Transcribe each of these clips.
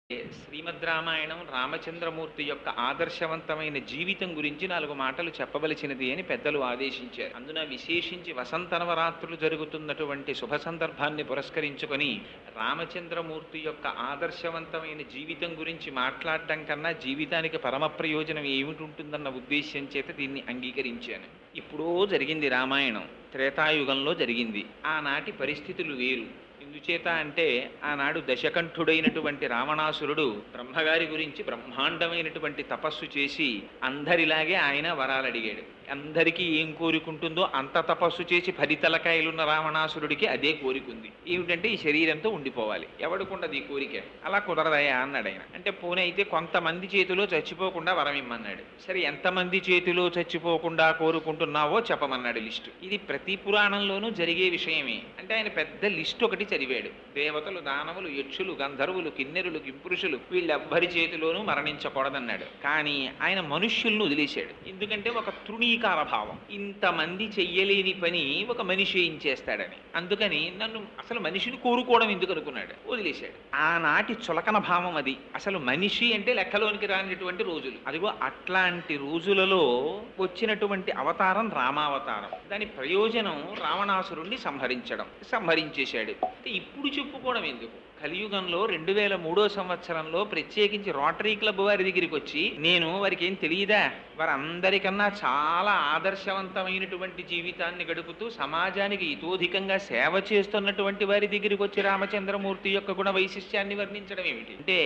శ్రీమద్ రామాయణం రామచంద్రమూర్తి యొక్క ఆదర్శవంతమైన జీవితం గురించి 4 మాటలు చెప్పవలసినది అని పెద్దలు ఆదేశించారు. అందున విశేషించి వసంత నవరాత్రులు జరుగుతున్నటువంటి శుభ సందర్భాన్ని పురస్కరించుకొని రామచంద్రమూర్తి యొక్క ఆదర్శవంతమైన జీవితం గురించి మాట్లాడటం కన్నా జీవితానికి పరమ ప్రయోజనం ఏమిటి ఉంటుందన్న ఉద్దేశ్యం చేత దీన్ని అంగీకరించాను. ఇప్పుడో జరిగింది రామాయణం, త్రేతాయుగంలో జరిగింది. ఆనాటి పరిస్థితులు వేరు. ఎందుచేత అంటే ఆనాడు దశకంఠుడైనటువంటి రావణాసురుడు బ్రహ్మగారి గురించి బ్రహ్మాండమైనటువంటి తపస్సు చేసి అందరిలాగే ఆయన వరాలు అడిగాడు. అందరికీ ఏం కోరికుంటుందో అంత తపస్సు చేసి 10 తలకాయలున్న రావణాసురుడికి అదే కోరికుంది. ఏమిటంటే ఈ శరీరంతో ఉండిపోవాలి. ఎవడుకుండదు ఈ కోరిక? అలా కుదరదయా అన్నాడు ఆయన. అంటే పోనీ అయితే కొంతమంది చేతిలో చచ్చిపోకుండా వరం ఇమ్మన్నాడు. సరే, ఎంతమంది చేతిలో చచ్చిపోకుండా కోరుకుంటున్నావో చెప్పమన్నాడు లిస్టు. ఇది ప్రతి పురాణంలోనూ జరిగే విషయమే. అంటే ఆయన పెద్ద లిస్టు ఒకటి చదివాడు. దేవతలు, దానవులు, యక్షులు, గంధర్వులు, కిన్నెరులు, కింపురుషులు వీళ్ళెవ్వరి చేతిలోనూ మరణించకూడదన్నాడు. కానీ ఆయన మనుష్యులను వదిలేశాడు. ఎందుకంటే ఒక తృణీకార భావం, ఇంతమంది చెయ్యలేని పని ఒక మనిషి ఏం చేస్తాడని. అందుకని నన్ను అసలు మనిషిని కోరుకోవడం ఎందుకు అనుకున్నాడు, వదిలేశాడు. ఆనాటి చులకన భావం అది. అసలు మనిషి అంటే లెక్కలోనికి రానిటువంటి రోజులు. అదిగో అట్లాంటి రోజులలో వచ్చినటువంటి అవతారం రామావతారం. దాని ప్రయోజనం రావణాసురుణ్ణి సంహరించేశాడు. ఇప్పుడు చెప్పుకోవడం ఎందుకు? కలియుగంలో 2003వ సంవత్సరంలో ప్రత్యేకించి రోటరీ క్లబ్ వారి దగ్గరికి వచ్చి, నేను వారికి ఏం తెలియదా, వారందరికన్నా చాలా ఆదర్శవంతమైనటువంటి జీవితాన్ని గడుపుతూ సమాజానికి ఇతోధికంగా సేవ చేస్తున్నటువంటి వారి దగ్గరికి వచ్చి రామచంద్రమూర్తి యొక్క గుణ వైశిష్ట్యాన్ని వర్ణించడం ఏమిటి అంటే,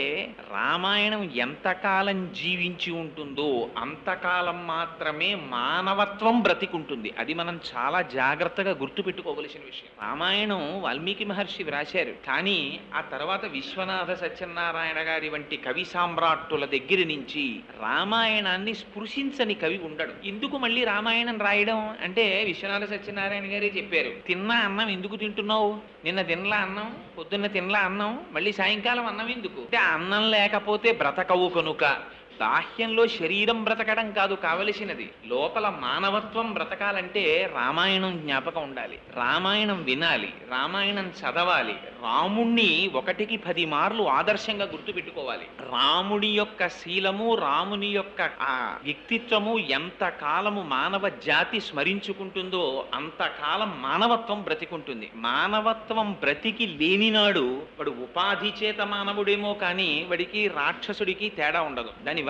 రామాయణం ఎంతకాలం జీవించి ఉంటుందో అంతకాలం మాత్రమే మానవత్వం బ్రతికుంటుంది. అది మనం చాలా జాగ్రత్తగా గుర్తుపెట్టుకోవలసిన విషయం. రామాయణం వాల్మీకి మహర్షి వ్రాశారు, కానీ ఆ తర్వాత విశ్వనాథ సత్యనారాయణ గారి వంటి కవి సామ్రాట్టుల దగ్గర నుంచి రామాయణాన్ని స్పృశించని కవి ఉండడు. ఎందుకు మళ్ళీ రామాయణం రాయడం అంటే, విశ్వనాథ సత్యనారాయణ గారే చెప్పారు, తిన్నా అన్నం ఎందుకు తింటున్నావు? నిన్న తినలా అన్నం, పొద్దున్న తినలా అన్నం, మళ్ళీ సాయంకాలం అన్నం ఎందుకు అంటే, అన్నం లేకపోతే బ్రతకవు కనుక. బాహ్యంలో శరీరం బ్రతకడం కాదు కావలసినది, లోపల మానవత్వం బ్రతకాలంటే రామాయణం జ్ఞాపకం ఉండాలి, రామాయణం వినాలి, రామాయణం చదవాలి, రాముణ్ణి 1కి 10 మార్లు ఆదర్శంగా గుర్తుపెట్టుకోవాలి. రాముడి యొక్క శీలము, రాముని యొక్క ఆ వ్యక్తిత్వము ఎంత కాలము మానవ జాతి స్మరించుకుంటుందో అంతకాలం మానవత్వం బ్రతికుంటుంది. మానవత్వం బ్రతికి లేనినాడు వాడు ఉపాధి చేత మానవుడేమో కానీ వాడికి రాక్షసుడికి తేడా ఉండదు. దానివల్ల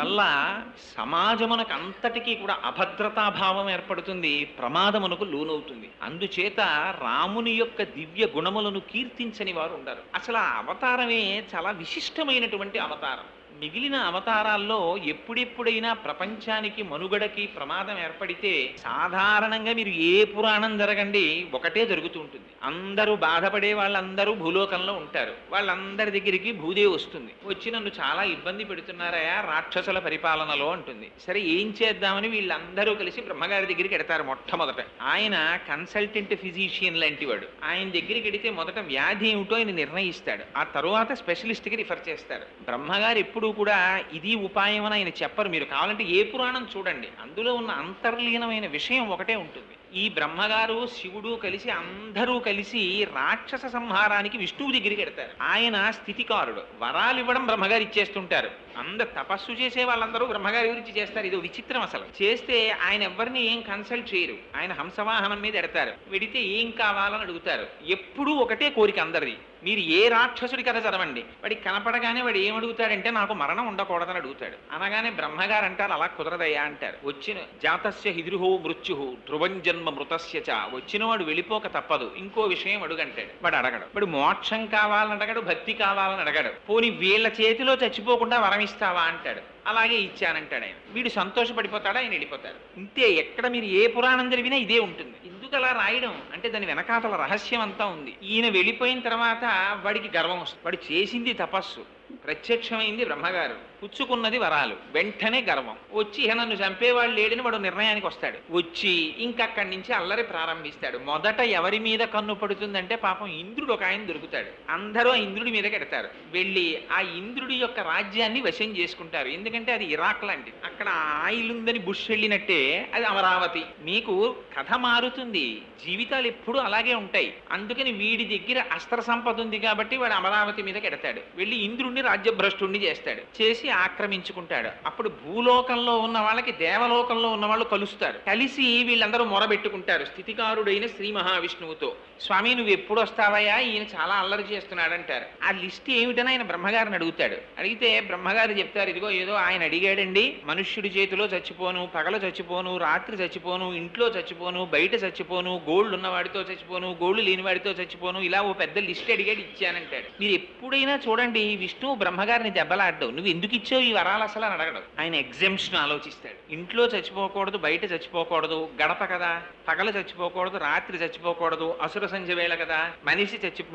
సమాజమునకు అంతటికీ కూడా అభద్రతాభావం ఏర్పడుతుంది, ప్రమాదమునకు లోనవుతుంది. అందుచేత రాముని యొక్క దివ్య గుణములను కీర్తించని వారు ఉండరు. అసలు ఆ అవతారమే చాలా విశిష్టమైనటువంటి అవతారం. మిగిలిన అవతారాల్లో ఎప్పుడెప్పుడైనా ప్రపంచానికి మనుగడకి ప్రమాదం ఏర్పడితే సాధారణంగా మీరు ఏ పురాణం జరగండి ఒకటే జరుగుతూ ఉంటుంది. అందరూ బాధపడే వాళ్ళందరూ భూలోకంలో ఉంటారు. వాళ్ళందరి దగ్గరికి భూదేవి వస్తుంది. వచ్చి నన్ను చాలా ఇబ్బంది పెడుతున్నారయా రాక్షసుల పరిపాలనలో అంటుంది. సరే, ఏం చేద్దామని వీళ్ళందరూ కలిసి బ్రహ్మగారి దగ్గరికి ఎడతారు. మొట్టమొదట ఆయన కన్సల్టెంట్ ఫిజిషియన్ లాంటి వాడు. ఆయన దగ్గరికి ఎడితే మొదట వ్యాధి ఏమిటో ఆయన నిర్ణయిస్తాడు, ఆ తరువాత స్పెషలిస్ట్కి రిఫర్ చేస్తారు. బ్రహ్మగారు ఎప్పుడు కూడా ఇది ఉపాయం అని ఆయన చెప్పరు. మీరు కావాలంటే ఏ పురాణం చూడండి, అందులో ఉన్న అంతర్లీనమైన విషయం ఒకటే ఉంటుంది. ఈ బ్రహ్మగారు శివుడు కలిసి అందరూ కలిసి రాక్షస సంహారానికి విష్ణువు దగ్గరికి ఎడతారు. ఆయన స్థితికారుడు, వరాలు ఇవ్వడం బ్రహ్మగారు ఇచ్చేస్తుంటారు. అందరు తపస్సు చేసే వాళ్ళందరూ బ్రహ్మగారి గురించి చేస్తారు. ఇది విచిత్రం. అసలు చేస్తే ఆయన ఎవరిని ఏం కన్సల్ట్ చేయరు. ఆయన హంసవాహనం మీద ఎడతారు. వెడితే ఏం కావాలని అడుగుతారు. ఎప్పుడూ ఒకటే కోరిక అందరిది. మీరు ఏ రాక్షసుడి కథ చదవండి, వాడికి కనపడగానే వాడు ఏమడుగుతాడంటే, నాకు మరణం ఉండకూడదని అడుగుతాడు. అనగానే బ్రహ్మగారు అంటారు, అలా కుదరదయ్యా అంటారు. వచ్చిన జాతస్య హిద్రుహో మృత్యు ధ్రువం జన్మ మృతస్య చ, వచ్చినవాడు వెళ్ళిపోక తప్పదు, ఇంకో విషయం అడుగంటాడు. వాడు అడగడు. వాడు మోక్షం కావాలని అడగడు, భక్తి కావాలని అడగడు. పోనీ వీళ్ళ చేతిలో చచ్చిపోకుండా వరం ఇస్తావా అంటాడు. అలాగే ఇచ్చానంటాడు ఆయన. వీడు సంతోషపడిపోతాడు, ఆయన వెళ్ళిపోతాడు. ఇంతే. ఎక్కడ మీరు ఏ పురాణం జరిగినా ఇదే ఉంటుంది. ఎందుకు అలా రాయడం అంటే, దాని వెనకాతల రహస్యం అంతా ఉంది. ఈయన వెళ్ళిపోయిన తర్వాత వాడికి గర్వం వస్తుంది. వాడు చేసింది తపస్సు, ప్రత్యక్షమైంది బ్రహ్మగారు, పుచ్చుకున్నది వరాలు, వెంటనే గర్వం వచ్చి నన్ను చంపేవాళ్ళు లేడని వాడు నిర్ణయానికి వస్తాడు. వచ్చి ఇంకక్కడి నుంచి అల్లరి ప్రారంభిస్తాడు. మొదట ఎవరి మీద కన్ను పడుతుందంటే, పాపం ఇంద్రుడు ఒక ఆయన దొరుకుతాడు. అందరూ ఆ ఇంద్రుడి మీద కెడతారు. వెళ్ళి ఆ ఇంద్రుడి యొక్క రాజ్యాన్ని వశం చేసుకుంటారు. ఎందుకంటే అది ఇరాక్ లాంటిది. అక్కడ ఆయిల్ ఉందని బుష్ వెళ్ళినట్టే అది అమరావతి. మీకు కథ మారుతుంది, జీవితాలు ఎప్పుడూ అలాగే ఉంటాయి. అందుకని వీడి దగ్గర అస్త్ర సంపద ఉంది కాబట్టి వాడు అమరావతి మీద కెడతాడు. వెళ్ళి ఇంద్రుడిని రావణాసురుడిని రాజ్యభ్రష్టుడిని చేస్తాడు, చేసి ఆక్రమించుకుంటాడు. అప్పుడు భూలోకంలో ఉన్న వాళ్ళకి దేవలోకంలో ఉన్న వాళ్ళు కలుస్తారు. కలిసి వీళ్ళందరూ మొరబెట్టుకుంటారు స్థితికారుడైన శ్రీ మహావిష్ణువుతో, స్వామి నువ్వు ఎప్పుడు వస్తావయ్యా, ఈయన చాలా అల్లరి చేస్తున్నాడు అంటారు. ఆ లిస్ట్ ఏమిటని ఆయన బ్రహ్మగారిని అడుగుతాడు. అడిగితే బ్రహ్మగారు చెప్తారు, ఇదిగో ఏదో ఆయన అడిగాడండి, మనుష్యుడి చేతిలో చచ్చిపోను, పగల చచ్చిపోను, రాత్రి చచ్చిపోను, ఇంట్లో చచ్చిపోను, బయట చచ్చిపోను, గోల్డ్ ఉన్నవాడితో చచ్చిపోను, గోల్డ్ లేని వాడితో చచ్చిపోను, ఇలా ఓ పెద్ద లిస్ట్ అడిగాడు, ఇచ్చానంటాడు. మీరు ఎప్పుడైనా చూడండి విష్ణువు బ్రహ్మగారిని దెబ్బలాడ్డావు, నువ్వు ఎందుకు ఇచ్చావు ఈ వరాలు అసలు అని అడగడం. ఆయన ఎగ్జామ్షన్ ఆలోచిస్తాడు. ఇంట్లో చచ్చిపోకూడదు, బయట చచ్చిపోకూడదు, గడప కదా, పగల చచ్చిపోకూడదు, రాత్రి చచ్చిపోకూడదు, అసుర సంధ్య వేళ కదా,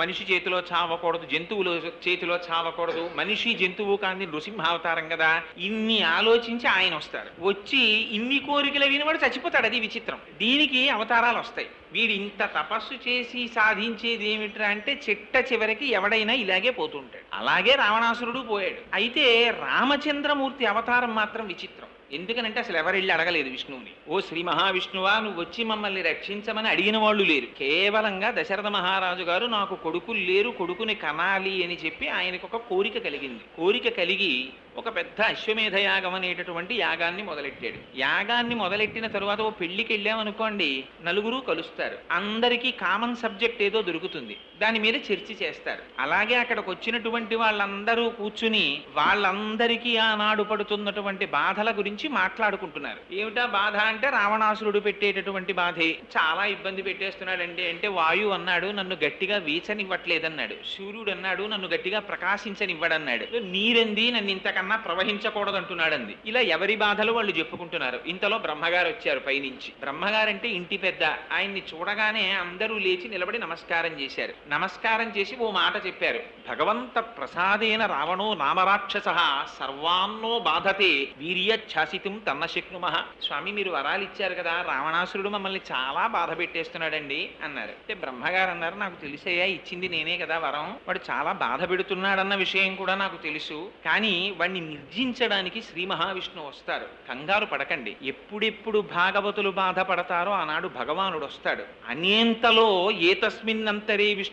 మనిషి చేతిలో చావకూడదు, జంతువుల చేతిలో చావకూడదు, మనిషి జంతువు కాని నృసింహావతారం కదా, ఇన్ని ఆలోచించి ఆయన వస్తారు. వచ్చి ఇన్ని కోరికలు వినివాడు చచ్చిపోతాడు. అది విచిత్రం. దీనికి అవతారాలు వస్తాయి. వీడు ఇంత తపస్సు చేసి సాధించేది ఏమిట్రా అంటే చిట్ట చివరికి ఎవడైనా ఇలాగే పోతుంటాడు. అలాగే రావణాసురుడు పోయాడు. అయితే రామచంద్రమూర్తి అవతారం మాత్రం విచిత్రం. ఎందుకనంటే అసలు ఎవరెళ్ళి అడగలేదు విష్ణువుని, ఓ శ్రీ మహావిష్ణువా నువ్వు వచ్చి మమ్మల్ని రక్షించమని అడిగిన వాళ్ళు లేరు. కేవలంగా దశరథ మహారాజు గారు నాకు కొడుకులు లేరు, కొడుకుని కనాలి అని చెప్పి ఆయనకు ఒక కోరిక కలిగింది. కోరిక కలిగి ఒక పెద్ద అశ్వమేధ యాగం అనేటటువంటి యాగాన్ని మొదలెట్టాడు. యాగాన్ని మొదలెట్టిన తరువాత ఓ పెళ్లికి వెళ్ళామనుకోండి, నలుగురు కలుస్తారు, అందరికీ కామన్ సబ్జెక్ట్ ఏదో దొరుకుతుంది, దాని మీద చర్చ చేస్తారు. అలాగే అక్కడికి వచ్చినటువంటి వాళ్ళందరూ కూర్చుని వాళ్ళందరికీ ఆనాడు పడుతున్నటువంటి బాధల గురించి మాట్లాడుకుంటున్నారు. ఏమిటా బాధ అంటే రావణాసురుడు పెట్టేటటువంటి బాధే. చాలా ఇబ్బంది పెట్టేస్తున్నాడండి. అంటే వాయు అన్నాడు నన్ను గట్టిగా వీచనివ్వట్లేదన్నాడు, సూర్యుడు అన్నాడు నన్ను గట్టిగా ప్రకాశించనివ్వడన్నాడు, నీరంది నన్ను ఇంతకన్నా ప్రవహించకూడదు అంటున్నాడంది. ఇలా ఎవరి బాధలు వాళ్ళు చెప్పుకుంటున్నారు. ఇంతలో బ్రహ్మగారు వచ్చారు పైనుంచి. బ్రహ్మగారంటే ఇంటి పెద్ద. ఆయన్ని చూడగానే అందరూ లేచి నిలబడి నమస్కారం చేశారు. నమస్కారం చేసి ఓ మాట చెప్పారు, భగవంత ప్రసాదేన రావణో నామరాక్షస సర్వాన్నో బాధతే వీర్యఛాసితం తన్న శక్నుమః. స్వామి మీరు వరాలు ఇచ్చారు కదా, రావణాసురుడు మమ్మల్ని చాలా బాధ పెట్టేస్తున్నాడండి అన్నారు. అంటే బ్రహ్మగారు అన్నారు, నాకు తెలిసయ్యా, ఇచ్చింది నేనే కదా వరం, వాడు చాలా బాధ పెడుతున్నాడన్న విషయం కూడా నాకు తెలుసు, కానీ వాడిని నిర్జించడానికి శ్రీ మహావిష్ణువు వస్తారు, కంగారు పడకండి. ఎప్పుడెప్పుడు భాగవతులు బాధపడతారో ఆనాడు భగవానుడు వస్తాడు. అనేంతలో ఏతస్మిన్నంతరే విష్ణు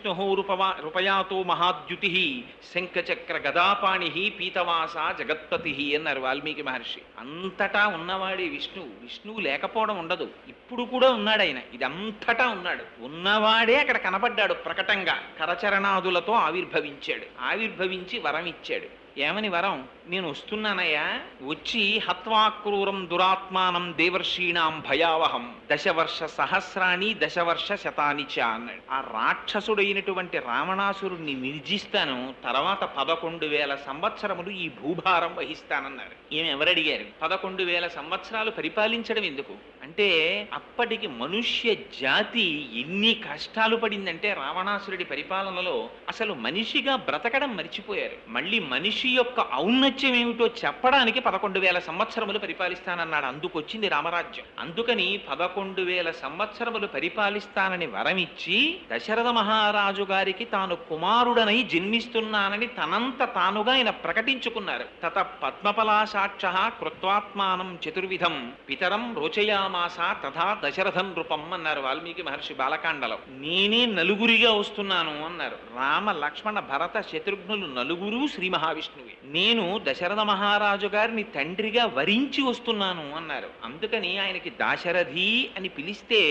రూపయాతో మహాద్యుతి శంఖచక్ర గదాపాణి పీతవాస జగత్పతి అన్నారు వాల్మీకి మహర్షి. అంతటా ఉన్నవాడే విష్ణువు లేకపోవడం ఉండదు. ఇప్పుడు కూడా ఉన్నాడు ఆయన, ఇదంతటా ఉన్నాడు. ఉన్నవాడే అక్కడ కనపడ్డాడు ప్రకటంగా. కరచరణాదులతో ఆవిర్భవించాడు. ఆవిర్భవించి వరం ఇచ్చాడు. ఏమని వరం? నేను వస్తున్నానయ్యా, వచ్చి హత్వాక్రూరం దురాత్మానం దేవర్షీణాం భయావహం దశవర్ష సహస్రాణి దశవర్ష శతాని చ అన్నాడు. ఆ రాక్షసుడైనటువంటి రావణాసురుణ్ణి నిర్జిస్తాను, తర్వాత 11,000 సంవత్సరములు ఈ భూభారం వహిస్తానన్నారు. ఈమె ఎవరడిగారు? 11,000 సంవత్సరాలు పరిపాలించడం ఎందుకు అంటే, అప్పటికి మనుష్య జాతి ఎన్ని కష్టాలు పడిందంటే రావణాసురుడి పరిపాలనలో అసలు మనిషిగా బ్రతకడం మర్చిపోయారు. మళ్ళీ మనిషి యొక్క ఔన్నత్యం ఏమిటో చెప్పడానికి 11,000 సంవత్సరములు పరిపాలిస్తానన్నాడు. అందుకొచ్చింది రామరాజ్యం. అందుకని 11,000 సంవత్సరములు పరిపాలిస్తానని వరమిచ్చి దశరథ మహారాజు గారికి తాను కుమారుడనై జన్మిస్తున్నానని తనంత తానుగా ఆయన ప్రకటించుకున్నారు. తత పద్మపలాసాక్ష కృత్వాత్మానం చతుర్విధం పితరం రోచయామాస తథా దశరథం నృపం అన్నారు వాల్మీకి మహర్షి బాలకాండలో. నేనే నలుగురిగా వస్తున్నాను అన్నారు. రామ లక్ష్మణ భరత శత్రుఘ్నులు నలుగురు శ్రీ మహావిష్ణువు. నేను దశరథ మహారాజు గారిని తండ్రిగా వరించి వస్తున్నాను అన్నారు. అందుకని ఆయనకి దాశరథి అని పిలిస్తే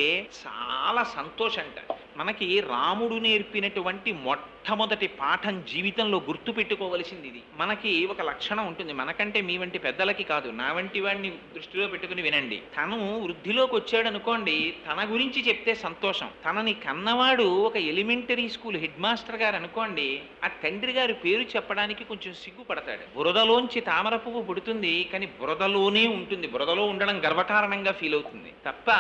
చాలా సంతోషంట. మనకి రాముడు నేర్పినటువంటి మొట్టమొదటి పాఠం జీవితంలో గుర్తు పెట్టుకోవలసింది ఇది. మనకి ఒక లక్షణం ఉంటుంది, మనకంటే మీ వంటి పెద్దలకి కాదు, నా వంటి వాడిని దృష్టిలో పెట్టుకుని వినండి. తను వృద్ధిలోకి వచ్చాడు అనుకోండి, తన గురించి చెప్తే సంతోషం. తనని కన్నవాడు ఒక ఎలిమెంటరీ స్కూల్ హెడ్ మాస్టర్ గారు అనుకోండి, ఆ తండ్రి గారి పేరు చెప్పడానికి కొంచెం సిగ్గుపడతాడు. బురదలోంచి తామర పువ్వు పుడుతుంది, కానీ బురదలోనే ఉంటుంది. బురదలో ఉండడం గర్వకారణంగా ఫీల్ అవుతుంది తప్ప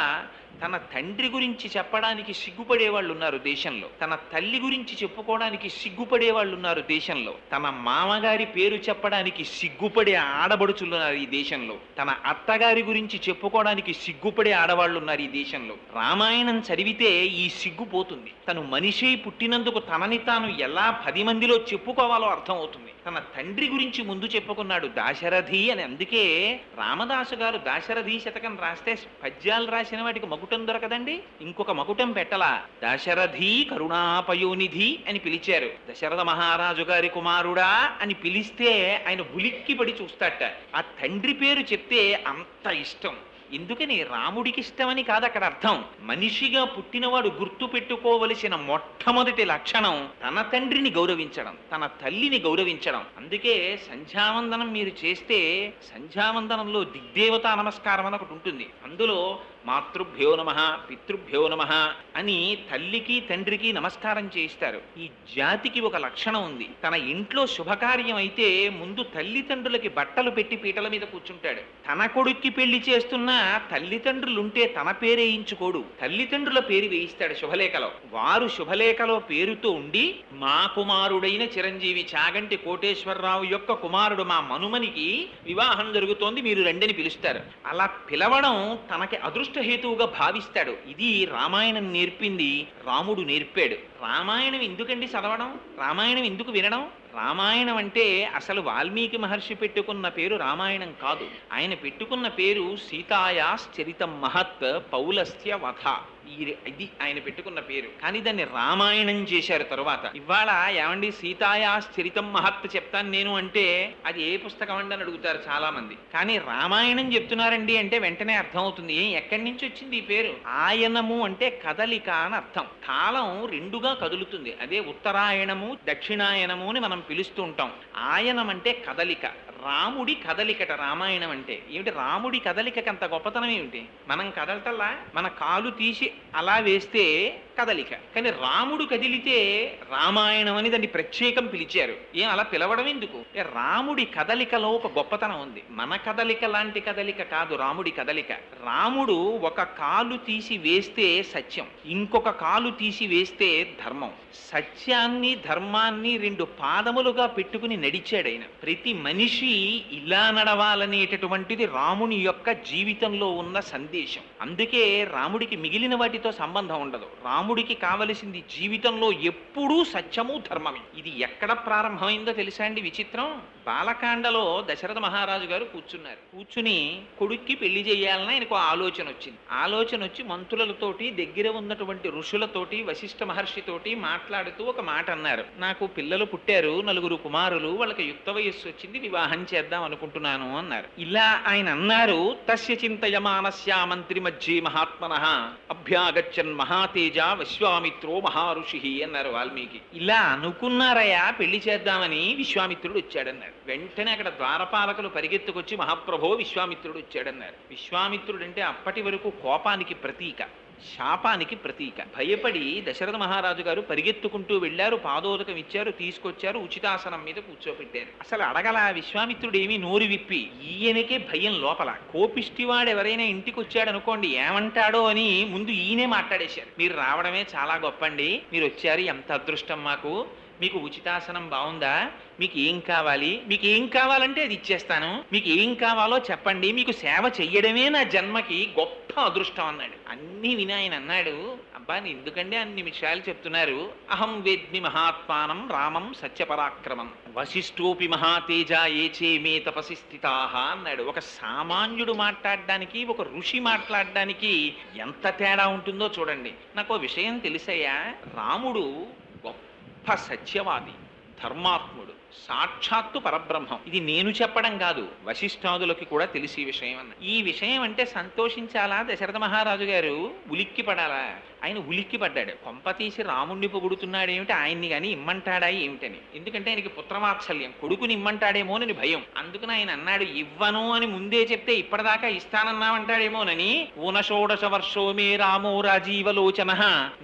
తన తండ్రి గురించి చెప్పడానికి సిగ్గుపడే వాళ్ళు ఉన్నారు దేశంలో. తన తల్లి గురించి చెప్పుకోవడానికి సిగ్గుపడే వాళ్ళు ఉన్నారు దేశంలో. తన మామగారి పేరు చెప్పడానికి సిగ్గుపడే ఆడబడుచులు ఉన్నారు ఈ దేశంలో. తన అత్తగారి గురించి చెప్పుకోవడానికి సిగ్గుపడే ఆడవాళ్ళు ఉన్నారు ఈ దేశంలో. రామాయణం చదివితే ఈ సిగ్గు పోతుంది. తను మనిషి పుట్టినందుకు తనని తాను ఎలా 10 మందిలో చెప్పుకోవాలో అర్థం అవుతుంది. తన తండ్రి గురించి ముందు చెప్పుకున్నాడు దాశరథి అని. అందుకే రామదాసు గారు దాశరథి శతకం రాస్తే పద్యాలు రాసిన వాటికి మకుటం దొరకదండి, ఇంకొక మకుటం పెట్టలా. దాశరథి కరుణాపయోనిధి అని పిలిచారు. దశరథ మహారాజు గారి కుమారుడా అని పిలిస్తే ఆయన ఉలిక్కి పడి చూస్తాట. ఆ తండ్రి పేరు చెప్తే అంత ఇష్టం. ఎందుకని? రాముడికి ఇష్టమని కాదు అక్కడ అర్థం. మనిషిగా పుట్టినవాడు గుర్తు పెట్టుకోవలసిన మొట్టమొదటి లక్షణం తన తండ్రిని గౌరవించడం, తన తల్లిని గౌరవించడం. అందుకే సంధ్యావందనం మీరు చేస్తే సంధ్యావందనంలో దిగ్దేవతా నమస్కారం అని ఒకటి ఉంటుంది. అందులో మాతృభ్యో నమః పితృభ్యో నమః అని తల్లికి తండ్రికి నమస్కారం చేయిస్తారు. ఈ జాతికి ఒక లక్షణం ఉంది. తన ఇంట్లో శుభకార్యం అయితే ముందు తల్లిదండ్రులకి బట్టలు పెట్టి పీటల మీద కూర్చుంటాడు. తన కొడుక్కి పెళ్లి చేస్తున్నా తల్లిదండ్రులుంటే తన పేరు వేయించుకోడు, తల్లిదండ్రుల పేరు వేయిస్తాడు శుభలేఖలో. వారు శుభలేఖలో పేరుతో ఉండి మా కుమారుడైన చిరంజీవి చాగంటి కోటేశ్వరరావు యొక్క కుమారుడు మా మనుమనికి వివాహం జరుగుతోంది, మీరు రెండని పిలుస్తారు. అలా పిలవడం తనకి అదృష్టహేతువుగా భావిస్తాడు. ఇది రామాయణం నేర్పింది, రాముడు నేర్పాడు. రామాయణం ఎందుకండి చదవడం, రామాయణం ఎందుకు వినడం? రామాయణం అంటే అసలు వాల్మీకి మహర్షి పెట్టుకున్న పేరు రామాయణం కాదు. ఆయన పెట్టుకున్న పేరు సీతాయాశ్చరితం మహత్ పౌలస్త్య వధ. ఇది ఆయన పెట్టుకున్న పేరు. కానీ దాన్ని రామాయణం చేశారు తరువాత. ఇవాళ ఏమండి సీతాయాశ్చరితం మహత్ చెప్తాను నేను అంటే అది ఏ పుస్తకం అండి అని అడుగుతారు చాలా మంది. కానీ రామాయణం చెప్తున్నారండి అంటే వెంటనే అర్థం అవుతుంది. ఎక్కడి నుంచి వచ్చింది ఈ పేరు? ఆయనము అంటే కదలిక అని అర్థం. కాలం రెండుగా కదులుతుంది. అదే ఉత్తరాయణము దక్షిణాయనము అని మనం పిలుస్తూ ఉంటాం. ఆయనం అంటే కదలిక, రాముడి కదలికట రామాయణం అంటే. ఏమిటి రాముడి కదలికకి అంత గొప్పతనం ఏమిటి? మనం కదలటల్లా, మన కాలు తీసి అలా వేస్తే కదలిక. కానీ రాముడు కదిలితే రామాయణం అని దాన్ని ప్రత్యేకం పిలిచారు. అలా పిలవడం ఎందుకు? రాముడి కదలికలో ఒక గొప్పతనం ఉంది. మన కదలిక లాంటి కదలిక కాదు రాముడి కదలిక. రాముడు ఒక కాలు తీసి వేస్తే సత్యం, ఇంకొక కాలు తీసి వేస్తే ధర్మం. సత్యాన్ని ధర్మాన్ని రెండు పాదములుగా పెట్టుకుని నడిచాడు ఆయన. ప్రతి మనిషి ఇలా నడవాలనేటటువంటిది రాముని యొక్క జీవితంలో ఉన్న సందేశం. అందుకే రాముడికి మిగిలిన వాటితో సంబంధం ఉండదు. రాముడికి కావలసింది జీవితంలో ఎప్పుడూ సత్యము ధర్మమే. ఇది ఎక్కడ ప్రారంభమైందో తెలుసా అండి విచిత్రం? బాలకాండలో దశరథ మహారాజు గారు కూర్చుని కొడుక్కి పెళ్లి చేయాలని ఆయనకు ఆలోచన వచ్చింది. ఆలోచన వచ్చి మంత్రులతోటి దగ్గర ఉన్నటువంటి ఋషులతోటి వశిష్ఠ మహర్షితోటి మాట్లాడుతూ ఒక మాట అన్నారు. నాకు పిల్లలు పుట్టారు, 9 కుమారులు, వాళ్ళకి యుక్త వయస్సు వచ్చింది, వివాహం చేద్దాం అనుకుంటున్నాను అన్నారు. ఇలా ఆయన అన్నారు. తస్య చింతయమానస్య మంత్రి మధ్యే మహాత్మనః అభ్యాగచ్చన్ మహాతేజ విశ్వామిత్రో మహారుషి అన్నారు వాల్మీకి. ఇలా అనుకున్నారయ్యా పెళ్లి చేద్దామని, విశ్వామిత్రుడు వచ్చాడన్నారు. వెంటనే అక్కడ ద్వారపాలకులు పరిగెత్తుకొచ్చి మహాప్రభో విశ్వామిత్రుడు వచ్చాడన్నారు. విశ్వామిత్రుడు అంటే అప్పటి వరకు కోపానికి ప్రతీక, శాపానికి ప్రతీక. భయపడి దశరథ మహారాజు గారు పరిగెత్తుకుంటూ వెళ్ళారు, పాదోదకం ఇచ్చారు, తీసుకొచ్చారు, ఉచితాసనం మీద కూర్చోబెట్టారు. అసలు అడగల విశ్వామిత్రుడు ఏమీ నోరు విప్పి. ఈయనకే భయం లోపల. కోపిష్టివాడు ఎవరైనా ఇంటికి వచ్చాడు అనుకోండి ఏమంటాడో అని ముందు ఈయనే మాట్లాడేశారు. మీరు రావడమే చాలా గొప్పండి, మీరు వచ్చారు, ఎంత అదృష్టం మాకు, మీకు ఉచితాసనం బాగుందా, మీకు ఏం కావాలి, మీకు ఏం కావాలంటే అది ఇచ్చేస్తాను, మీకు ఏం కావాలో చెప్పండి, మీకు సేవ చెయ్యడమే నా జన్మకి గొప్ప అదృష్టం అన్నాడు. అన్నీ విని ఆయన అన్నాడు, అబ్బా ఎందుకంటే అన్ని విషయాలు చెప్తున్నారు. అహం వేద్మి మహాత్మానం రామం సత్యపరాక్రమం వశిష్ఠోపి మహాతేజ ఏచే మే తపసి స్థితాః అన్నాడు. ఒక సామాన్యుడు మాట్లాడడానికి ఒక ఋషి మాట్లాడడానికి ఎంత తేడా ఉంటుందో చూడండి. నాకు విషయం తెలుసయ్యా, రాముడు గొప్ప సత్యవాది, ధర్మాత్ముడు, సాక్షాత్తు పరబ్రహ్మం. ఇది నేను చెప్పడం కాదు, వశిష్ఠాదులకి కూడా తెలిసి విషయం అన్న. ఈ విషయం అంటే సంతోషించాలా దశరథ మహారాజు గారు, ఉలిక్కి పడాలా? ఆయన ఉలిక్కి పడ్డాడు. కొంపతీసి రాముణ్ణి పొగుడుతున్నాడు ఏమిటి, ఆయన్ని కానీ ఇమ్మంటాడా ఏమిటని. ఎందుకంటే ఆయనకి పుత్రవాత్సల్యం, కొడుకుని ఇమ్మంటాడేమోనని భయం. అందుకని ఆయన అన్నాడు, ఇవ్వను అని ముందే చెప్తే ఇప్పటిదాకా ఇస్తానన్నామంటాడేమోనని. ఊనషోడశ వర్షో మే రామో రాజీవలోచన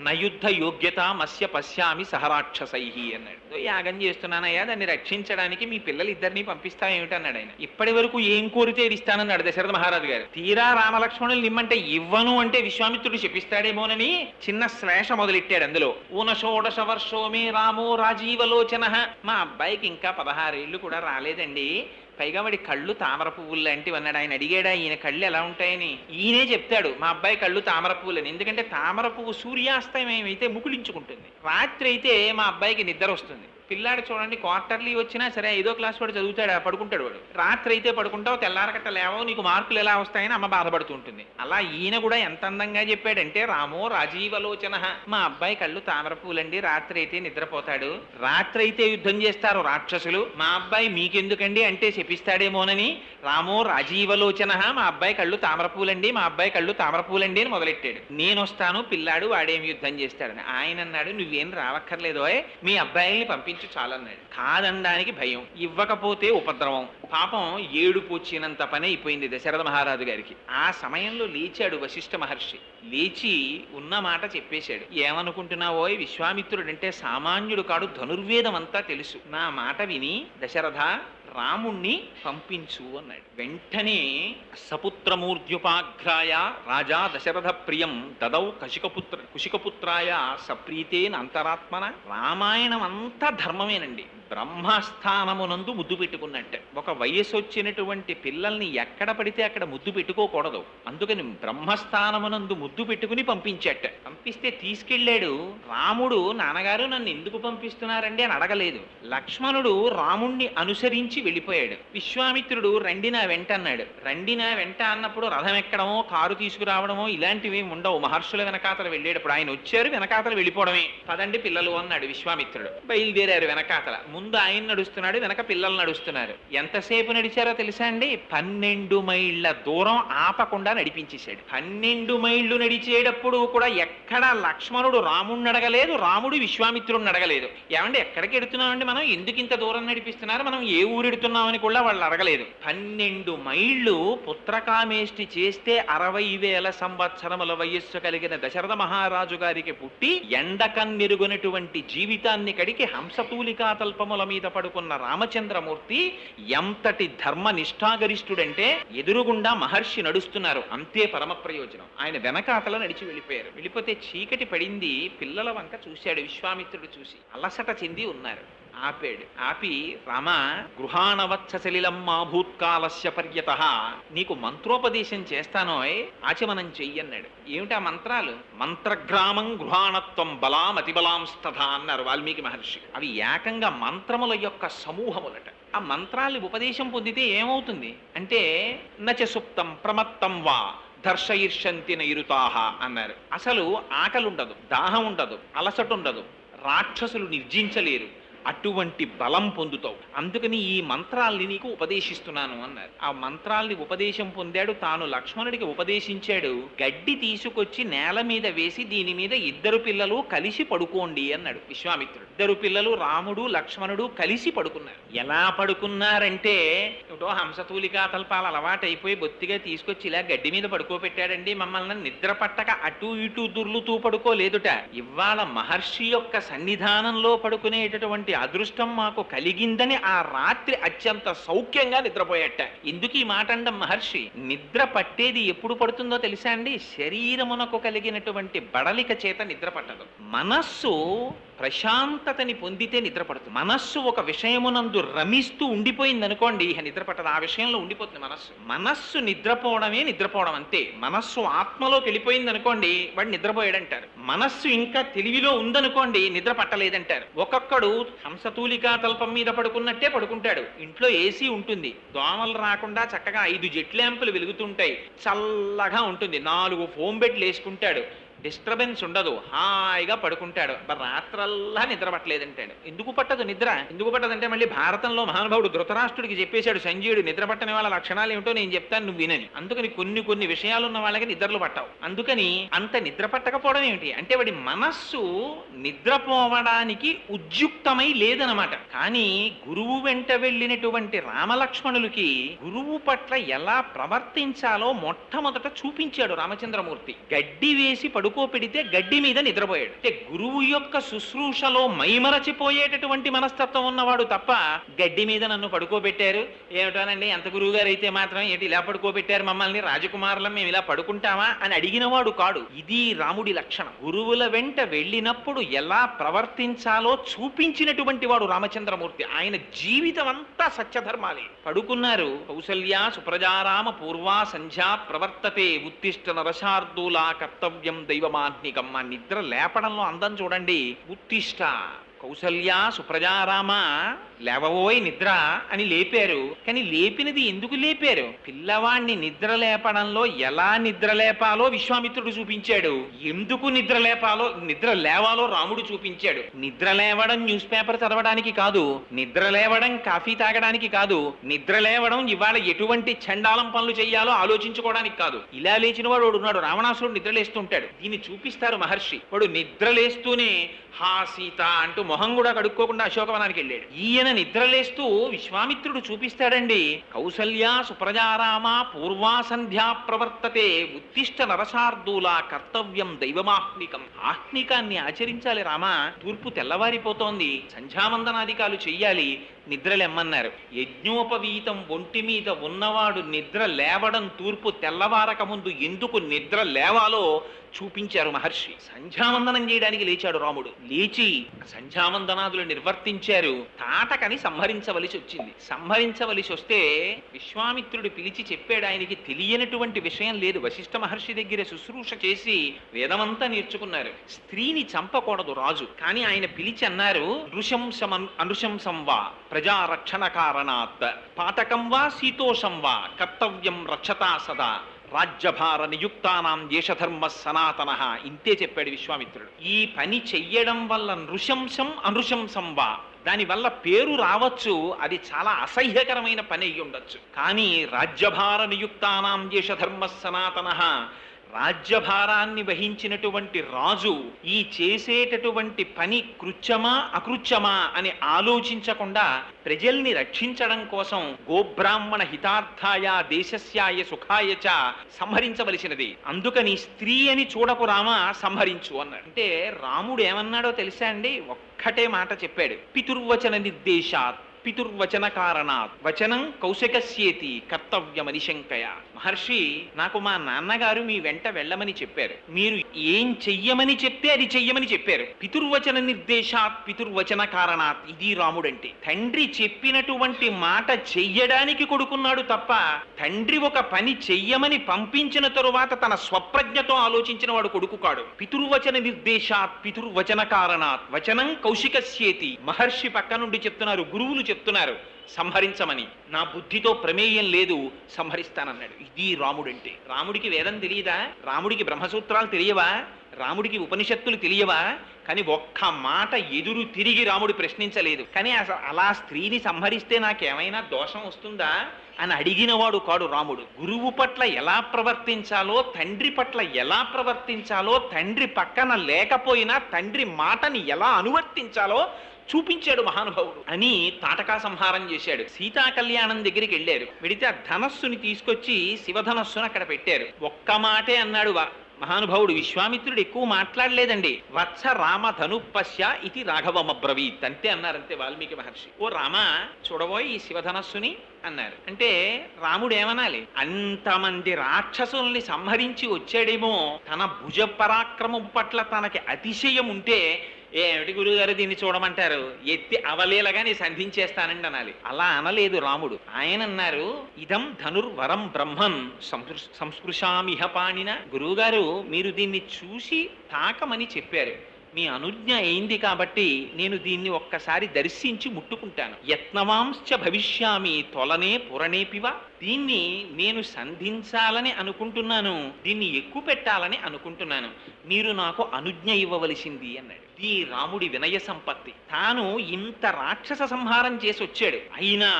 నయుద్ధ యోగ్యత మస్య పశ్యామి సహరాక్షసై అన్నాడు. యాగం చేస్తున్నానయ్యా, దాన్ని రక్షించడానికి మీ పిల్లలిద్దరినీ పంపిస్తా ఏమిటన్నాడు ఆయన. ఇప్పటి వరకు ఏం కోరితే ఇస్తానన్నాడు దశరథ మహారాజు గారు. తీరా రామలక్ష్మణులు నిమ్మంటే ఇవ్వను అంటే విశ్వామిత్రుడు చెప్పిస్తాడేమోనని చిన్న శ్లేష మొదలెట్టాడు అందులో. ఊనషోడశ వర్షో మే రామో రాజీవలోచన. మా అబ్బాయికి ఇంకా 16 ఏళ్ళు కూడా రాలేదండి, పైగా వాడి కళ్ళు తామర పువ్వులు లాంటివి అన్నాడు. ఆయన అడిగాడా ఈయన కళ్ళు ఎలా ఉంటాయని. ఈయనే చెప్తాడు మా అబ్బాయి కళ్ళు తామర పువ్వులని. ఎందుకంటే తామర పువ్వు సూర్యాస్తమయం అయితే ముకుళించుకుంటుంది, రాత్రి అయితే మా అబ్బాయికి నిద్ర వస్తుంది. పిల్లాడు చూడండి క్వార్టర్లీ వచ్చినా సరే 5వ క్లాస్ వాడు చదువుతాడు, పడుకుంటాడు వాడు. రాత్రి అయితే పడుకుంటావు, తెల్లారకట్ట లేవో, నీకు మార్కులు ఎలా వస్తాయని అమ్మ బాధపడుతూ ఉంటుంది. అలా ఈయన కూడా ఎంత అందంగా చెప్పాడంటే, రామో రాజీవలోచన, మా అబ్బాయి కళ్ళు తామర పూలండి, రాత్రి అయితే నిద్రపోతాడు, రాత్రి అయితే యుద్ధం చేస్తారు రాక్షసులు, మా అబ్బాయి మీకెందుకండి అంటే శపిస్తాడేమోనని రామో రాజీవలోచన, మా అబ్బాయి కళ్ళు తామర పూలండి, మా అబ్బాయి కళ్ళు తామర పూలండి అని మొదలెట్టాడు. నేను వస్తాను, పిల్లాడు వాడేమి యుద్ధం చేస్తాడని. ఆయన అన్నాడు, నువ్వేం రావక్కర్లేదో, మీ అబ్బాయిల్ని పంపించు చాలన్నాడు. కాదనడానికి భయం, ఇవ్వకపోతే ఉపద్రవం. పాపం ఏడుపు వచ్చినంత పని అయిపోయింది దశరథ మహారాజు గారికి. ఆ సమయంలో లేచాడు వశిష్ఠ మహర్షి. లేచి ఉన్న మాట చెప్పేశాడు. ఏమనుకుంటున్నావోయ్, విశ్వామిత్రుడంటే సామాన్యుడు కాడు, ధనుర్వేదం అంతా తెలుసు. నా మాట విని దశరథ రాముణ్ణి పంపించు అన్నాడు. వెంటనే సపుత్రమూర్ధ్యుపాఘ్రాయ రాజా దశరథ ప్రియం దదౌ కుశికపుత్రాయ సప్రీతేన అంతరాత్మన. రామాయణం అంతా ధర్మమేనండి. బ్రహ్మస్థానమునందు ముద్దు పెట్టుకున్నట్టే. ఒక వయసు వచ్చినటువంటి పిల్లల్ని ఎక్కడ పడితే అక్కడ ముద్దు పెట్టుకోకూడదు. అందుకని బ్రహ్మస్థానమునందు ముద్దు పెట్టుకుని పంపించట. పంపిస్తే తీసుకెళ్ళాడు. రాముడు నాన్నగారు నన్ను ఎందుకు పంపిస్తున్నారండి అని అడగలేదు. లక్ష్మణుడు రాముణ్ణి అనుసరించి వెళ్ళిపోయాడు. విశ్వామిత్రుడు రండి నా వెంట అన్నాడు. రండి నా వెంట అన్నప్పుడు రథం ఎక్కడమో కారు తీసుకురావడమో ఇలాంటివి ఉండవు. మహర్షుల వెనకాతలు వెళ్ళేటప్పుడు ఆయన వచ్చారు, వెనకాతలు వెళ్ళిపోవడమే. పదండి పిల్లలు అన్నాడు విశ్వామిత్రుడు. బయలుదేరారు వెనకాతల. ముందు ఆయన నడుస్తున్నాడు, వెనక పిల్లలు నడుస్తున్నారు. ఎంతసేపు నడిచారో తెలుసా అండి? 12 మైళ్ళ దూరం ఆపకుండా నడిపించేశాడు. 12 మైళ్ళు నడిచేటప్పుడు కూడా ఎక్కడా లక్ష్మణుడు రాముడిని అడగలేదు, రాముడు విశ్వామిత్రుడిని అడగలేదు. ఏమండి ఎక్కడికి ఎడుతున్నామండి మనం, ఎందుకు ఇంత దూరం నడిపిస్తున్నారు, మనం ఏ ఊరెడుతున్నామని కూడా వాళ్ళు అడగలేదు. 12 మైళ్ళు పుత్రకామేష్టి చేస్తే 60,000 సంవత్సరముల వయస్సు కలిగిన దశరథ మహారాజు గారికి పుట్టి ఎండకన్నెరుగునటువంటి జీవితాన్ని కడికి హంసతూలికా తల్పముల మీద పడుకున్న రామచంద్రమూర్తి ఎంతటి ధర్మ నిష్ఠాగరిష్ఠుడంటే, ఎదురుగుండా మహర్షి నడుస్తున్నారు, అంతే పరమ ప్రయోజనం. ఆయన వెనకాతల నడిచి వెళ్ళిపోయారు. వెళ్ళిపోతే చీకటి పడింది. పిల్లల వంక చూశాడు విశ్వామిత్రుడు. చూసి అలసట చెంది ఉన్నారు. ఆపాడు. ఆపి రామ గృహాణవత్స సలిలం మా భూత్కాలస్య పర్యతః, నీకు మంత్రోపదేశం చేస్తానోయ్, ఆచమనం చెయ్యన్నాడు. ఏమిటా మంత్రాలు? మంత్రగ్రామం గృహాణత్వం బలామతిబలాంస్తథ అన్నారు వాల్మీకి మహర్షి. అవి ఏకంగా మంత్రముల యొక్క సమూహములట. ఆ మంత్రాలు ఉపదేశం పొందితే ఏమవుతుంది అంటే, నచ సుప్తం ప్రమత్తం వా దర్శయిర్షంతి నైరుతాహ అన్నారు. అసలు ఆకలి ఉండదు, దాహం ఉండదు, అలసట ఉండదు, రాక్షసులు నిర్జించలేరు, అటువంటి బలం పొందుతావు. అందుకని ఈ మంత్రాల్ని నీకు ఉపదేశిస్తున్నాను అన్నారు. ఆ మంత్రాల్ని ఉపదేశం పొందాడు. తాను లక్ష్మణుడికి ఉపదేశించాడు. గడ్డి తీసుకొచ్చి నేల మీద వేసి దీని మీద 2 పిల్లలు కలిసి పడుకోండి అన్నాడు విశ్వామిత్రుడు. 2 పిల్లలు రాముడు లక్ష్మణుడు కలిసి పడుకున్నారు. ఎలా పడుకున్నారంటే, ఏమిటో హంసతూలికా తల్పాలు అలవాటైపోయి బొత్తిగా తీసుకొచ్చి ఇలా గడ్డి మీద పడుకోబెట్టాడండి. మమ్మల్ని నిద్ర పట్టక అటు ఇటు దుర్లుతూ పడుకోలేదుట. ఇవాళ మహర్షి యొక్క సన్నిధానంలో పడుకునేటటువంటి అదృష్టం మాకు కలిగిందని ఆ రాత్రి అత్యంత సౌఖ్యంగా నిద్రపోయేట. ఎందుకు ఈ మాట అండం మహర్షి? నిద్ర పట్టేది ఎప్పుడు పడుతుందో తెలుసా అండి? శరీరమునకు కలిగినటువంటి బడలిక చేత నిద్ర పట్టదు. మనస్సు ప్రశాంతతని పొందితే నిద్ర పడుతుంది. మనస్సు ఒక విషయమునందు రమిస్తూ ఉండిపోయింది అనుకోండి, ఇక నిద్ర పట్టదు. ఆ విషయంలో ఉండిపోతుంది మనస్సు. మనస్సు నిద్రపోవడమే నిద్రపోవడం అంతే. మనస్సు ఆత్మలోకి వెళ్ళిపోయింది అనుకోండి, వాడు నిద్రపోయాడంటారు. మనస్సు ఇంకా తెలివిలో ఉందనుకోండి, నిద్ర పట్టలేదంటారు. ఒక్కొక్కడు హంసతూలికా తల్పం మీద పడుకున్నట్టే పడుకుంటాడు. ఇంట్లో ఏసీ ఉంటుంది, దోమలు రాకుండా చక్కగా 5 జెట్ ల్యాంపులు వెలుగుతుంటాయి, చల్లగా ఉంటుంది, 4 ఫోమ్ బెడ్లు వేసుకుంటాడు, డిస్టర్బెన్స్ ఉండదు, హాయిగా పడుకుంటాడు. రాత్రల్లా నిద్ర పట్టలేదంటాడు. ఎందుకు పట్టదు నిద్ర? ఎందుకు పట్టదంటే, మళ్ళీ భారతంలో మహానుభావుడు ధృతరాష్ట్రుడికి చెప్పేశాడు సంజయుడు, నిద్ర పట్టని వాళ్ళ లక్షణాలు ఏమిటో నేను చెప్తాను, నువ్వు వినని. అందుకని కొన్ని విషయాలు ఉన్న వాళ్ళకి నిద్రలు పట్టవు. అందుకని అంత నిద్ర పట్టకపోవడం ఏమిటి అంటే, వాడి మనస్సు నిద్రపోవడానికి ఉద్యుక్తమై లేదనమాట. కానీ గురువు వెంట వెళ్ళినటువంటి రామలక్ష్మణులకి గురువు పట్ల ఎలా ప్రవర్తించాలో మొట్టమొదట చూపించాడు రామచంద్రమూర్తి. గడ్డి వేసి పడుకోపెడితే గడ్డి మీద నిద్రపోయాడు. అంటే గురువు యొక్క శుశ్రూషలో మైమరచిపోయేటటువంటి మనస్తత్వం ఉన్నవాడు తప్ప, గడ్డి మీద నన్ను పడుకోబెట్టారు ఏమిటోనండి, ఎంత గురువు గారు అయితే మాత్రం ఏంటి ఇలా పడుకోబెట్టారు మమ్మల్ని, రాజకుమారులం మేము ఇలా పడుకుంటామా అని అడిగినవాడు కాడు. ఇది రాముడి లక్షణం. గురువుల వెంట వెళ్ళినప్పుడు ఎలా ప్రవర్తించాలో చూపించినటువంటి వాడు రామచంద్రమూర్తి. ఆయన జీవితం అంతా సత్యధర్మాలే. పడుకున్నారు. కౌసల్యా సుప్రజారామ పూర్వా సంధ్యా ప్రవర్తతే ఉత్తిష్ట నరశార్దూలా కర్తవ్యం దైవమాహ్నికం. ఆ నిద్ర లేపడంలో అందం చూడండి. ఉత్తిష్ట కౌసల్యా సుప్రజారామ లేవబోయ్ నిద్ర అని లేపారు. కానీ లేపినది ఎందుకు లేపారు? పిల్లవాణ్ణి నిద్ర లేపడంలో ఎలా నిద్ర లేపాలో విశ్వామిత్రుడు చూపించాడు, ఎందుకు నిద్ర లేవాలో రాముడు చూపించాడు. నిద్ర లేవడం న్యూస్ పేపర్ చదవడానికి కాదు, నిద్ర లేవడం కాఫీ తాగడానికి కాదు, నిద్ర లేవడం ఇవాళ ఎటువంటి చండాలం పనులు చేయాలో ఆలోచించుకోవడానికి కాదు. ఇలా లేచిన వాడు ఉన్నాడు, రావణాసురుడు నిద్రలేస్తుంటాడు. దీన్ని చూపిస్తారు మహర్షి. వాడు నిద్రలేస్తూనే హా సీత అంటూ మొహం కూడా కడుక్కోకుండా అశోకవనానికి వెళ్ళాడు. ఈయన నిద్రలేస్తూ విశ్వామిత్రుడు చూపిస్తాడండి, కౌసల్యా సుప్రజారామ పూర్వా సంధ్యా ప్రవర్తతే ఉత్తిష్ట నరసార్దూల కర్తవ్యం దైవమాహ్నికం. ఆహ్నికాన్ని ఆచరించాలి రామా, తూర్పు తెల్లవారిపోతోంది, సంధ్యావందనాధికాలు చెయ్యాలి, నిద్రలెమ్మన్నారు. యజ్ఞోపవీతం ఒంటి మీద ఉన్నవాడు నిద్ర లేవడం తూర్పు తెల్లవారక ముందు ఎందుకు నిద్ర లేవాలో చూపించారు మహర్షి. సంధ్యావందనం చేయడానికి లేచాడు రాముడు. లేచి సంధ్యావందనాదులు నిర్వర్తించారు. తాటకని సంహరించవలసి వచ్చింది. సంహరించవలసి వస్తే విశ్వామిత్రుడు పిలిచి చెప్పాడు, ఆయనకి తెలియనటువంటి విషయం లేదు. వశిష్ఠ మహర్షి దగ్గర శుశ్రూష చేసి వేదమంతా నేర్చుకున్నారు. స్త్రీని చంపకూడదు రాజు, కానీ ఆయన పిలిచి అన్నారు, నృశంసం వా ప్రజారక్షణ కారణాత్ పాతకం వా శీతోషం వా కర్తవ్యం రక్షతా సదా రాజ్యభార నియుక్తానాం దేశధర్మ సనాతన. ఇంతే చెప్పాడు విశ్వామిత్రుడు. ఈ పని చెయ్యడం వల్ల నృశంసం అనృశంసం వా, దానివల్ల పేరు రావచ్చు, అది చాలా అసహ్యకరమైన పని అయ్యి ఉండొచ్చు. కానీ రాజ్యభార నియుక్తానాం దేశధర్మ సనాతన, రాజ్యభారాన్ని వహించినటువంటి రాజు ఈ చేసేటటువంటి పని కృత్యమా అకృత్యమా అని ఆలోచించకుండా ప్రజల్ని రక్షించడం కోసం గోబ్రాహ్మణ హితార్థాయ దేశస్యాయ సుఖాయ చ సంహరించవలసినది. అందుకని స్త్రీ అని చూడకు రామా, సంహరించు అన్నాడు. అంటే రాముడు ఏమన్నాడో తెలుసా అండి? ఒక్కటే మాట చెప్పాడు, పితుర్వచన నిర్దేశాత్ పితుర్వచన కారణాత్ వచనం కౌశికస్యేతి కర్తవ్యమనిశంకయ. మహర్షి, నాకు మా నాన్నగారు మీ వెంట వెళ్ళమని చెప్పారు, మీరు ఏం చెయ్యమని చెప్తే అది చెయ్యమని చెప్పారు. పితుర్వచన నిర్దేశాత్ పితుర్వచన కారణాత్, ఇది రాముడంటే. తండ్రి చెప్పినటువంటి మాట చెయ్యడానికి కొడుకున్నాడు తప్ప తండ్రి ఒక పని చెయ్యమని పంపించిన తరువాత తన స్వప్రజ్ఞతో ఆలోచించిన వాడు కొడుకు కాడు. పితుర్వచన నిర్దేశాత్ పితుర్వచన కారణాత్ వచనం కౌశికస్యేతి. మహర్షి పక్క నుండి చెప్తున్నారు, గురువులు చెప్తున్నారు సంహరించమని. నా బుద్ధితో ప్రమేయం లేదు, సంహరిస్తానన్నాడు. ఇది రాముడంటే. రాముడికి వేదం తెలియదా? రాముడికి బ్రహ్మసూత్రాలు తెలియవా? రాముడికి ఉపనిషత్తులు తెలియవా? కానీ ఒక్క మాట ఎదురు తిరిగి రాముడు ప్రశ్నించలేదు. కానీ అలా స్త్రీని సంహరిస్తే నాకేమైనా దోషం వస్తుందా అని అడిగినవాడు కాడు రాముడు. గురువు పట్ల ఎలా ప్రవర్తించాలో, తండ్రి పట్ల ఎలా ప్రవర్తించాలో, తండ్రి పక్కన లేకపోయినా తండ్రి మాటని ఎలా అనువర్తించాలో చూపించాడు మహానుభావుడు అని తాటకా సంహారం చేశాడు. సీతా కళ్యాణం దగ్గరికి వెళ్ళారు. వెడితే ఆ ధనస్సుని తీసుకొచ్చి శివధనస్సును అక్కడ పెట్టారు. ఒక్క మాటే అన్నాడు మహానుభావుడు. విశ్వామిత్రుడు ఎక్కువ మాట్లాడలేదండి. వత్స రామ ధనుపశ్య ఇది రాఘవమబ్రవీత్ అంతే అన్నారంతే వాల్మీకి మహర్షి. ఓ రామ, చూడబోయి ఈ శివధనస్సుని అన్నారు. అంటే రాముడు ఏమనాలి? అంతమంది రాక్షసుల్ని సంహరించి వచ్చాడేమో, తన భుజ పరాక్రమం పట్ల తనకి అతిశయం ఉంటే, ఏమిటి గురువుగారు దీన్ని చూడమంటారు, ఎత్తి అవలేలగా నీ సంధించేస్తానండి అనాలి. అలా అనలేదు రాముడు. ఆయన అన్నారు, ఇదం ధనుర్వరం బ్రహ్మన్ సంస్పృశామిహ పాణిన. గురువుగారు, మీరు దీన్ని చూసి తాకమని చెప్పారు, మీ అనుజ్ఞ అయింది కాబట్టి నేను దీన్ని ఒక్కసారి దర్శించి ముట్టుకుంటాను. యత్నవాంశ్చ భవిష్యామి తొలనే పురణేపివ. దీన్ని నేను సంధించాలని అనుకుంటున్నాను, దీన్ని ఎక్కువ పెట్టాలని అనుకుంటున్నాను, మీరు నాకు అనుజ్ఞ ఇవ్వవలసింది అన్నాడు. ఈ రాముడి వినయ సంపత్తి. తాను ఇంత రాక్షస సంహారం చేసి వచ్చాడు, అయినా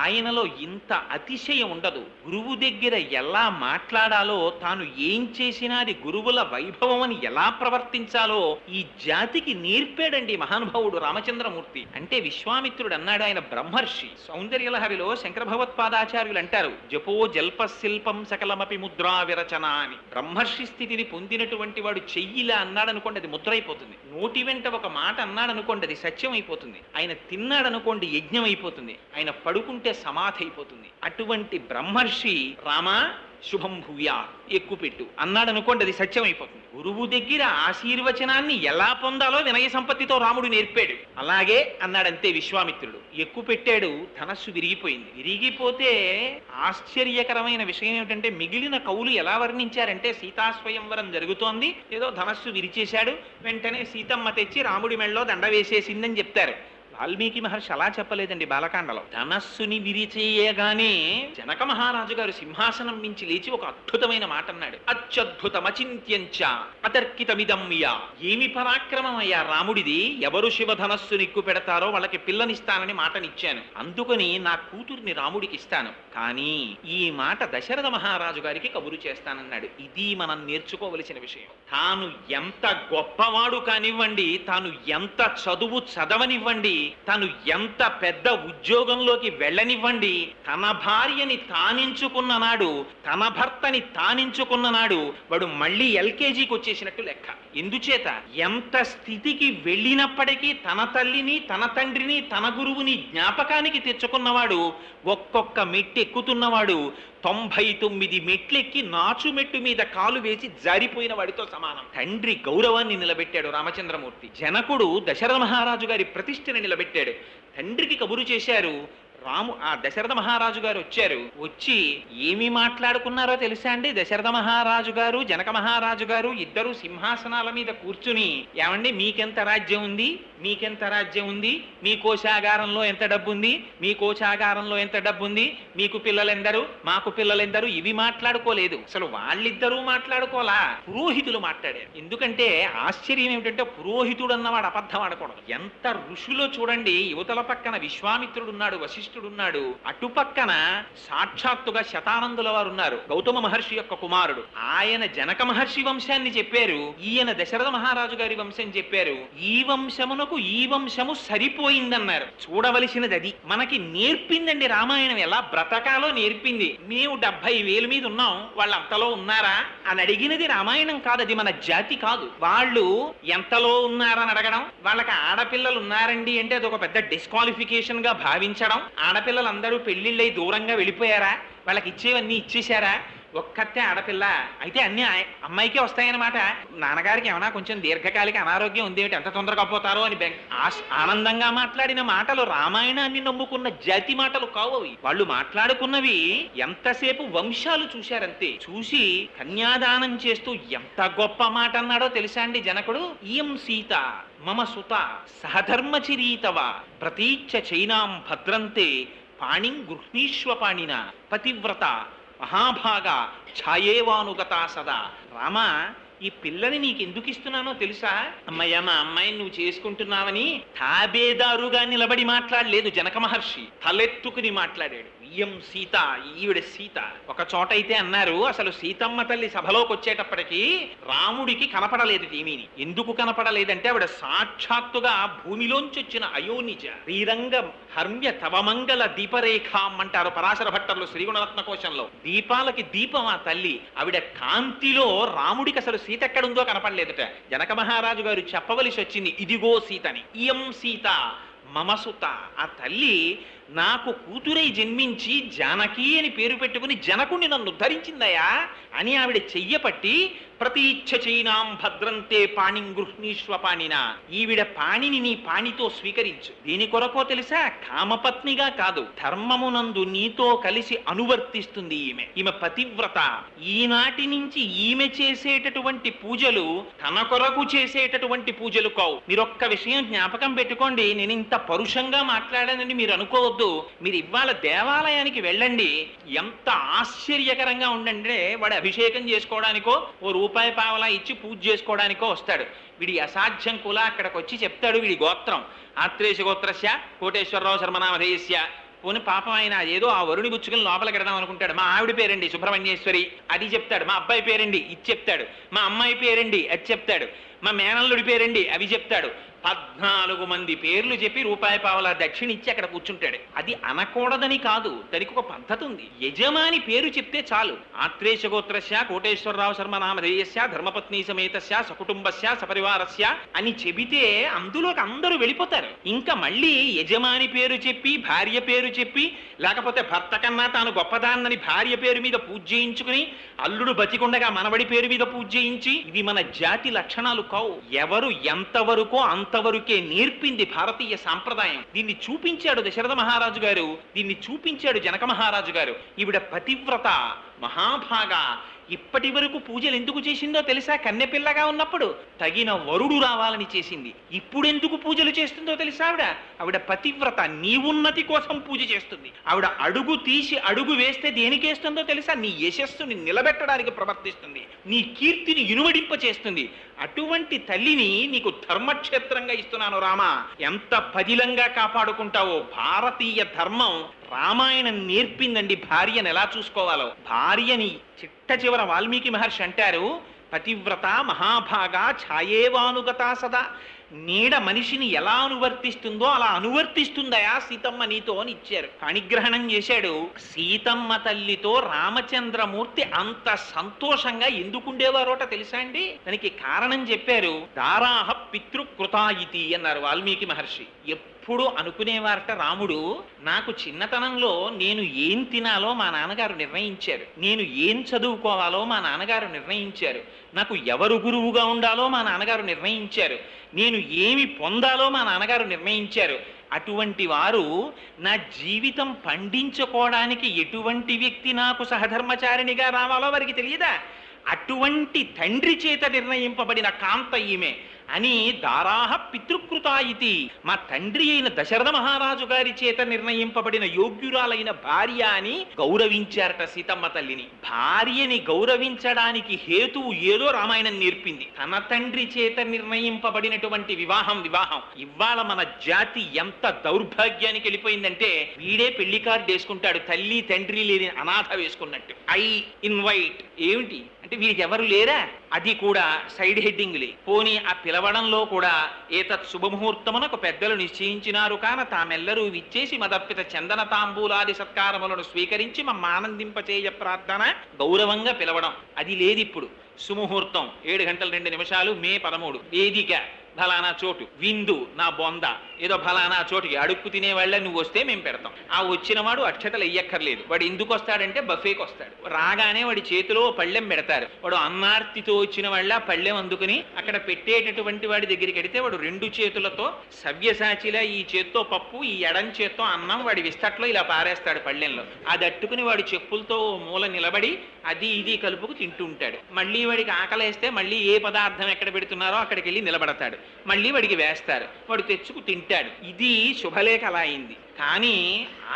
ఆయనలో ఇంత అతిశయం ఉండదు. గురువు దగ్గర ఎలా మాట్లాడాలో, తాను ఏం చేసినా అది గురువుల వైభవం అని ఎలా ప్రవర్తించాలో ఈ జాతికి నేర్పాడండి మహానుభావుడు రామచంద్రమూర్తి. అంటే విశ్వామిత్రుడు అన్నాడు, ఆయన బ్రహ్మర్షి. సౌందర్యలహరిలో శంకర భగవత్పాదాచార్యులు అంటారు, జపో జల్ప శిల్పం సకలమపి ముద్రా విరచన అని. బ్రహ్మర్షి స్థితిని పొందినటువంటి వాడు చెయ్యిలా అన్నాడు అనుకోండి, అది ముద్ర అయిపోతుంది. నోటి వెంట ఒక మాట అన్నాడు అనుకోండి, అది సత్యం అయిపోతుంది. ఆయన తిన్నాడు అనుకోండి, యజ్ఞం అయిపోతుంది. ఆయన పడుకుంటే సమాధి అయిపోతుంది. అటువంటి బ్రహ్మర్షి రామ, శుభం భూయా, ఎక్కుపెట్టు అన్నాడు అనుకోండి, అది సత్యం అయిపోతుంది. గురువు దగ్గర ఆశీర్వచనాన్ని ఎలా పొందాలో వినయ సంపత్తితో రాముడు నేర్పాడు. అలాగే అన్నాడంతే విశ్వామిత్రుడు. ఎక్కుపెట్టాడు, ధనస్సు విరిగిపోయింది. విరిగిపోతే ఆశ్చర్యకరమైన విషయం ఏమిటంటే మిగిలిన కవులు ఎలా వర్ణించారంటే సీతాస్వయంవరం జరుగుతోంది, ఏదో ధనస్సు విరిచేశాడు, వెంటనే సీతమ్మ తెచ్చి రాముడి మెళ్ళలో దండ వేసేసిందని చెప్తారు. వాల్మీకి మహర్షి అలా చెప్పలేదండి బాలకాండలో. ధనస్సుని విరిచేయగానే జనక మహారాజు గారు సింహాసనం మించి లేచి ఒక అద్భుతమైన మాట అన్నాడు. అత్యద్భుతమచింత్యంచ అతర్కితమిదం యా. ఏమి పరాక్రమం అయ్యా రాముడిది, ఎవరు శివధనస్సుని ఎక్కువ పెడతారో వాళ్ళకి పిల్లనిస్తానని మాటనిచ్చాను, అందుకని నా కూతుర్ని రాముడికి ఇస్తాను, కానీ ఈ మాట దశరథ మహారాజు గారికి కబురు చేస్తానన్నాడు. ఇది మనం నేర్చుకోవలసిన విషయం. తాను ఎంత గొప్పవాడు కానివ్వండి, తాను ఎంత చదువు చదవనివ్వండి, తను ఎంత పెద్ద ఉద్యోగంలోకి వెళ్ళనివ్వండి, తన భార్యని తానించుకున్న నాడు, తన భర్తని తానించుకున్న నాడు వాడు మళ్ళీ ఎల్కేజీకి వచ్చేసినట్టు లెక్క. ఎందుచేత ఎంత స్థితికి వెళ్ళినప్పటికీ తన తల్లిని, తన తండ్రిని, తన గురువుని జ్ఞాపకానికి తెచ్చుకున్నవాడు, ఒక్కొక్క మెట్టు ఎక్కుతున్నవాడు 99 మెట్లెక్కి నాచు మెట్టు మీద కాలు వేసి జారిపోయిన వాడితో సమానం. తండ్రి గౌరవాన్ని నిలబెట్టాడు రామచంద్రమూర్తి. జనకుడు దశరథ మహారాజు గారి ప్రతిష్టని నిలబెట్టాడు. తండ్రికి కబురు చేశారు. ఆ దశరథ మహారాజు గారు వచ్చారు. వచ్చి ఏమి మాట్లాడుకున్నారో తెలుసా అండి? దశరథ మహారాజు గారు, జనక మహారాజు గారు ఇద్దరు సింహాసనాల మీద కూర్చుని, ఏమండి మీకెంత రాజ్యం ఉంది, మీకెంత రాజ్యం ఉంది, మీ కోశాగారంలో ఎంత డబ్బు ఉంది, మీ కోశాగారంలో ఎంత డబ్బు ఉంది, మీకు పిల్లలెందరు, మాకు పిల్లలెందరు, ఇవి మాట్లాడుకోలేదు. అసలు వాళ్ళిద్దరూ మాట్లాడుకోలా, పురోహితులు మాట్లాడారు. ఎందుకంటే ఆశ్చర్యం ఏమిటంటే పురోహితుడు అన్నవాడు అబద్ధం ఆడకూడదు. ఎంత ఋషులో చూడండి, యువతల పక్కన విశ్వామిత్రుడున్నాడు, వశిష్ఠుడున్నాడు, అటుపక్కన సాక్షాత్తుగా శతానందుల వారు ఉన్నారు, గౌతమ మహర్షి యొక్క కుమారుడు. ఆయన జనక మహర్షి వంశాన్ని చెప్పారు, ఈయన దశరథ మహారాజు గారి వంశం చెప్పారు. ఈ వంశమునకు ఈ వంశము సరిపోయిందన్నారు. చూడవలసినది అది. మనకి నేర్పిందండి రామాయణం, ఎలా బ్రతకాలో నేర్పింది. మేము 70,000 మీద ఉన్నాం, వాళ్ళు అంతలో ఉన్నారా అని అడిగినది రామాయణం కాదు, అది మన జాతి కాదు. వాళ్ళు ఎంతలో ఉన్నారని అడగడం, వాళ్ళకి ఆడపిల్లలు ఉన్నారండి అంటే అది ఒక పెద్ద డిస్క్వాలిఫికేషన్ గా భావించడం, ఆడపిల్లలందరూ పెళ్లిళ్ళై దూరంగా వెళ్ళిపోయారా, వాళ్ళకి ఇచ్చేవన్నీ ఇచ్చేశారా, ఒక్కతే ఆడపిల్ల అయితే అన్ని అమ్మాయికే వస్తాయన్నమాట. నాన్నగారికి ఏమైనా కొంచెం దీర్ఘకాలిక అనారోగ్యం ఉంది, ఎంత తొందరగా పోతారో అని ఆనందంగా మాట్లాడిన మాటలు రామాయణాన్ని నమ్ముకున్న జాతి మాటలు కావు. వాళ్ళు మాట్లాడుకున్నవి ఎంతసేపు వంశాలు చూశారంతే. చూసి కన్యాదానం చేస్తూ ఎంత గొప్ప మాట అన్నాడో తెలుసా అండి జనకుడు. ఇయం సీత మమ సుత సహధర్మచిరీతవ ప్రతీచ్ఛ చైనాం భద్రంతే పాణిం గృహ్ణీష్వ పాణిన పతివ్రత మహాభాగా ఛాయేవానుగత సదా. రామా, ఈ పిల్లని నీకు ఎందుకు ఇస్తున్నానో తెలుసా? అమ్మయ్య, మా అమ్మాయిని నువ్వు చేసుకుంటున్నావని తాబేదారుగా నిలబడి మాట్లాడలేదు జనక మహర్షి, తలెత్తుకుని మాట్లాడాడు. ఇయం సీత, ఈవిడ సీత. ఒక చోట అయితే అన్నారు, అసలు సీతమ్మ తల్లి సభలోకి వచ్చేటప్పటికి రాముడికి కనపడలేదు ఏమీని. ఎందుకు కనపడలేదంటే ఆవిడ సాక్షాత్తుగా భూమిలోంచి వచ్చిన అయోనిజ. శ్రీరంగ హర్మ్య తవమంగళ దీపరేఖాం అంటారు పరాశర భట్టర్లు శ్రీగుణరత్న కోశంలో. దీపాలకి దీపం ఆ తల్లి. ఆవిడ కాంతిలో రాముడికి అసలు సీత ఎక్కడుందో కనపడలేదుట. జనక మహారాజు గారు చెప్పవలసి వచ్చింది, ఇదిగో సీతని. ఇయం సీత మమసుత. ఆ తల్లి నాకు కూతురై జన్మించి జానకి అని పేరు పెట్టుకుని జనకుని నన్ను ఉద్ధరించిందయా అని ఆవిడ చెయ్యపట్టి ప్రతీచ్ఛ చైనాం భద్రంతే పాణిం గృహ్ణీష్వ పాణిన. ఈవిడ పాణిని నీ పాణితో స్వీకరించు. దీని కొరకో తెలుసా? కామపత్నిగా కాదు, ధర్మమునందు నీతో కలిసి అనువర్తిస్తుంది ఈమె. ఈమె పతివ్రత. ఈనాటి నుంచి ఈమె చేసేటటువంటి పూజలు తన కొరకు చేసేటటువంటి పూజలు కావు. మీరొక్క విషయం జ్ఞాపకం పెట్టుకోండి. నేను ఇంత పరుషంగా మాట్లాడానని మీరు అనుకోవద్దు. మీరు ఇవాళ దేవాలయానికి వెళ్ళండి, ఎంత ఆశ్చర్యకరంగా ఉండండి. వాడు అభిషేకం చేసుకోవడానికో ఓ రూపాయి పావలా ఇచ్చి పూజ చేసుకోవడానికో వస్తాడు. వీడి అసాధ్యం కుల అక్కడికి వచ్చి చెప్తాడు వీడి గోత్రం, ఆత్రేయ గోత్రస్య కోటేశ్వరరావు శర్మనామధేయస్య. పోని పాపం ఆయన ఏదో ఆ వరుణి గుచ్చుకుని లోపలికి వెడదాం అనుకుంటాడు. మా ఆవిడ పేరండి సుబ్రహ్మణ్యేశ్వరి, అది చెప్తాడు. మా అబ్బాయి పేరండి, ఇది చెప్తాడు. మా అమ్మాయి పేరండి, అది చెప్తాడు. మా మేనల్లుడి పేరండి అవి చెప్తాడు. 14 మంది పేర్లు చెప్పి రూపాయి పావలా దక్షిణ ఇచ్చి అక్కడ కూర్చుంటాడు. అది అనకూడదని కాదు, దానికి ఒక పద్ధతి ఉంది. యజమాని పేరు చెప్తే చాలు. ఆత్రేశ గోత్రస్య కోటేశ్వరరావు శర్మ నామధేయస్య ధర్మపత్ని సమేతస్య సకుటుంబస్య సపరివారస్య అని చెబితే అందులోకి అందరూ వెళ్ళిపోతారు. ఇంకా మళ్ళీ యజమాని పేరు చెప్పి భార్య పేరు చెప్పి, లేకపోతే భర్త కన్నా తాను గొప్పదాన్నని భార్య పేరు మీద పూజ చేయించుకుని, అల్లుడు బతికుండగా మనవడి పేరు మీద పూజ చేయించి, ఇది మన జాతి లక్షణాలు కావు. ఎవరు ఎంతవరకో అంతవరకే నేర్పింది భారతీయ సాంప్రదాయం. దీన్ని చూపించాడు దశరథ మహారాజు గారు, దీన్ని చూపించాడు జనక మహారాజు గారు. ఈవిడ పతివ్రత, మహాభాగా. ఇప్పటి వరకు పూజలు ఎందుకు చేసిందో తెలుసా? కన్నెపిల్లగా ఉన్నప్పుడు తగిన వరుడు రావాలని చేసింది. ఇప్పుడు ఎందుకు పూజలు చేస్తుందో తెలుసా? ఆవిడ పతివ్రత, నీ ఉన్నతి కోసం పూజ చేస్తుంది. ఆవిడ అడుగు తీసి అడుగు వేస్తే దేనికేస్తుందో తెలుసా? నీ యశస్సుని నిలబెట్టడానికి ప్రవర్తిస్తుంది, నీ కీర్తిని ఇనుమడింప చేస్తుంది. అటువంటి తల్లిని నీకు ధర్మక్షేత్రంగా ఇస్తున్నాను రామా. ఎంత పదిలంగా కాపాడుకుంటావో. భారతీయ ధర్మం రామాయణం నేర్పిందండి భార్యను ఎలా చూసుకోవాలో. భార్యని చిట్ట చివర వాల్మీకి మహర్షి అంటారు, పతివ్రత మహాభాగా ఛాయేవానుగతా సదా. నీడ మనిషిని ఎలా అనువర్తిస్తుందో అలా అనువర్తిస్తుందయా సీతమ్మ నీతో అని ఇచ్చారు. పాణిగ్రహణం చేశాడు. సీతమ్మ తల్లితో రామచంద్రమూర్తి అంత సంతోషంగా ఎందుకుండేవారోట తెలుసా అండి? దానికి కారణం చెప్పారు. దారాహ పితృకృతాయితి అన్నారు వాల్మీకి మహర్షి. ఎప్పుడు అనుకునేవారట రాముడు, నాకు చిన్నతనంలో నేను ఏం తినాలో మా నాన్నగారు నిర్ణయించారు, నేను ఏం చదువుకోవాలో మా నాన్నగారు నిర్ణయించారు, నాకు ఎవరు గురువుగా ఉండాలో మా నాన్నగారు నిర్ణయించారు, నేను ఏమి పొందాలో మా నాన్నగారు నిర్ణయించారు. అటువంటి వారు నా జీవితం పండించుకోవడానికి ఎటువంటి వ్యక్తి నాకు సహధర్మచారిణిగా రావాలో వారికి తెలియదా? అటువంటి తండ్రి చేత నిర్ణయింపబడిన కాంత ఈమె అని దారాహ పితృకృతాయితి. మా తండ్రి అయిన దశరథ మహారాజు గారి చేత నిర్ణయింపబడిన యోగ్యురాలైన భార్య అని గౌరవించారట సీతమ్మ తల్లిని. భార్యని గౌరవించడానికి హేతువు ఏదో రామాయణం నేర్పింది. తన తండ్రి చేత నిర్ణయింపబడినటువంటి వివాహం. ఇవాళ మన జాతి ఎంత దౌర్భాగ్యానికి వెళ్ళిపోయిందంటే, వీడే పెళ్లి కార్డు వేసుకుంటాడు, తల్లి తండ్రి లేని అనాథ వేసుకున్నట్టు. ఐ ఇన్వైట్ ఏమిటి అంటే వీరికి ఎవరు లేరా? అది కూడా సైడ్ హెడ్డింగ్లే. పోనీ ఆ పిలవడంలో కూడా ఏతత్ శుభముహూర్తమునకు పెద్దలు నిశ్చయించినారు కాన తామెల్లరూ విచ్చేసి మదర్పిత చందన తాంబూలాది సత్కారములను స్వీకరించి మమ్మ ఆనందింపచేయ ప్రార్థన, గౌరవంగా పిలవడం. అది లేదు ఇప్పుడు. సుముహూర్తం 7 గంటల 2 నిమిషాలు మే 13, వేదిక ఫలానా చోటు, విందు నా బొంద, ఏదో ఫలానా చోటుకి అడుక్కు తినేవాళ్ళ నువ్వు వస్తే మేము పెడతాం. ఆ వచ్చిన వాడు అక్షతలు వెయ్యక్కర్లేదు. వాడు ఎందుకు వస్తాడంటే బఫేకి వస్తాడు. రాగానే వాడి చేతిలో పళ్ళెం పెడతారు. వాడు అన్నార్తితో వచ్చిన వాళ్ళ పళ్ళెం అందుకుని అక్కడ పెట్టేటటువంటి వాడి దగ్గరికి వెడితే వాడు 2 చేతులతో సవ్యసాచిలా ఈ చేత్తో పప్పు, ఈ ఎడం చేత్తో అన్నం వాడి విస్తట్లో ఇలా పారేస్తాడు పళ్ళెంలో. అది అట్టుకుని వాడి చెప్పులతో మూల నిలబడి అది ఇది కలుపుకు తింటూ ఉంటాడు. మళ్ళీ వాడికి ఆకలేస్తే మళ్ళీ ఏ పదార్థం ఎక్కడ పెడుతున్నారో అక్కడికి వెళ్ళి నిలబడతాడు. మళ్ళీ వాడికి వేస్తారు, వాడు తెచ్చుకు తింటాడు. ఇది శుభలేఖ అలా అయింది. కానీ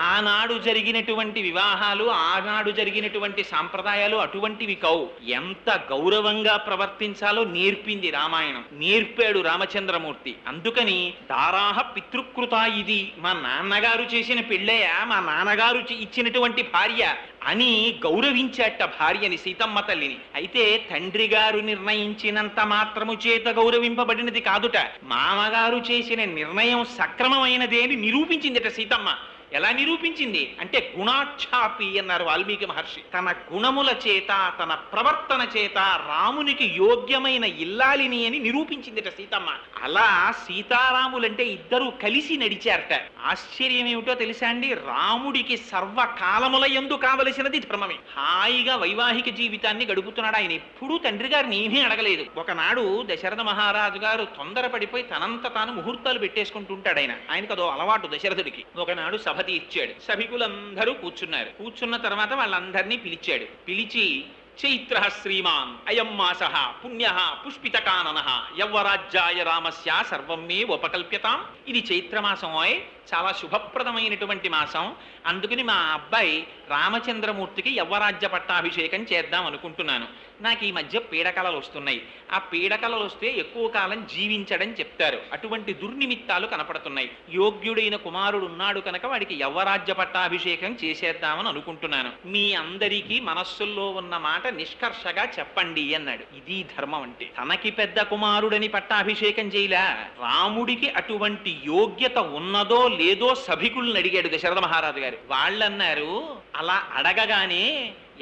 ఆనాడు జరిగినటువంటి వివాహాలు, ఆనాడు జరిగినటువంటి సాంప్రదాయాలు అటువంటివి కావు. ఎంత గౌరవంగా ప్రవర్తించాలో నేర్పింది రామాయణం, నేర్పాడు రామచంద్రమూర్తి. అందుకని దారాహ పితృకృత, ఇది మా నాన్నగారు చేసిన పెళ్ళయ్య, మా నాన్నగారు ఇచ్చినటువంటి భార్య అని గౌరవించాట భార్యని, సీతమ్మ తల్లిని. అయితే తండ్రి గారు నిర్ణయించినంత మాత్రము చేత గౌరవింపబడినది కాదుట, మామగారు చేసిన నిర్ణయం సక్రమమైనదే అని నిరూపించిందిట సీతమ్మ. ఎలా నిరూపించింది అంటే గుణాక్షాపి అన్నారు వాల్మీకి మహర్షి. తన గుణముల చేత, తన ప్రవర్తన చేత రామునికి యోగ్యమైన ఇల్లాలిని అని నిరూపించిందిట సీతమ్మ. అలా సీతారాములంటే ఇద్దరూ కలిసి నడిచారట. ఆశ్చర్యం ఏమిటో తెలుసా అండి? రాముడికి సర్వకాలముల యందు కావలసినది ధర్మమే. హాయిగా వైవాహిక జీవితాన్ని గడుపుతున్నాడు ఆయన. ఎప్పుడూ తండ్రి గారిని ఏమీ అడగలేదు. ఒకనాడు దశరథ మహారాజు గారు తొందరపడిపోయి తనంత తాను ముహూర్తాలు పెట్టేసుకుంటుంటాడు. ఆయనకు అదో అలవాటు దశరథుడికి. ఒకనాడు సభ తీర్చాడు. సభికులందరూ కూర్చున్నారు. కూర్చున్న తర్వాత వాళ్ళందరినీ పిలిచాడు. పిలిచి చైత్ర శ్రీమాన్ అయం మాస పుణ్య పుష్పితకానన యవ్వరాజ్యాయ రామస్య సర్వం మే ఉపకల్ప్యతాం. ఇది చైత్రమాసం. చాలా శుభప్రదమైనటువంటి మాసం. అందుకని మా అబ్బాయి రామచంద్రమూర్తికి యవ్వరాజ్య పట్టాభిషేకం చేద్దాం అనుకుంటున్నాను. నాకు ఈ మధ్య పీడకలలు వస్తున్నాయి. ఆ పీడకలలు వస్తే ఎక్కువ కాలం జీవించడం చెప్తారు. అటువంటి దుర్నిమిత్తాలు కనపడుతున్నాయి. యోగ్యుడైన కుమారుడు ఉన్నాడు కనుక వాడికి యవ్వరాజ్య పట్టాభిషేకం చేసేద్దామని అనుకుంటున్నాను. మీ అందరికీ మనస్సుల్లో ఉన్న మాట నిష్కర్షగా చెప్పండి అన్నాడు. ఇది ధర్మం అంటే. తనకి పెద్ద కుమారుడని పట్టాభిషేకం చేయలా, రాముడికి అటువంటి యోగ్యత ఉన్నదో లేదో సభికుల్ని అడిగాడు దశరథ మహారాజు గారు. వాళ్ళన్నారు, అలా అడగగానే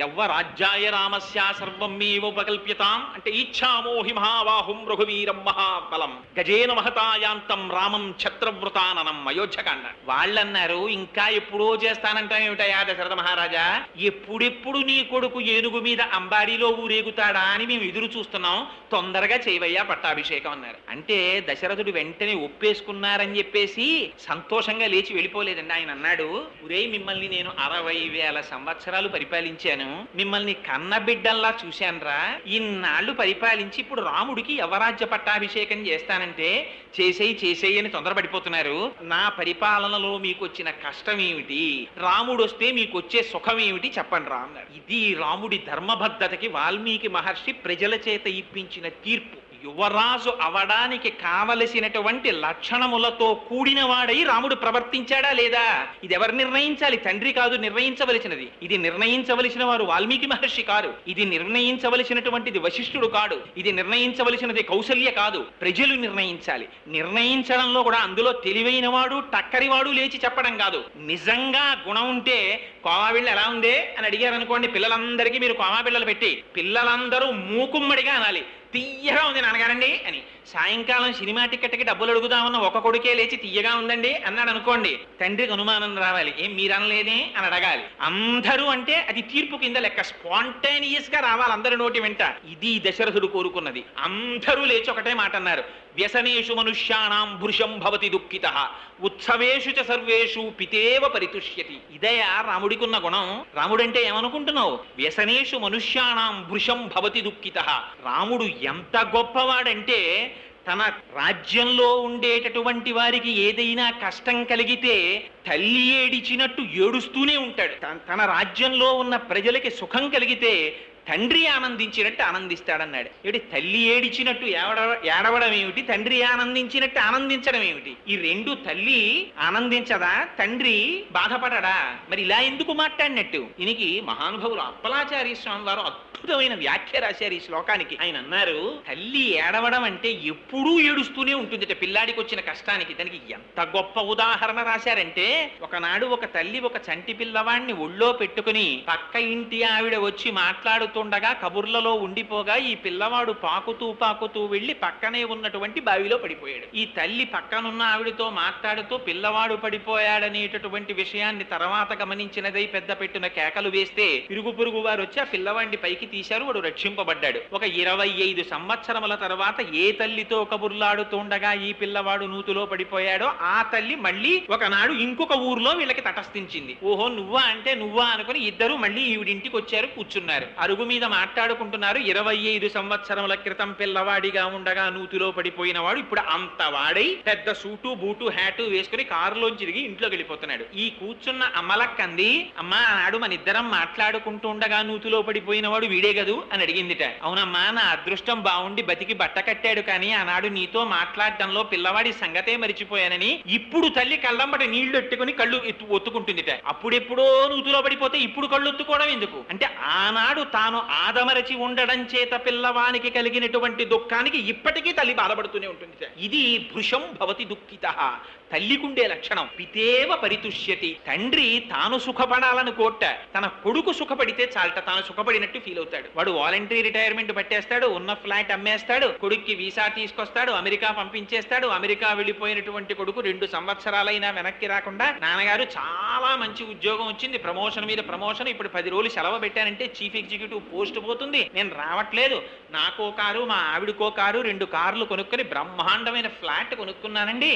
యవ్వరాజ్యాయ రామస్య సర్వం మేవ ఉపకల్ప్యతాం అంటే ఇచ్ఛామోహి మహాబాహుం రఘువీరం మహాబలం గజేన మహతాయాంతం రామం ఛత్రవ్రతాననం అయోధ్యకాండ. వాళ్ళన్నారు, ఇంకా ఎప్పుడో చేస్తానంటామేమిటయా దశరథ మహారాజా, ఎప్పుడెప్పుడు నీ కొడుకు ఏనుగు మీద అంబారీలో ఊరేగుతాడా అని మేము ఎదురు చూస్తున్నాం, తొందరగా చేయవయ్యా పట్టాభిషేకం అన్నారు. అంటే దశరథుడు వెంటనే ఒప్పేసుకున్నారని చెప్పేసి సంతోషంగా లేచి వెళ్ళిపోలేదండి. ఆయన అన్నాడు, ఒరే మిమ్మల్ని నేను 60,000 సంవత్సరాలు పరిపాలించాను, మిమ్మల్ని కన్నబిడ్డల్లా చూశానురా, ఇన్నాళ్ళు పరిపాలించి ఇప్పుడు రాముడికి యవరాజ్య పట్టాభిషేకం చేస్తానంటే చేసేయి అని తొందరపడిపోతున్నారు. నా పరిపాలనలో మీకు వచ్చిన కష్టం ఏమిటి, రాముడు వస్తే మీకు వచ్చే సుఖం ఏమిటి చెప్పండి రా అన్నాడు. ఇది రాముడి ధర్మబద్ధతకి వాల్మీకి మహర్షి ప్రజల చేత ఇప్పించిన తీర్పు. యువరాజు అవడానికి కావలసినటువంటి లక్షణములతో కూడిన వాడై రాముడు ప్రవర్తించాడా లేదా, ఇది ఎవరు నిర్ణయించాలి? తండ్రి కాదు నిర్ణయించవలసినది. ఇది నిర్ణయించవలసిన వారు వాల్మీకి మహర్షి కాదు, ఇది నిర్ణయించవలసినటువంటిది వశిష్ఠుడు కాడు, ఇది నిర్ణయించవలసినది కౌసల్య కాదు, ప్రజలు నిర్ణయించాలి. నిర్ణయించడంలో కూడా అందులో తెలివైన వాడు టక్కరివాడు లేచి చెప్పడం కాదు. నిజంగా గుణం ఉంటే కోవాబిళ్ళ ఎలా ఉందే అని అడిగారు అనుకోండి, పిల్లలందరికీ మీరు కోవాబిళ్ళలు పెట్టి పిల్లలందరూ మూకుమ్మడిగా అనాలి, తీయగా ఉంది నాన్నగారండి అని. సాయంకాలం సినిమా టికెట్కి డబ్బులు అడుగుదామన్న ఒక కొడుకే లేచి తీయగా ఉందండి అన్నాడు అనుకోండి, తండ్రికి అనుమానం రావాలి, ఏం మీరనలేదే అని అడగాలి. అందరూ అంటే అది తీర్పు కింద లెక్క, స్పాంటేనియస్ గా రావాలి అందరి నోటి వెంట. ఇది దశరథుడు కోరుకున్నది. అందరూ లేచి ఒకటే మాట అన్నారు, వ్యసనేషు మనుష్యాణం భృశం భవతి దుఃఖితః ఉత్సవేషు చ సర్వేషు పితేవ పరితుష్యతి. ఇదయా రాముడికున్న గుణం. రాముడంటే ఏమనుకుంటున్నావు? వ్యసనేషు మనుష్యాణం భృశం భవతి దుఃఖితః. రాముడు ఎంత గొప్పవాడంటే తన రాజ్యంలో ఉండేటటువంటి వారికి ఏదైనా కష్టం కలిగితే తల్లి ఏడిచినట్టు ఏడుస్తూనే ఉంటాడు. తన రాజ్యంలో ఉన్న ప్రజలకి సుఖం కలిగితే తండ్రి ఆనందించినట్టు ఆనందిస్తాడన్నాడు. ఏమిటి తల్లి ఏడిచినట్టు ఏడవడం ఏమిటి, తండ్రి ఆనందించినట్టు ఆనందించడం ఏమిటి? ఈ రెండు తల్లి ఆనందించదా, తండ్రి బాధపడడా? మరి ఇలా ఎందుకు మాట్లాడినట్టు? దీనికి మహానుభావులు అప్పలాచార్య స్వామి వారు అద్భుతమైన వ్యాఖ్య రాశారు ఈ శ్లోకానికి. ఆయన అన్నారు, తల్లి ఏడవడం అంటే ఎప్పుడూ ఏడుస్తూనే ఉంటుంది పిల్లాడికి వచ్చిన కష్టానికి. దానికి ఎంత గొప్ప ఉదాహరణ రాశారంటే, ఒకనాడు ఒక తల్లి ఒక చంటి పిల్లవాడిని ఒళ్ళో పెట్టుకుని పక్క ఇంటి ఆవిడ వచ్చి మాట్లాడుతుండగా కబుర్లలో ఉండిపోగా ఈ పిల్లవాడు పాకుతూ వెళ్లి పక్కనే ఉన్నటువంటి బావిలో పడిపోయాడు. ఈ తల్లి పక్కనున్న ఆవిడతో మాట్లాడుతూ పిల్లవాడు పడిపోయాడనేటటువంటి విషయాన్ని తర్వాత గమనించినదై పెద్ద పెట్టున కేకలు వేస్తే ఇరుగు పొరుగు వారు వచ్చి ఆ పిల్లవాడిని పైకి తీశారు. వాడు రక్షింపబడ్డాడు. ఒక 25 సంవత్సరముల తర్వాత ఏ తల్లితో కబుర్లాడుతుండగా ఈ పిల్లవాడు నూతులో పడిపోయాడో ఆ తల్లి మళ్ళీ ఒకనాడు ఇంకొక ఊర్లో వీళ్ళకి తటస్థించింది. ఓహో నువ్వా అంటే నువ్వా అనుకుని ఇద్దరు మళ్ళీ ఈవిడింటికి వచ్చారు, కూర్చున్నారు, అరుగు మీద మాట్లాడుకుంటున్నారు. 25 సంవత్సరముల క్రితం పిల్లవాడిగా ఉండగా నూతులో పడిపోయిన వాడు ఇప్పుడు అంత వాడై పెద్ద సూటు బూటు హ్యాటు వేసుకుని కారులోంచి తిరిగి ఇంట్లోకి వెళ్ళిపోతున్నాడు. ఈ కూర్చున్న అమ్మలక్కంది, అమ్మా ఆనాడు మన ఇద్దరం మాట్లాడుకుంటూ ఉండగా నూతులో పడిపోయిన వాడు వీడే గదు అని అడిగిందిట. అవునమ్మా, నా అదృష్టం బాగుండి బతికి బట్ట కట్టాడు, కానీ ఆనాడు నీతో మాట్లాడటంలో పిల్లవాడి సంగతే మరిచిపోయానని ఇప్పుడు తల్లి కళ్ళంబట నీళ్లు ఎట్టుకుని కళ్ళు ఒత్తుకుంటుందిట. అప్పుడెప్పుడో నూతులో పడిపోతే ఇప్పుడు కళ్ళు ఒత్తుకోవడం ఎందుకు అంటే, ఆనాడు తాను ఆదమరచి ఉండడం చేత పిల్లవానికి కలిగినటువంటి దుఃఖానికి ఇప్పటికీ తల్లి బాధపడుతూనే ఉంటుంది. ఇది భృశం భవతి దుఃఖితః, తల్లికుండే లక్షణం. పితేవ పరితుష్యతి, తండ్రి తాను సుఖపడాలని కోట, తన కొడుకు సుఖపడితే చాలట తాను సుఖపడినట్టు ఫీల్ అవుతాడు. వాడు వాలంటరీ రిటైర్మెంట్ పట్టేస్తాడు, ఉన్న ఫ్లాట్ అమ్మేస్తాడు, కొడుక్కి వీసా తీసుకొస్తాడు, అమెరికా పంపించేస్తాడు. అమెరికా వెళ్ళిపోయినటువంటి కొడుకు 2 సంవత్సరాలైనా వెనక్కి రాకుండా, నాన్నగారు చాలా మంచి ఉద్యోగం వచ్చింది, ప్రమోషన్ మీద ప్రమోషన్, ఇప్పుడు 10 రోజులు సెలవు పెట్టానంటే చీఫ్ ఎగ్జిక్యూటివ్ ఇటు పోస్ట్ పోతుంది, నేను రావట్లేదు, నాకో కారు మా ఆవిడకో కారు 2 కార్లు కొనుక్కొని బ్రహ్మాండమైన ఫ్లాట్ కొనుక్కున్నానండి,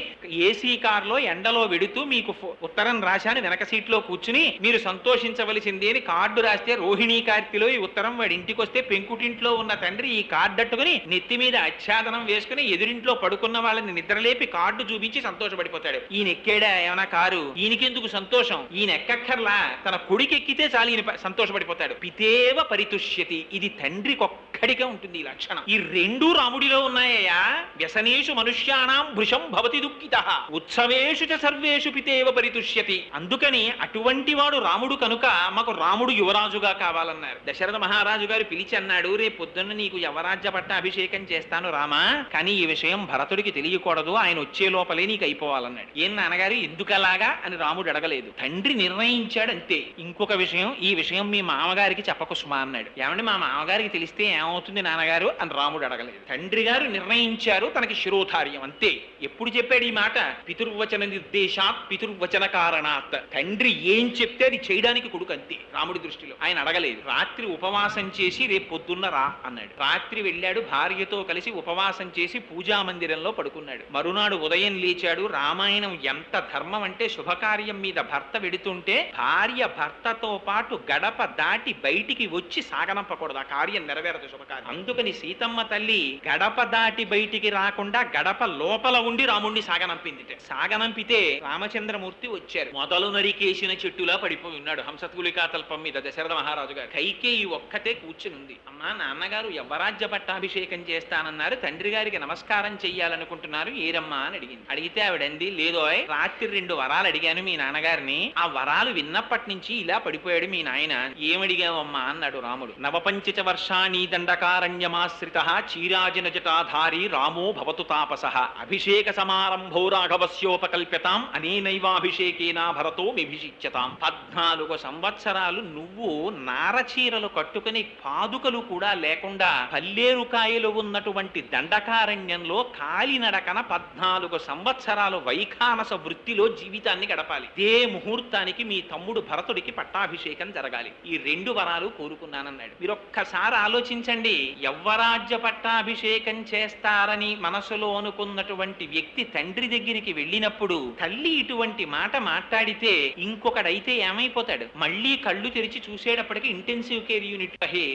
ఏసీ కారులో ఎండలో వెడుతూ మీకు ఉత్తరం రాశాను, వెనక సీట్లో కూర్చుని మీరు సంతోషించవలసింది అని కార్డు రాస్తే రోహిణీ కార్తిలో ఈ ఉత్తరం వాడి ఇంటికి వస్తే పెంకుటింట్లో ఉన్న తండ్రి ఈ కార్డు అట్టుకుని నెత్తి మీద ఆచ్ఛాదనం వేసుకుని ఎదురింట్లో పడుకున్న వాళ్ళని నిద్రలేపి కార్డు చూపించి సంతోషపడిపోతాడు. ఈయన ఎక్కాడా ఏమైనా కారు, ఈయనకెందుకు సంతోషం, ఈయన ఎక్కక్కర్లా, తన కొడుకు ఎక్కితే చాలు ఈయన సంతోషపడిపోతాడు. పితేవ పరితుష్యతి, ఇది తండ్రికి ఒక్కడిగా ఉంటుంది ఈ లక్షణం. ఈ 2 రాముడిలో ఉన్నాయ్యా. వ్యసనేషు మనుష్యానాం భృశం భవతి దుఃఖితః ఉత్సవేషు చ సర్వేషు పితేవ పరితుష్యతి. అందుకని అటువంటి వాడు రాముడు కనుక మాకు రాముడు యువరాజుగా కావాలన్నారు. దశరథ మహారాజు గారు పిలిచి అన్నాడు, రేపు పొద్దున్న నీకు యవరాజ్య పట్టాభిషేకం చేస్తాను రామా, కానీ ఈ విషయం భరతుడికి తెలియకూడదు, ఆయన వచ్చే లోపలే నీకు అయిపోవాలన్నాడు. ఏం నాన్నగారు ఎందుకలాగా అని రాముడు అడగలేదు. తండ్రి నిర్ణయించాడు అంతే. ఇంకొక విషయం, ఈ విషయం మీ మామగారికి చెప్పకు సుమా అన్నాడు. ఏమంటే మా మామగారికి తెలిస్తే ఏమవుతుంది నాన్నగారు అని రాముడు అడగలేదు. తండ్రి గారు నిర్ణయించారు, తనకి శిరోధార్యం అంతే. ఎప్పుడు చెప్పాడు ఈ మాట? పితుర్వచన నిర్దేశాత్ పితుర్వచన కారణాత్. తండ్రి ఏం చెప్తే అది చేయడానికి కొడుకు అంతే రాముడి దృష్టిలో. ఆయన అడగలేదు. రాత్రి ఉపవాసం చేసి రేపు పొద్దున్న రా అన్నాడు. రాత్రి వెళ్ళాడు, భార్యతో కలిసి ఉపవాసం చేసి పూజా మందిరంలో పడుకున్నాడు. మరునాడు ఉదయం లేచాడు. రామాయణం ఎంత ధర్మం అంటే, శుభకార్యం మీద భర్త వెడుతుంటే భార్య భర్తతో పాటు గడప దాటి బయటికి వచ్చి సాగనంపకూడదు, ఆ కార్యం నెరవేరదు శుభకార్యం. అందుకని సీతమ్మ తల్లి గడప దాటి బయటికి రాకుండా గడప లోపల ఉండి రాముణ్ణి సాగనంపింది. సాగనంపితే రామచంద్రమూర్తి వచ్చారు. మొదలు నరికేసిన చెట్టులా పడిపోయి ఉన్నాడు హంసతులికా తల్పం మీద దశరథ మహారాజు గారు. కైకేయి ఒక్కతే కూర్చుని ఉంది. అమ్మా నాన్నగారు యవ్వరాజ్య పట్టాభిషేకం చేస్తానన్నారు, తండ్రి గారికి నమస్కారం చెయ్యాలనుకుంటున్నారు, ఏరమ్మా అని అడిగింది. అడిగితే ఆవిడంది, లేదోయ్ రాత్రి 2 వరాలు అడిగాను మీ నాన్నగారిని, ఆ వరాలు విన్నప్పటి నుంచి ఇలా పడిపోయాడు మీ నాయన. ఏమడిగావమ్మా అన్నాడు రాముడు. నవపంచ వర్షాణి దండకారణ్యమాశ్రిత చీరాజన జటాధారి రామో భవతు తాపసః అభిషేక సమారంభో రాఘవస్యోపకల్ప్యతాం అనేనైవాభిషేకేనా భరతో విభిషిచ్యతాం. 14 సంవత్సరాలు నువ్వు నారచీరలు కట్టుకుని పాదుకలు కూడా లేకుండా పల్లేరుకాయలు ఉన్నటువంటి దండకారణ్యంలో కాలినడకన 14 సంవత్సరాలు వైఖానస వృత్తిలో జీవితాన్ని గడపాలి. ఇదే ముహూర్తానికి మీ తమ్ముడు భరతుడికి పట్టాభిషేకం జరగాలి. ఈ 2 వరాలు కోరుకున్నానన్నాడు. మీరొక్కసారి ఆలోచించండి, యవ్వరాజ్య పట్టాభిషేకం చేస్తారని మనసులో అనుకున్నటువంటి వ్యక్తి తండ్రి దగ్గరికి వెళ్ళినప్పుడు తల్లి ఇటువంటి మాట మాట్లాడితే ఇంకొకడైతే ఏమైపోతాడు? మళ్ళీ కళ్ళు తెరిచి చూసేటప్పటికి ఇంటెన్సివ్ కేర్ యూనిట్ హే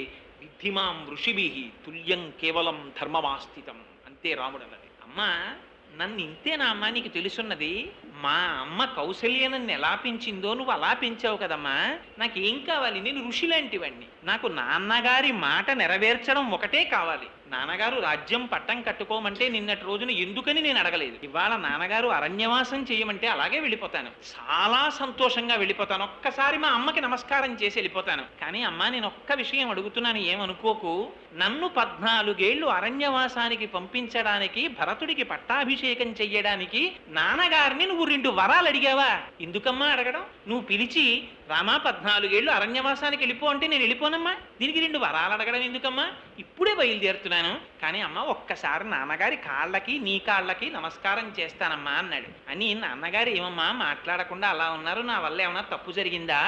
విద్ధిమాం ఋషిభిః తుల్యం కేవలం ధర్మమాస్థితం. అంతే రాముడు అన్నది. అమ్మా నన్ను ఇంతేనా అమ్మా నీకు తెలుసున్నది? మా అమ్మ కౌసల్య నన్ను ఎలా పెంచిందో నువ్వు అలా పెంచావు కదమ్మా, నాకేం కావాలి? నేను ఋషి లాంటివాణ్ణి, నాకు నాన్నగారి మాట నెరవేర్చడం ఒకటే కావాలి. నాన్నగారు రాజ్యం పట్టం కట్టుకోమంటే నిన్నటి రోజున ఎందుకని నేను అడగలేదు. ఇవాళ నాన్నగారు అరణ్యవాసం చేయమంటే అలాగే వెళ్ళిపోతాను, చాలా సంతోషంగా వెళ్ళిపోతాను. ఒక్కసారి మా అమ్మకి నమస్కారం చేసి వెళ్ళిపోతాను. కానీ అమ్మా నేను ఒక్క విషయం అడుగుతున్నాను, ఏమనుకోకు. నన్ను 14 ఏళ్ళు అరణ్యవాసానికి పంపించడానికి, భరతుడికి పట్టాభిషేకం చెయ్యడానికి నాన్నగారిని నువ్వు 2 వరాలు అడిగావా? ఎందుకమ్మా అడగడం? నువ్వు పిలిచి రామా 14 ఏళ్ళు అరణ్యవాసానికి వెళ్ళిపో అంటే నేను వెళ్ళిపోనమ్మా, దీనికి 2 వరాలు అడగడం ఎందుకమ్మా? ఇప్పుడే బయలుదేరుతున్నాను, కానీ అమ్మ ఒక్కసారి నాన్నగారి కాళ్ళకి నీ కాళ్ళకి నమస్కారం చేస్తానమ్మా అన్నాడు. అని నాన్నగారు ఏమమ్మా మాట్లాడకుండా అలా ఉన్నారు, నా వల్ల ఏమన్నా తప్పు జరిగిందా?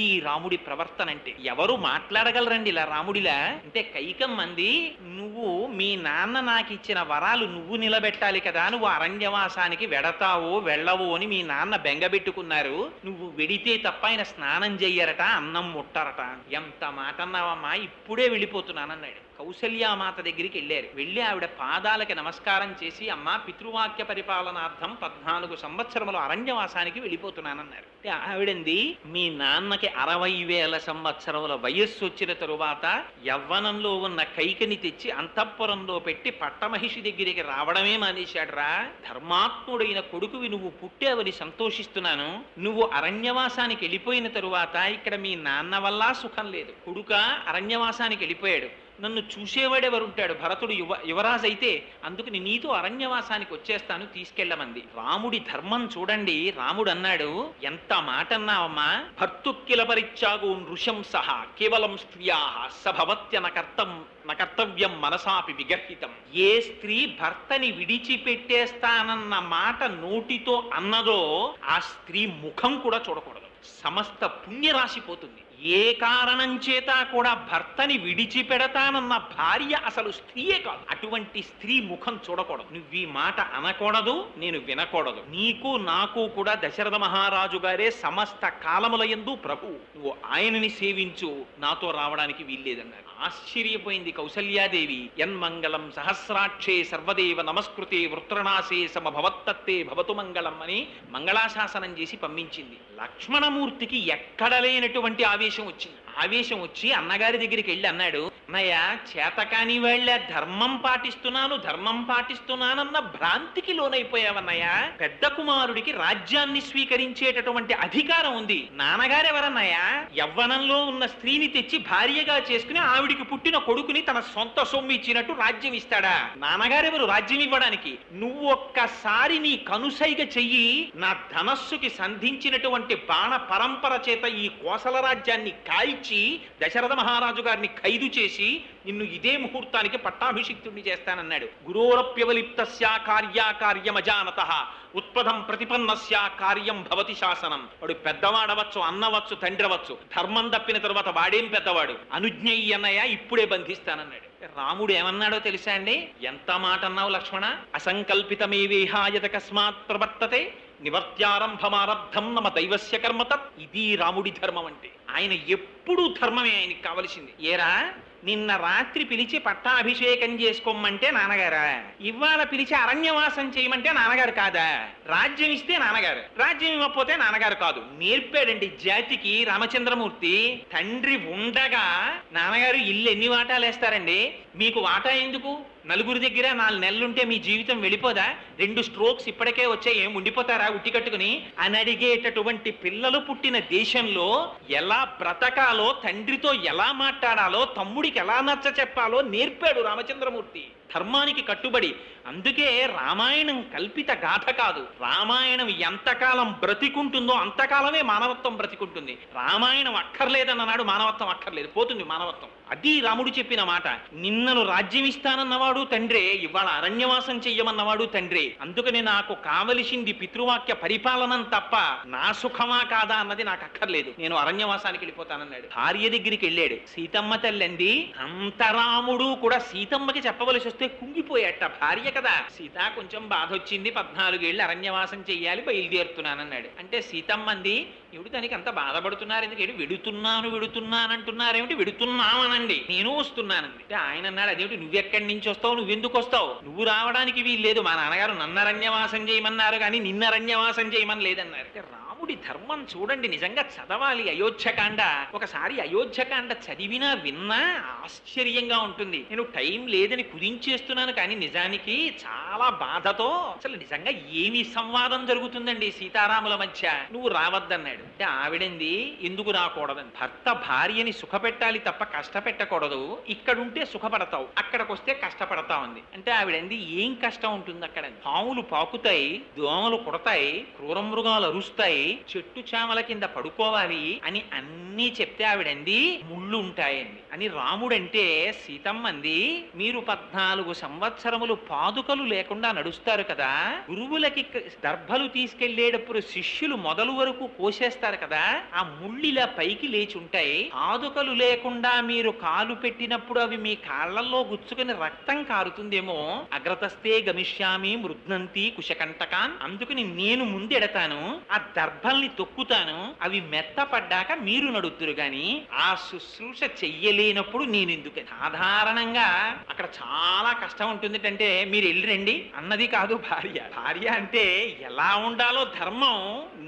ఈ రాముడి ప్రవర్తన అంటే ఎవరు మాట్లాడగలరండి ఇలా రాముడిలా? అంటే కైకమ్మంది, నువ్వు మీ నాన్న నాకు ఇచ్చిన వరాలు నువ్వు నిలబెట్టాలి కదా, నువ్వు అరణ్యవాసానికి వెడతావో వెళ్ళవో అని మీ నాన్న బెంగబెట్టుకున్నారు, నువ్వు వెడితే తప్ప ఆయన స్నానం చెయ్యరట, అన్నం ముట్టరట. ఎంత మాట అన్నావమ్మా, ఇప్పుడే వెళ్ళిపోతున్నానన్నాడు. కౌసల్యామాత దగ్గరికి వెళ్ళారు. వెళ్ళి ఆవిడ పాదాలకి నమస్కారం చేసి, అమ్మా పితృవాక్య పరిపాలనార్థం 14 సంవత్సరములు అరణ్యవాసానికి వెళ్ళిపోతున్నానన్నారు. ఆవిడంది, మీ నాన్నకి 60,000 సంవత్సరముల వయస్సు వచ్చిన తరువాత యవ్వనంలో ఉన్న కైకని తెచ్చి అంతఃపురంలో పెట్టి పట్టమహిషి దగ్గరికి రావడమే మానేశాడురా. ధర్మాత్ముడైన కొడుకువి నువ్వు పుట్టావని సంతోషిస్తున్నాను. నువ్వు అరణ్యవాసానికి వెళ్ళిపోయిన తరువాత ఇక్కడ మీ నాన్న వల్ల సుఖం లేదు. కొడుక అరణ్యవాసానికి వెళ్ళిపోయాడు, నన్ను చూసేవాడెవరుంటాడు? భరతుడు యువరాజు అయితే, అందుకని నీతో అరణ్యవాసానికి వచ్చేస్తాను, తీసుకెళ్ళమంది. రాముడి ధర్మం చూడండి. రాముడు అన్నాడు, ఎంత మాట అన్నావమ్మా, భర్తుక్కిల పరిత్యాగో నృశంసః కేవలం స్త్రియాః సభవత్య నకర్తవ్యం మనసాపి విగర్హితం. ఏ స్త్రీ భర్తని విడిచిపెట్టేస్తానన్న మాట నోటితో అన్నదో ఆ స్త్రీ ముఖం కూడా చూడకూడదు, సమస్త పుణ్యరాశి పోతుంది. ఏ కారణం చేత కూడా భర్తని విడిచిపెడతానన్న భార్య అసలు స్త్రీయే కాదు. అటువంటి స్త్రీ ముఖం చూడకూడదు. నువ్వు ఈ మాట అనకూడదు, నేను వినకూడదు. నీకు నాకు కూడా దశరథ మహారాజు గారే సమస్త కాలముల యందు ప్రభు. నువ్వు ఆయనని సేవించు, నాతో రావడానికి వీల్లేదన్నారు. ఆశ్చర్యపోయింది కౌసల్యాదేవి. యన్మంగళం సహస్రాక్షే సర్వదేవ నమస్కృతే వృత్రనాశే సమభవత్తత్తే భవతు మంగళం అని మంగళాశాసనం చేసి పంపించింది. లక్ష్మణమూర్తికి ఎక్కడ లేనటువంటి ఆవేశం వచ్చింది. ఆవేశం వచ్చి అన్నగారి దగ్గరికి వెళ్ళి అన్నాడు, అన్నయ్య చేతకాని వాళ్ళ ధర్మం పాటిస్తున్నానన్న భ్రాంతికి లోనైపోయావన్నయ్య. పెద్ద కుమారుడికి రాజ్యాన్ని స్వీకరించేటటువంటి అధికారం ఉంది. నాన్నగారెవరన్నయ్య? యవ్వనంలో ఉన్న స్త్రీని తెచ్చి భార్యగా చేసుకుని ఆవిడికి పుట్టిన కొడుకుని తన సొంత సొమ్ము ఇచ్చినట్టు రాజ్యం ఇస్తాడా? నాన్నగారెవరు రాజ్యం ఇవ్వడానికి? నువ్వు ఒక్కసారి నీ కనుసైగ చెయ్యి, నా ధనస్సుకి సంధించినటువంటి బాణ పరంపర చేత ఈ కోసల రాజ్యాన్ని కాల్చి దశరథ మహారాజు గారిని ఖైదు చేసి నిన్ను ఇదే ముహూర్తానికి పట్టాభిషిక్తుడిని చేస్తానన్నాడు. గురోరప్యవలిప్తస్య కార్యాకార్యమజానతః ఉత్పదం ప్రతిపన్నస్య కార్యం భవతి శాసనం. వాడు పెద్దవాడవచ్చు, అన్నవచ్చు, తండ్రవచ్చు. ధర్మం తప్పిన తర్వాత వాడేం పెద్దవాడు? అనుజ్ఞయ్య అన్నయ్య, ఇప్పుడే బంధిస్తానన్నాడు. రాముడు ఏమన్నాడో తెలుసా అండి? ఎంత మాట అన్నావు లక్ష్మణ? అసంకల్పితమేవేహాయత కస్మాత్ ప్రవర్తతే నివర్త్యారంభమారబ్ధం నమ దైవస్య కర్మతత్. ఇది రాముడి ధర్మం అంటే. ఆయన ఎప్పుడూ ధర్మమే ఆయనకి కావలసింది. ఏరా, నిన్న రాత్రి పిలిచి పట్టాభిషేకం చేసుకోమంటే నాన్నగారా? ఇవాళ పిలిచి అరణ్యవాసం చేయమంటే నాన్నగారు కాదా? రాజ్యం ఇస్తే నాన్నగారు, రాజ్యం ఇవ్వకపోతే నాన్నగారు కాదు. నేర్పాడండి జాతికి రామచంద్రమూర్తి. తండ్రి ఉండగా నాన్నగారు ఇల్లు ఎన్ని వాటాలు వేస్తారండి? మీకు వాటా ఎందుకు? నలుగురి దగ్గర 4 నెలలుంటే మీ జీవితం వెళ్ళిపోదా? 2 స్ట్రోక్స్ ఇప్పటికే వచ్చాయి, ఏం ఉండిపోతారా ఉట్టి కట్టుకుని అని అడిగేటటువంటి పిల్లలు పుట్టిన దేశంలో ఎలా బ్రతకాలో, తండ్రితో ఎలా మాట్లాడాలో, తమ్ముడికి ఎలా నచ్చ చెప్పాలో నేర్పాడు రామచంద్రమూర్తి. ధర్మానికి కట్టుబడి. అందుకే రామాయణం కల్పిత గాథ కాదు. రామాయణం ఎంతకాలం బ్రతికుంటుందో అంతకాలమే మానవత్వం బ్రతికుంటుంది. రామాయణం అక్కర్లేదన్ననాడు మానవత్వం అక్కర్లేదు, పోతుంది మానవత్వం. అది రాముడు చెప్పిన మాట. నిన్నను రాజ్యం ఇస్తానన్నవాడు తండ్రే, ఇవాళ అరణ్యవాసం చెయ్యమన్నవాడు తండ్రే. అందుకని నాకు కావలసింది పితృవాక్య పరిపాలనం తప్ప నా సుఖమా కాదా అన్నది నాకు అక్కర్లేదు, నేను అరణ్యవాసానికి వెళ్ళిపోతానన్నాడు. భార్య దగ్గరికి వెళ్ళాడు. సీతమ్మ తల్లండి. అంత రాముడు కూడా సీతమ్మకి చెప్పవలసి వస్తే కుంగిపోయాట. భార్య కదా. సీత కొంచెం బాధ వచ్చింది, 14 ఏళ్ళు అరణ్యవాసం చెయ్యాలి, బయలుదేరుతున్నానన్నాడు. అంటే సీతమ్మంది, ఏమిటి దానికి అంత బాధపడుతున్నారు ఎందుకంటే? వెడుతున్నానంటున్నారేమిటి? వెడుతున్నామనండి, నేను వస్తున్నానండి. అంటే ఆయన అన్నాడు, అదేమిటి నువ్వెక్కడి నుంచి వస్తావు, నువ్వెందుకు వస్తావు? నువ్వు రావడానికి వీల్లేదు, మా నాన్నగారు నన్ను అరణ్యవాసం చేయమన్నారు కానీ నిన్న అరణ్యవాసం చేయమని లేదన్నారు. అంటే రాముడి ధర్మం చూడండి, నిజంగా చదవాలి అయోధ్యకాండ. ఒకసారి అయోధ్యకాండ చదివినా విన్నా ఆశ్చర్యంగా ఉంటుంది. నేను టైం లేదని కుదించేస్తున్నాను కానీ నిజానికి చాలా బాధతో అసలు నిజంగా ఏమి సంవాదం జరుగుతుందండి సీతారాముల మధ్య. నువ్వు రావద్దన్నాడు. అంటే ఆవిడంది, ఎందుకు రాకూడదని? భర్త భార్యని సుఖపెట్టాలి తప్ప కష్టపెట్టకూడదు. ఇక్కడుంటే సుఖపడతావు, అక్కడికి వస్తే కష్టపడతావు అంది. అంటే ఆవిడంది, ఏం కష్టం ఉంటుంది అక్కడ? పాములు పాకుతాయి, దోమలు కుడతాయి, క్రూర మృగాలు అరుస్తాయి, చెట్టు చామల కింద పడుకోవాలి అని అన్నీ చెప్తే ఆవిడంది, ముళ్ళు ఉంటాయండి అని. రాముడంటే సీతమ్మంది, మీరు 14 సంవత్సరములు పాదుకలు లేకుండా నడుస్తారు కదా, గురువులకి దర్భలు తీసుకెళ్లేటప్పుడు శిష్యులు మొదలు వరకు కోసేస్తారు కదా, ఆ ముళ్ళిలా పైకి లేచి ఉంటాయి. పాదుకలు లేకుండా మీరు కాలు పెట్టినప్పుడు అవి మీ కాళ్లలో గుచ్చుకుని రక్తం కారుతుందేమో. అగ్రతస్తే గమిష్యామి మృద్నంతి కుశకంటకాన్. అందుకని నేను ముందెడతాను, ఆ దర్భల్ని తొక్కుతాను, అవి మెత్తపడ్డాక మీరు నడుతురు గాని ఆ శుశ్రూష చెయ్యలేనప్పుడు నేను ఎందుకు? సాధారణంగా అక్కడ చాలా కష్టం ఉంటుంది. అంటే మీరు వెళ్ళిరండి అన్నది కాదు భార్య. భార్య అంటే ఎలా ఉండాలో ధర్మం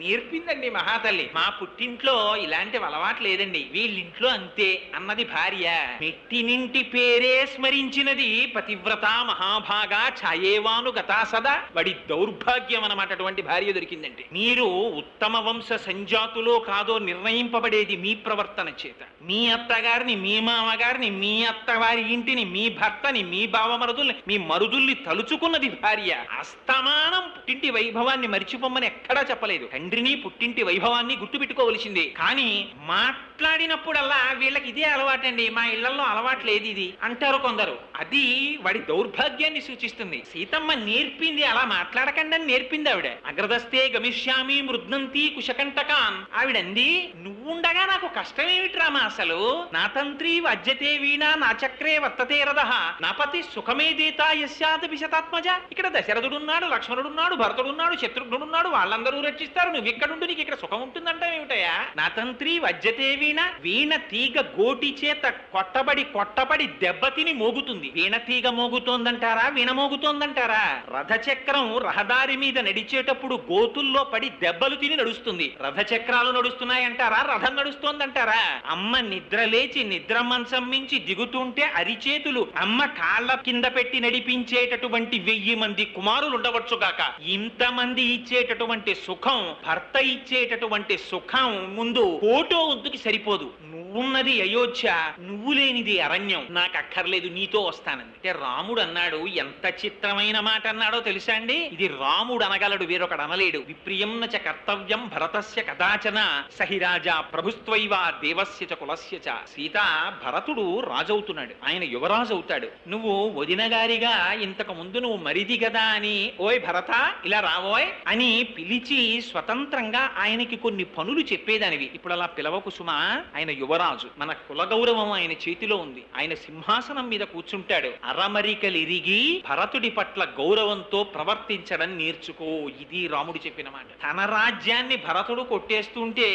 నేర్పిందండి మహాతల్లి. మా పుట్టింట్లో ఇలాంటి అలవాటు లేదండి, వీళ్ళింట్లో అంతే అన్నది భార్య. మెట్టినింటి పేరే స్మరించినది పతివ్రత మహాభాగా ఛాయేవాను గతా సదా. వాడి దౌర్భాగ్యం అన్నమాట అటువంటి భార్య దొరికిందంటే. మీరు ఉత్తమ వంశ సంజాతులో కాదో నిర్ణయింపబడేది మీ ప్రవర్తన చేత. మీ అత్తగారిని, మీ మామగారిని, మీ అత్తవారి ఇంటిని, మీ భర్తని, మీ బావమరుదుల్ని, మీ మరుదుల్ని తలుచుకున్నది భార్య. అస్తమానం పుట్టింటి వైభవాన్ని మరిచిపోమని ఎక్కడా చెప్పలేదు. తండ్రిని, పుట్టింటి వైభవాన్ని గుర్తుపెట్టుకోవలసిందే. కానీ మాట్లాడినప్పుడల్లా వీళ్ళకి ఇదే అలవాటండి, మా ఇళ్లలో అలవాటు లేదు ఇది అంటారు కొందరు. అది వాడి దౌర్భాగ్యాన్ని సూచిస్తుంది. సీతమ్మ నేర్పింది, అలా మాట్లాడకండి అని నేర్పింది ఆవిడ. అగ్రదస్తే గమిష్యామి మృద్నంతి తంతి కుశకంటకాన్. ఆవిడంది, నువ్వుండగా నాకు కష్టమేమిటి రామా అసలు? నా తంత్రి వజ్జతే వీణ నా చక్రే వర్తతే రథః నా పతి సుఖమే దేతా యస్యాదపి శతాత్మజ. ఇక్కడ దశరథుడున్నాడు, లక్ష్మణుడున్నాడు, భరతుడున్నాడు, శత్రుఘ్నుడున్నాడు, వాళ్ళందరూ రక్షిస్తారు, నువ్వు ఇక్కడుండి నీకు ఇక్కడ సుఖం ఉంటుందంటే ఏమిటయా? నా తంత్రి వజ్జతే వీణ, వీణ తీగ గోటి చేత కొట్టబడి దెబ్బతిని మోగుతుంది. వీణ తీగ మోగుతోందంటారా, వీణ మోగుతోందంటారా? రథచక్రం రహదారి మీద నడిచేటప్పుడు గోతుల్లో పడి దెబ్బలు తిని నడుస్తుంది. రథచక్రాలు నడుస్తున్నాయంటారా, రథం నడుస్తోందంటారా? అమ్మ నిద్ర లేచి నిద్ర మంచం మించి దిగుతుంటే అరిచేతులు అమ్మ కాళ్ళ కింద పెట్టి నడిపించేటటువంటి 1000 మంది కుమారులు ఉండవచ్చుగాక. ఇంతమంది ఇచ్చేటటువంటి సుఖం, భర్త ఇచ్చేటటువంటి సుఖం ముందు కోటో వంతుకి సరిపోదు. నువ్వున్నది అయోధ్య, నువ్వు లేనిది అరణ్యం, నాకు అక్కర్లేదు, నీతో వస్తానంది. అంటే రాముడు అన్నాడు, ఎంత చిత్రమైన మాట అన్నాడో తెలుసా అండి? ఇది రాముడు అనగలడు, వేరొకడు అనలేడు. విప్రియం చ కర్తవ్యం భరతస్య కదాచన సహిరాజా ప్రభుస్త్వైవ దేవస్య చ కులస్య చ. సీత, భరతుడు రాజవుతున్నాడు, ఆయన యువరాజు అవుతాడు. నువ్వు వదినగారిగా ఇంతకు ముందు నువ్వు మరిది కదా అని, ఓయ్ భరత ఇలా రావోయ్ అని పిలిచి స్వతంత్రంగా ఆయనకి కొన్ని పనులు చెప్పేదానివి. ఇప్పుడు అలా పిలవకు సుమా, ఆయన యువరాజు, మన కుల గౌరవం ఆయన చేతిలో ఉంది, ఆయన సింహాసనం మీద కూర్చుంటాడు. అరమరికలిరిగి భరతుడి పట్ల గౌరవంతో ప్రవర్తించడం నేర్చుకో. ఇది రాముడు చెప్పిన మాట. తన రాజ్యాన్ని భరతుడు కొట్టేస్తుంటే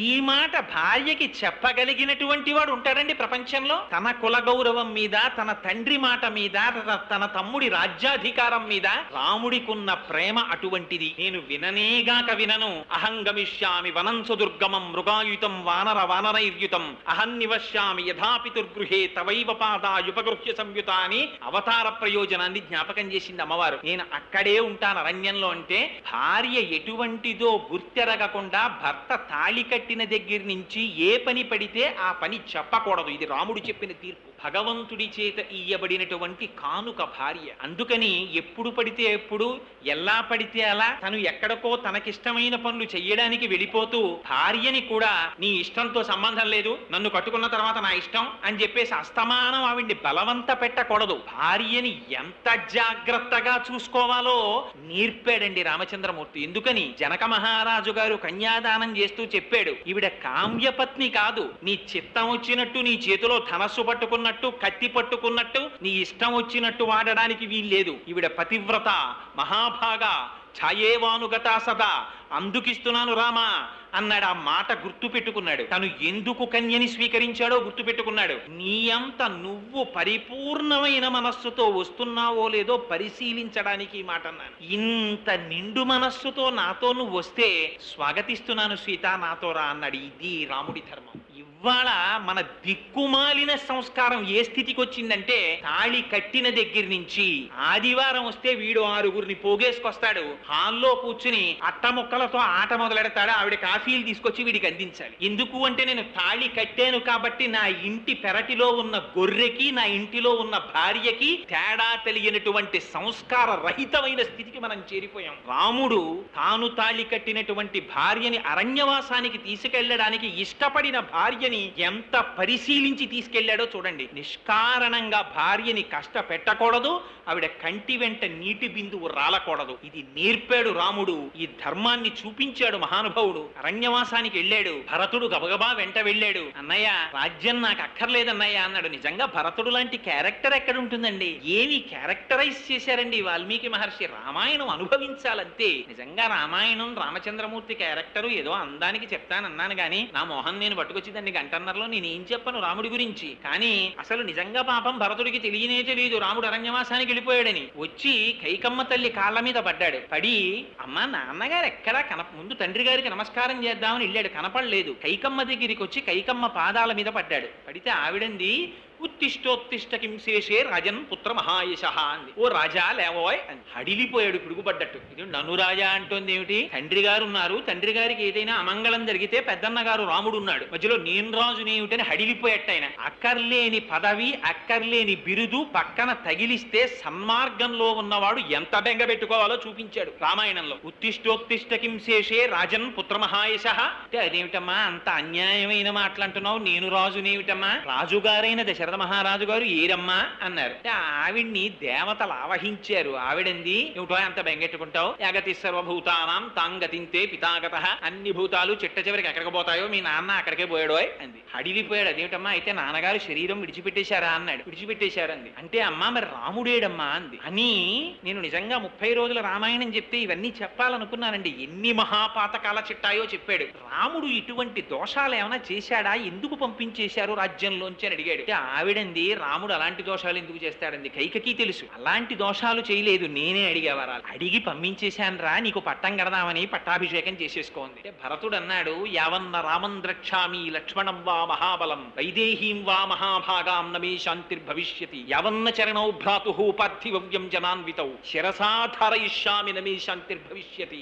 ఈ మాట భార్యకి చెప్పగలిగినటువంటి వాడు ఉంటాడండి ప్రపంచంలో? తన కుల గౌరవం మీద, తన తండ్రి మాట మీద, తన తమ్ముడి రాజ్యాధికారం మీద రాముడికున్న ప్రేమ అటువంటిది. నేను విననేగాక వినను. అహం గమిష్యామి వనం సుదుర్గమం మృగాయుతం వానరైర్యుతం అహం నివశ్యామి యథాపితుర్గృహే తవైవ పాదాయుపగృహ్య సంయుత అని అవతార ప్రయోజనాన్ని జ్ఞాపకం చేసింది అమ్మవారు. నేను అక్కడే ఉంటాను అరణ్యంలో అంటే, భార్య ఎటువంటిదో గుర్తెరగకుండా భర్త తాళి కట్టిన దగ్గర నుంచి ఏ పని పడితే ఆ పని చెప్పకూడదు. ఇది రాముడు చెప్పిన తీర్పు. భగవంతుడి చేత ఇయ్యబడినటువంటి కానుక భార్య. అందుకని ఎప్పుడు పడితే ఎప్పుడు, ఎలా పడితే అలా తను ఎక్కడికో తనకిష్టమైన పనులు చెయ్యడానికి వెళ్ళిపోతూ భార్యని కూడా నీ ఇష్టంతో సంబంధం లేదు, నన్ను కట్టుకున్న తర్వాత నా ఇష్టం అని చెప్పేసి అస్తమానం ఆవిడ్ని బలవంత పెట్టకూడదు. భార్యని ఎంత జాగ్రత్తగా చూసుకోవాలో నేర్పాడండి రామచంద్రమూర్తి. ఎందుకని జనక మహారాజు గారు కన్యాదానం చేస్తూ చెప్పాడు, ఈవిడ కామ్యపత్ని కాదు, నీ చిత్తం వచ్చినట్టు నీ చేతిలో ధనస్సు పట్టుకున్నట్టు, కత్తి పట్టుకున్నట్టు నీ ఇష్టం వచ్చినట్టు వాడడానికి వీల్లేదు. ఈవిడ పతివ్రత, మహాభాగా, ఛాయేవానుగతా సదా, అందుకిస్తున్నాను రామా అన్నాడు. ఆ మాట గుర్తు పెట్టుకున్నాడు. తను ఎందుకు కన్యని స్వీకరించాడో గుర్తు పెట్టుకున్నాడు. నీ అంత నువ్వు పరిపూర్ణమైన మనస్సుతో వస్తున్నావో లేదో పరిశీలించడానికి ఈ మాట అన్నాను. ఇంత నిండు మనస్సుతో నాతో నువ్వు వస్తే స్వాగతిస్తున్నాను సీత, నాతో రా అన్నాడు. ఇది రాముడి ధర్మం. ఇవాళ మన దిక్కుమాలిన సంస్కారం ఏ స్థితికి వచ్చిందంటే, తాళి కట్టిన దగ్గర నుంచి ఆదివారం వస్తే వీడు 6గురిని పోగేసుకొస్తాడు, హాల్లో కూర్చుని అట్టముక్కలతో ఆట మొదలెడతాడు, ఆవిడ కాఫీలు తీసుకొచ్చి వీడికి అందించాలి. ఎందుకు అంటే, నేను తాళి కట్టాను కాబట్టి నా ఇంటి పెరటిలో ఉన్న గొర్రెకి, నా ఇంటిలో ఉన్న భార్యకి తేడా తెలియనటువంటి సంస్కార రహితమైన స్థితికి మనం చేరిపోయాం. రాముడు తాను తాళి కట్టినటువంటి భార్యని అరణ్యవాసానికి తీసుకెళ్లడానికి ఇష్టపడిన భార్యని ఎంత పరిశీలించి తీసుకెళ్లాడో చూడండి. నిష్కారణంగా భార్యని కష్టపెట్టకూడదు, ఆవిడ కంటి వెంట నీటి బిందువు రాలకూడదు. ఇది నేర్పాడు రాముడు. ఈ ధర్మాన్ని చూపించాడు మహానుభావుడు. అరణ్యవాసానికి వెళ్ళాడు. భరతుడు గబగబా వెంట వెళ్ళాడు. అన్నయ్య, రాజ్యం నాకు అక్కర్లేదన్నయ్య అన్నాడు. నిజంగా భరతుడు లాంటి క్యారెక్టర్ ఎక్కడ ఉంటుందండి? ఏమి క్యారెక్టరైజ్ చేశారండి వాల్మీకి మహర్షి. రామాయణం అనుభవించాలంతే. నిజంగా రామాయణం రామచంద్రమూర్తి క్యారెక్టరు ఏదో అందానికి చెప్తానన్నాను గాని, నా మొహం నేను పట్టుకొచ్చి దాన్ని గంటన్నరలో నేనేం చెప్పను రాముడి గురించి. కానీ అసలు నిజంగా పాపం భరతుడికి తెలియనే తెలియదు రాముడు అరణ్యవాసానికి వెళ్ళిపోయాడని. వచ్చి కైకమ్మ తల్లి కాళ్ళ మీద పడ్డాడు. పడి, అమ్మ నాన్నగారు ఎక్కడా ముందు తండ్రి గారికి నమస్కారం చేద్దామని వెళ్ళాడు, కనపడలేదు. కైకమ్మ దగ్గరికి వచ్చి కైకమ్మ పాదాల మీద పడ్డాడు. పడితే ఆవిడంది, ఉత్తిష్టోత్తిష్ట కింశేషే రాజన్ పుత్ర మహాయశ అంది. ఓ రాజా లేవోయ్ అని. హడిలిపోయాడు పిడుగుపడ్డట్టు. ఇది నన్ను రాజా అంటోంది ఏమిటి? తండ్రి గారు ఉన్నారు, తండ్రి గారికి ఏదైనా అమంగళం జరిగితే పెద్దన్న గారు రాముడు ఉన్నాడు, మధ్యలో నేను రాజునేమిటని హడిలిపోయట్టయిన. అక్కర్లేని పదవి, అక్కర్లేని బిరుదు పక్కన తగిలిస్తే సన్మార్గంలో ఉన్నవాడు ఎంత బెంగ పెట్టుకోవాలో చూపించాడు రామాయణంలో. ఉత్తిష్టోత్తిష్ట కింశేషే రాజన్ పుత్ర మహాయశ అంటే అదేమిటమ్మా అంత అన్యాయమైన మాటలంటున్నావు, నేను రాజునేమిటమ్మా? రాజుగారైన దశరథ మహారాజు గారు ఏరమ్మా అన్నారు. ఆవిడ్ని దేవతలు ఆవహించారు. ఆవిడంది, ఏమిటో అంత బెంగెట్టుకుంటావు, జగతి సర్వభూతానాం తాంగతింతే పితాగత, అన్ని భూతాలు చిట్ట చివరికి ఎక్కడికి పోతాయో మీ నాన్న అక్కడికే పోయాడో అంది. అడిగిపోయాడు. అదేమిటమ్మా, అయితే నాన్నగారు శరీరం విడిచిపెట్టేశారా అన్నాడు. విడిచిపెట్టేశారంది. అంటే అమ్మా మరి రాముడేడమ్మా అంది. అని నేను నిజంగా 30 రోజుల రామాయణం చెప్తే ఇవన్నీ చెప్పాలనుకున్నానండి. ఎన్ని మహాపాతకాల చిట్టాయో చెప్పాడు. రాముడు ఇటువంటి దోషాలు ఏమైనా చేశాడా, ఎందుకు పంపించేశారు రాజ్యంలోంచి అని అడిగాడు. ఆవిడంది, రాముడు అలాంటి దోషాలు ఎందుకు చేస్తాడండి, కైకకి తెలుసు అలాంటి దోషాలు చేయలేదు, నేనే అడిగేవారు. అడిగి పంపించేశాను రా, నీకు పట్టం కడదామని పట్టాభిషేకం చేసేసుకోంది. భరతుడు అన్నాడు, యావన్న రామం ద్రక్ష్యామి లక్ష్మణం వా మహాబలం వైదేహీం వా మహాభాగాం నమే శాంతిర్భవిష్యతి యావన్న చరణౌ భ్రాతు పార్థివ్యం జనాన్వితౌ శిరసాధారయిష్యామి నమే శాంతిర్భవిష్యతి.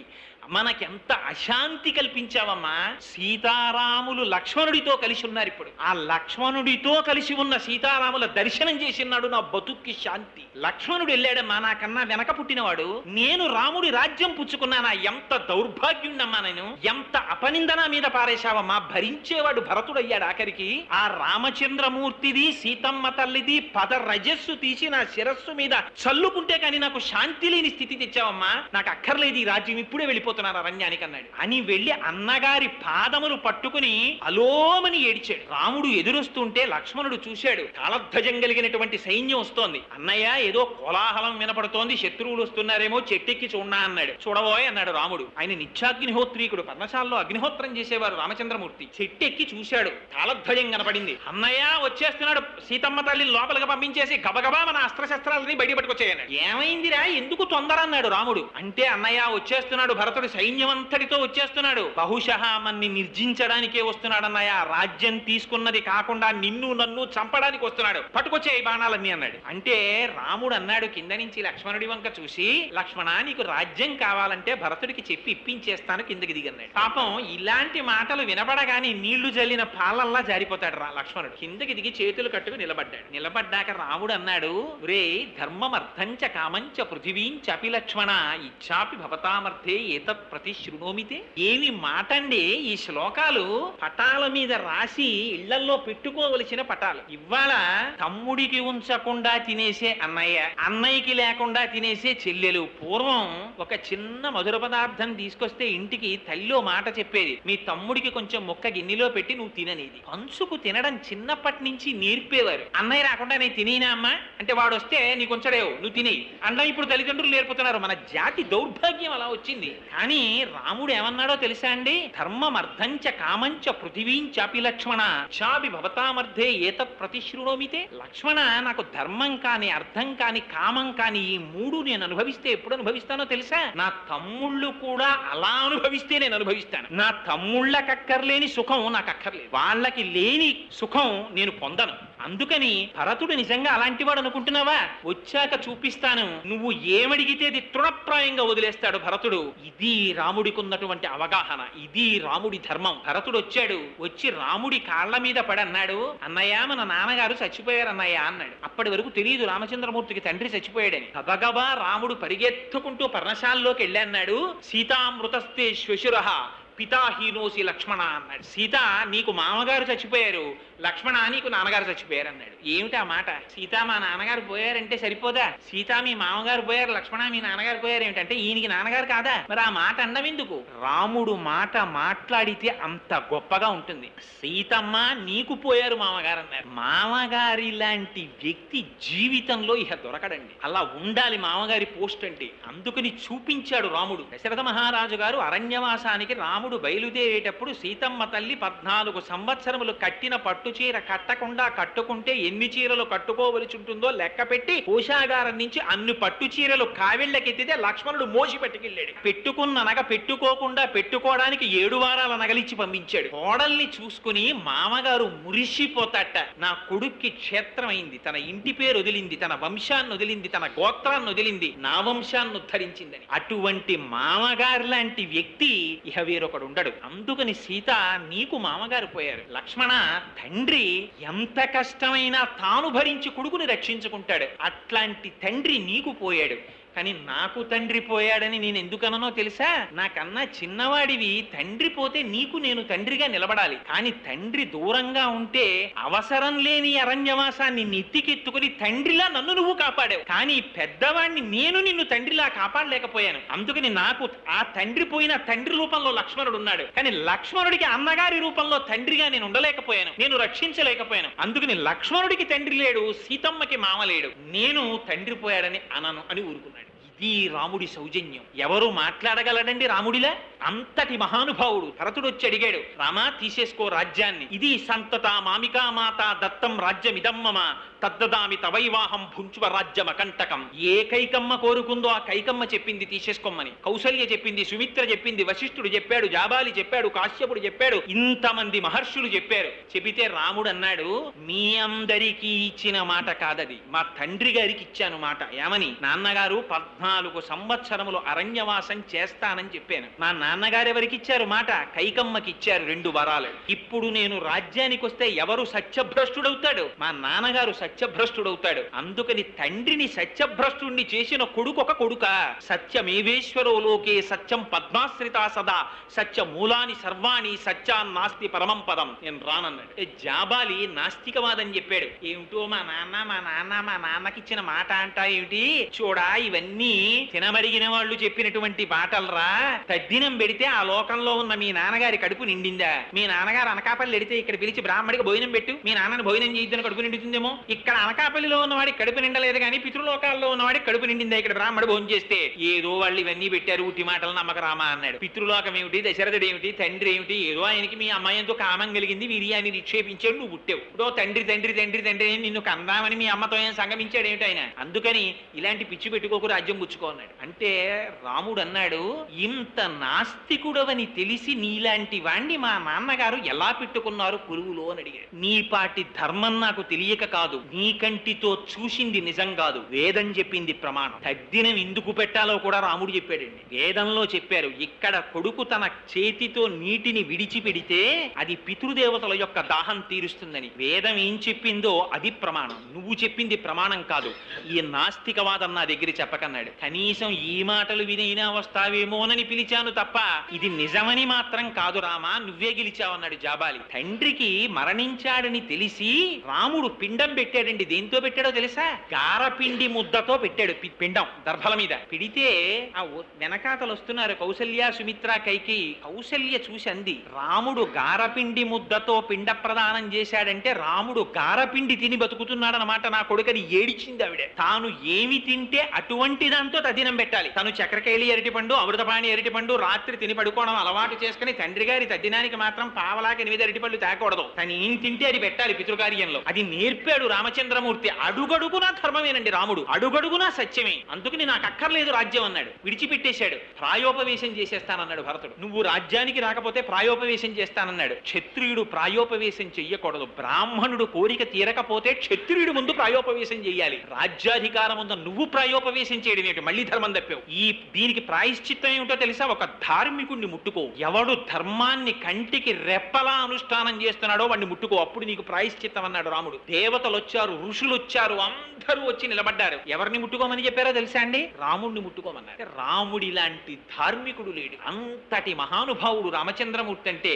మనకెంత అశాంతి కల్పించావమ్మా. సీతారాములు లక్ష్మణుడితో కలిసి ఉన్నారు. ఇప్పుడు ఆ లక్ష్మణుడితో కలిసి ఉన్న సీతారాముల దర్శనం చేసినాడు, నా బతుక్కి శాంతి. లక్ష్మణుడు వెళ్ళాడమ్మా, నాకన్నా వెనక పుట్టినవాడు, నేను రాముడి రాజ్యం పుచ్చుకున్నానా, ఎంత దౌర్భాగ్యుణ్ణమ్మా నేను, ఎంత అపనిందన మీద పారేశావమ్మా. భరించేవాడు భరతుడయ్యాడు. ఆఖరికి ఆ రామచంద్రమూర్తిది సీతమ్మ తల్లిది పద రజస్సు తీసి నా శిరస్సు మీద చల్లుకుంటే కానీ నాకు శాంతి లేని స్థితి తెచ్చావమ్మా. నాకు అక్కర్లేదు ఈ రాజ్యం, ఇప్పుడే వెళ్ళిపోతున్నారు అరణ్యానికి అన్నాడు. అని వెళ్ళి అన్నగారి పాదములు పట్టుకుని అలోమని ఏడిచాడు. రాముడు ఎదురొస్తుంటే లక్ష్మణుడు చూశాడు. కాళధ్వజం కలిగినటువంటి సైన్యం వస్తోంది. అన్నయ్య ఏదో కోలాహలం వినపడుతోంది, శత్రువులు వస్తున్నారేమో, చెట్టెక్కి చూడనా అన్నాడు. చూడబోయ్ అన్నాడు రాముడు. ఆయన నిత్యాగ్నిహోత్రీకుడు, పర్ణశాలలో అగ్నిహోత్రం చేసేవారు రామచంద్రమూర్తి. చెట్టెక్కి చూశాడు, కాళధ్వజం కనపడింది. అన్నయ్య వచ్చేస్తున్నాడు, సీతమ్మ తల్లిని లోపలికి పంపించేసి గబగబా మన అస్త్రశస్త్రాలని బయట పట్టుకొచ్చాయన్నాడు. ఏమైందిరా, ఎందుకు తొందర అన్నాడు రాముడు. అంటే అన్నయ్య వచ్చేస్తున్నాడు, భరతుడు సైన్యమంతటితో వచ్చేస్తున్నాడు, బహుశః మన్ని నిర్జించడానికే వస్తున్నాడన్నయ్య, రాజ్యం తీసుకున్నది కాకుండా నిన్ను నన్ను చంపడానికి వస్తున్నాడు, పట్టుకొచ్చే ఈ బాణాలన్నీ అన్నాడు. అంటే రాముడు అన్నాడు కింద నుంచి లక్ష్మణుడి వంక చూసి, లక్ష్మణ నీకు రాజ్యం కావాలంటే భరతుడికి చెప్పి ఇప్పించేస్తాను, కిందకి దిగన్నాడు. పాపం ఇలాంటి మాటలు వినబడగానే నీళ్లు జల్లిన పాలల్లా జారిపోతాడు లక్ష్మణుడు. కిందకి దిగి చేతులు కట్టుకు నిలబడ్డాడు. నిలబడ్డాక రాముడు అన్నాడు, రే ధర్మమర్థంచ కామంచ పృథివీంచ అపి లక్ష్మణ ఇచ్చాపి భవతామర్థే ఏతత్ ప్రతి శృణోమితే. ఏమి మాటండి ఈ శ్లోకాలు, పటాల మీద రాసి ఇళ్లల్లో పెట్టుకోవలసిన పటాలు. ఇవాళ తమ్ముడికి ఉంచకుండా తినేసే అన్నయ్య, అన్నయ్యకి లేకుండా తినేసే చెల్లెలు. పూర్వం ఒక చిన్న మధుర పదార్థం తీసుకొస్తే ఇంటికి తల్లిలో మాట చెప్పేది, మీ తమ్ముడికి కొంచెం ముక్క గిన్నెలో పెట్టి నువ్వు తిననేది. పంచుకు తినడం చిన్నప్పటి నుంచి నేర్పేవారు. అన్నయ్య రాకుండా నేను తినేనా అమ్మా అంటే, వాడు వస్తే నీ కొంచెడేవు నువ్వు తినేయి అన్న. ఇప్పుడు తల్లిదండ్రులు నేర్పుతున్నారు. మన జాతి దౌర్భాగ్యం అలా వచ్చింది. కానీ రాముడు ఏమన్నాడో తెలుసా అండి, ధర్మమర్థంచ కామంచ పృథివీంచాపి లక్ష్మణ చాపి భవతామర్థే ఏతత్ ప్రతిశృణోమితే. లక్ష్మణ నాకు ధర్మం కాని అర్థం కాని కామం కాని ఈ మూడు నేను అనుభవిస్తే ఎప్పుడు అనుభవిస్తానో తెలుసా, నా తమ్ముళ్ళు కూడా అలా అనుభవిస్తే నేను అనుభవిస్తాను. నా తమ్ముళ్ళకక్కర్లేని సుఖం నాకు అక్కర్లేదు, వాళ్ళకి లేని సుఖం నేను పొందను. అందుకని భరతుడు నిజంగా అలాంటి వాడు అనుకుంటున్నావా, వచ్చాక చూపిస్తాను, నువ్వు ఏమడిగితే అది తృణప్రాయంగా వదిలేస్తాడు భరతుడు. ఇది రాముడికి ఉన్నటువంటి అవగాహన, ఇది రాముడి ధర్మం. భరతుడు వచ్చాడు, వచ్చి రాముడి కాళ్ల మీద పడి అన్నాడు, అన్నయ్య మన నాన్నగారు చచ్చిపోయారు అన్నయ్య అన్నాడు. అప్పటి వరకు తెలియదు రామచంద్రమూర్తికి తండ్రి చచ్చిపోయాడని. గబగబా రాముడు పరిగెత్తుకుంటూ పర్ణశాలలోకి వెళ్ళి అన్నాడు, సీతామృతస్తే శ్వశురః పితాహీనోసి లక్ష్మణ అన్నాడు. సీత నీకు మామగారు చచ్చిపోయారు, లక్ష్మణ నీకు నాన్నగారు చచ్చిపోయారు అన్నాడు. ఏమిటి ఆ మాట, సీత మా నాన్నగారు పోయారంటే సరిపోదా, సీత మీ మామగారు పోయారు, లక్ష్మణ మీ నాన్నగారు పోయారు ఏమిటంటే ఈయనకి నాన్నగారు కాదా, మరి ఆ మాట అన్నం ఎందుకు. రాముడు మాట మాట్లాడితే అంత గొప్పగా ఉంటుంది. సీతమ్మ నీకు పోయారు మామగారు అన్నారు. మామగారి లాంటి వ్యక్తి జీవితంలో ఇహ దొరకడండి. అలా ఉండాలి మామగారి పోస్ట్ అంటే. అందుకని చూపించాడు రాముడు. దశరథ మహారాజు గారు అరణ్యవాసానికి రాముడు బయలుదేరేటప్పుడు సీతమ్మ తల్లి 14 సంవత్సరములు కట్టిన పట్టు చీర కట్టకుండా కట్టుకుంటే ఎన్ని చీరలు కట్టుకోవలసి ఉంటుందో లెక్క పెట్టి కోశాగారం నుంచి అన్ని పట్టు చీరలు కావిళ్ళకెత్తితే లక్ష్మణుడు మోసి పట్టుకెళ్ళాడు. పెట్టుకున్న నగ పెట్టుకోకుండా పెట్టుకోవడానికి 7 వారాల నగలిచ్చి పంపించాడు. కోడల్ని చూసుకుని మామగారు మురిసిపోతాట, నా కొడుక్కి క్షేత్రం అయింది, తన ఇంటి పేరు వదిలింది, తన వంశాన్ని వదిలింది, తన గోత్రాన్ని వదిలింది, నా వంశాన్ని ఉద్ధరించిందని. అటువంటి మామగారు లాంటి వ్యక్తి ఇహ వేరొకడు ఉండడు. అందుకని సీత నీకు మామగారు పోయారు, లక్ష్మణ తండ్రి ఎంత కష్టమైనా తాను భరించి కొడుకుని రక్షించుకుంటాడు, అట్లాంటి తండ్రి నీకు పోయాడు. కానీ నాకు తండ్రి పోయాడని నేను ఎందుకనో తెలుసా? నాకన్నా చిన్నవాడివి, తండ్రి పోతే నీకు నేను తండ్రిగా నిలబడాలి. కానీ తండ్రి దూరంగా ఉంటే అవసరం లేని అరణ్యవాసాన్ని నెత్తికెత్తుకుని తండ్రిలా నన్ను నువ్వు కాపాడావు. కానీ పెద్దవాడిని నేను నిన్ను తండ్రిలా కాపాడలేకపోయాను. అందుకని నాకు ఆ తండ్రి పోయిన తండ్రి రూపంలో లక్ష్మణుడు ఉన్నాడు. కానీ లక్ష్మణుడికి అన్నగారి రూపంలో తండ్రిగా నేను ఉండలేకపోయాను, నేను రక్షించలేకపోయాను. అందుకని లక్ష్మణుడికి తండ్రి లేడు, సీతమ్మకి మామ లేడు, నేను తండ్రి పోయాడని అనను అని ఊరుకున్నాడు. ఇది రాముడి సౌజన్యం. ఎవరు మాట్లాడగలడండి రాముడిలా? అంతటి మహానుభావుడు. భరతుడు వచ్చి అడిగాడు, రామా తీసేసుకో రాజ్యాన్ని, ఇది సంతత మామికా మాత దత్తం రాజ్యమిదం మమ తద్దదామి తవైవాహం భుంచువ రాజ్యమ కంటకం. ఏ కైకమ్మ కోరుకుందో ఆ కైకమ్మ చెప్పింది తీసేసుకోమని. కౌసల్య చెప్పింది, సుమిత్ర చెప్పింది, వశిష్ఠుడు చెప్పాడు, జాబాలి చెప్పాడు, కాశ్యపుడు చెప్పాడు, ఇంతమంది మహర్షులు చెప్పారు. చెబితే రాముడు అన్నాడు, మీ అందరికీ ఇచ్చిన మాట కాదది, మా తండ్రి గారికి ఇచ్చాను మాట. ఏమని? నాన్నగారు 14 సంవత్సరములు అరణ్యవాసం చేస్తానని చెప్పాను. మా నాన్నగారు ఎవరికి ఇచ్చారు మాట? కైకమ్మకి ఇచ్చారు 2 వరాలు. ఇప్పుడు నేను రాజ్యానికి వస్తే ఎవరు సత్యభ్రష్టుడవుతాడు? మా నాన్నగారు సత్యభ్రష్టుడవుతాడు. అందుకని తండ్రిని సత్యభ్రష్టుణ్ణి చేసిన కొడుకు ఒక కొడుక. సత్యమేవేశ్వరో లోకే సత్యం పద్మాశ్రితా సదా సత్య మూలాని సర్వాణి సత్యాన్నాస్తి పరమం పదం. నేను రానన్నాడు. జాబాలి నాస్తికవాదని చెప్పాడు. ఏమిటో మా నాన్నకిచ్చిన మాట అంటా ఏమిటి? చూడా, ఇవన్నీ తినమరిగిన వాళ్ళు చెప్పినటువంటి మాటలరా. తద్దినం పెడితే ఆ లోకంలో ఉన్న మీ నాన్నగారి కడుపు నిండిందా? మీ నాన్నగారు అనకాపల్లి ఎడితే ఇక్కడ పిలిచి బ్రాహ్మడికి భోజనం పెట్టు, మీ నాన్నని భోజనం చేయొద్దని కడుపు నిండుతుందేమో. ఇక్కడ అనకాపల్లిలో ఉన్నవాడికి కడుపు నిండలేదు కానీ పితృలోకాల్లో ఉన్నవాడికి కడుపు నిండిందా ఇక్కడ బ్రాహ్మడు భోజనం చేస్తే? ఏదో వాళ్ళు ఇవన్నీ పెట్టారు, ఉట్టి మాటలు నమ్మక రామా అన్నాడు. పితృలోకం ఏమిటి, దశరథుడు ఏమిటి, తండ్రి ఏమిటి? ఏదో ఆయనకి మీ అమ్మాయితో కామం కలిగింది, వీర్యాన్ని నిక్షేపించాడు, నువ్వు పుట్టావు. ఇప్పుడు తండ్రి తండ్రి తండ్రి తండ్రి నిన్ను కందామని మీ అమ్మతో ఏం సంగమించాడు ఏమిటి ఆయన? అందుకని ఇలాంటి పిచ్చి పెట్టుకోకు, రాజ్యం పుచ్చుకో అన్నాడు. అంటే రాముడు అన్నాడు, ఇంత నాస్తికుడవని తెలిసి నీలాంటి వాణ్ణి మా నాన్నగారు ఎలా పెట్టుకున్నారు పురువులో అని అడిగాడు. నీపాటి ధర్మం నాకు తెలియక కాదు, నీ కంటితో చూసింది నిజం కాదు, వేదం చెప్పింది ప్రమాణం. తద్దినం ఎందుకు పెట్టాలో కూడా రాముడు చెప్పాడండి. వేదంలో చెప్పారు, ఇక్కడ కొడుకు తన చేతితో నీటిని విడిచిపెడితే అది పితృదేవతల యొక్క దాహం తీరుస్తుందని. వేదం ఏం చెప్పిందో అది ప్రమాణం, నువ్వు చెప్పింది ప్రమాణం కాదు. ఈ నాస్తికవాదం నా దగ్గర చెప్పకన్నాడు. కనీసం ఈ మాటలు వినైనా వస్తావేమోనని పిలిచాను తప్ప ఇది నిజమని మాత్రం కాదు రామా, నువ్వే గెలిచావన్నాడు జాబాలి. తండ్రికి మరణించాడని తెలిసి రాముడు పిండం పెట్టాడండి. దేంతో పెట్టాడో తెలుసా? గారపిండి ముద్దతో పెట్టాడు. పిండం దర్భల మీద పెడితే ఆ వెనకాతలు వస్తున్నారు కౌసల్య, సుమిత్ర, కైకి. కౌసల్య చూసి అంది, రాముడు గారపిండి ముద్దతో పిండ ప్రదానం చేశాడంటే రాముడు గారపిండి తిని బతుకుతున్నాడనమాట నా కొడుకని ఏడిచింది ఆవిడ. తాను ఏమి తింటే అటువంటి దాంతో తద్దినం పెట్టాలి. తను చక్రకేళి అరటిపండు, అమృతపాణి అరటిపండు రాత్రి తిని పడుకోవడం అలవాటు చేసుకుని తండ్రి గారి తద్దినానికి మాత్రం పావలాకి 8 అరటిపండ్లు తాకూడదు. తను ఏం తింటే అది పెట్టాలి పితృకార్యంలో. అది నేర్పాడు రామచంద్రమూర్తి. అడుగడుగునా ధర్మమేనండి రాముడు, అడుగడుగునా సత్యమే. అందుకని నాకు అక్కర్లేదు రాజ్యం అన్నాడు, విడిచిపెట్టేశాడు. ప్రాయోపవేశం చేసేస్తానన్నాడు భరతుడు. నువ్వు రాజ్యానికి రాకపోతే ప్రాయోపవేశం చేస్తానన్నాడు. క్షత్రియుడు ప్రాయోపవేశం చెయ్యకూడదు. బ్రాహ్మణుడు కోరిక తీరకపోతే క్షత్రియుడు ముందు ప్రాయోపవేశం చెయ్యాలి. రాజ్యాధికారం ఉందా నువ్వు ప్రాయోపవేశం చేయడం ఏంటి? మళ్ళీ ధర్మం తప్పావు. దీనికి ప్రాయశ్చిత్తం ఏమిటో తెలుసా? ఒక ధార్మికుణ్ణి ముట్టుకో. ఎవడు ధర్మాన్ని కంటికి రెప్పలా అనుష్ఠానం చేస్తున్నాడో వాడిని ముట్టుకో, అప్పుడు నీకు ప్రాయశ్చిత్తం అన్నాడు రాముడు. దేవతలు వచ్చారు, ఋషులు వచ్చారు, అందరూ వచ్చి నిలబడ్డారు. ఎవరిని ముట్టుకోమని చెప్పారో తెలుసా అండి? రాముడిని ముట్టుకోమన్నారు. రాముడి లాంటి ధార్మికుడు లేడు. అంతటి మహానుభావుడు రామచంద్రమూర్తి అంటే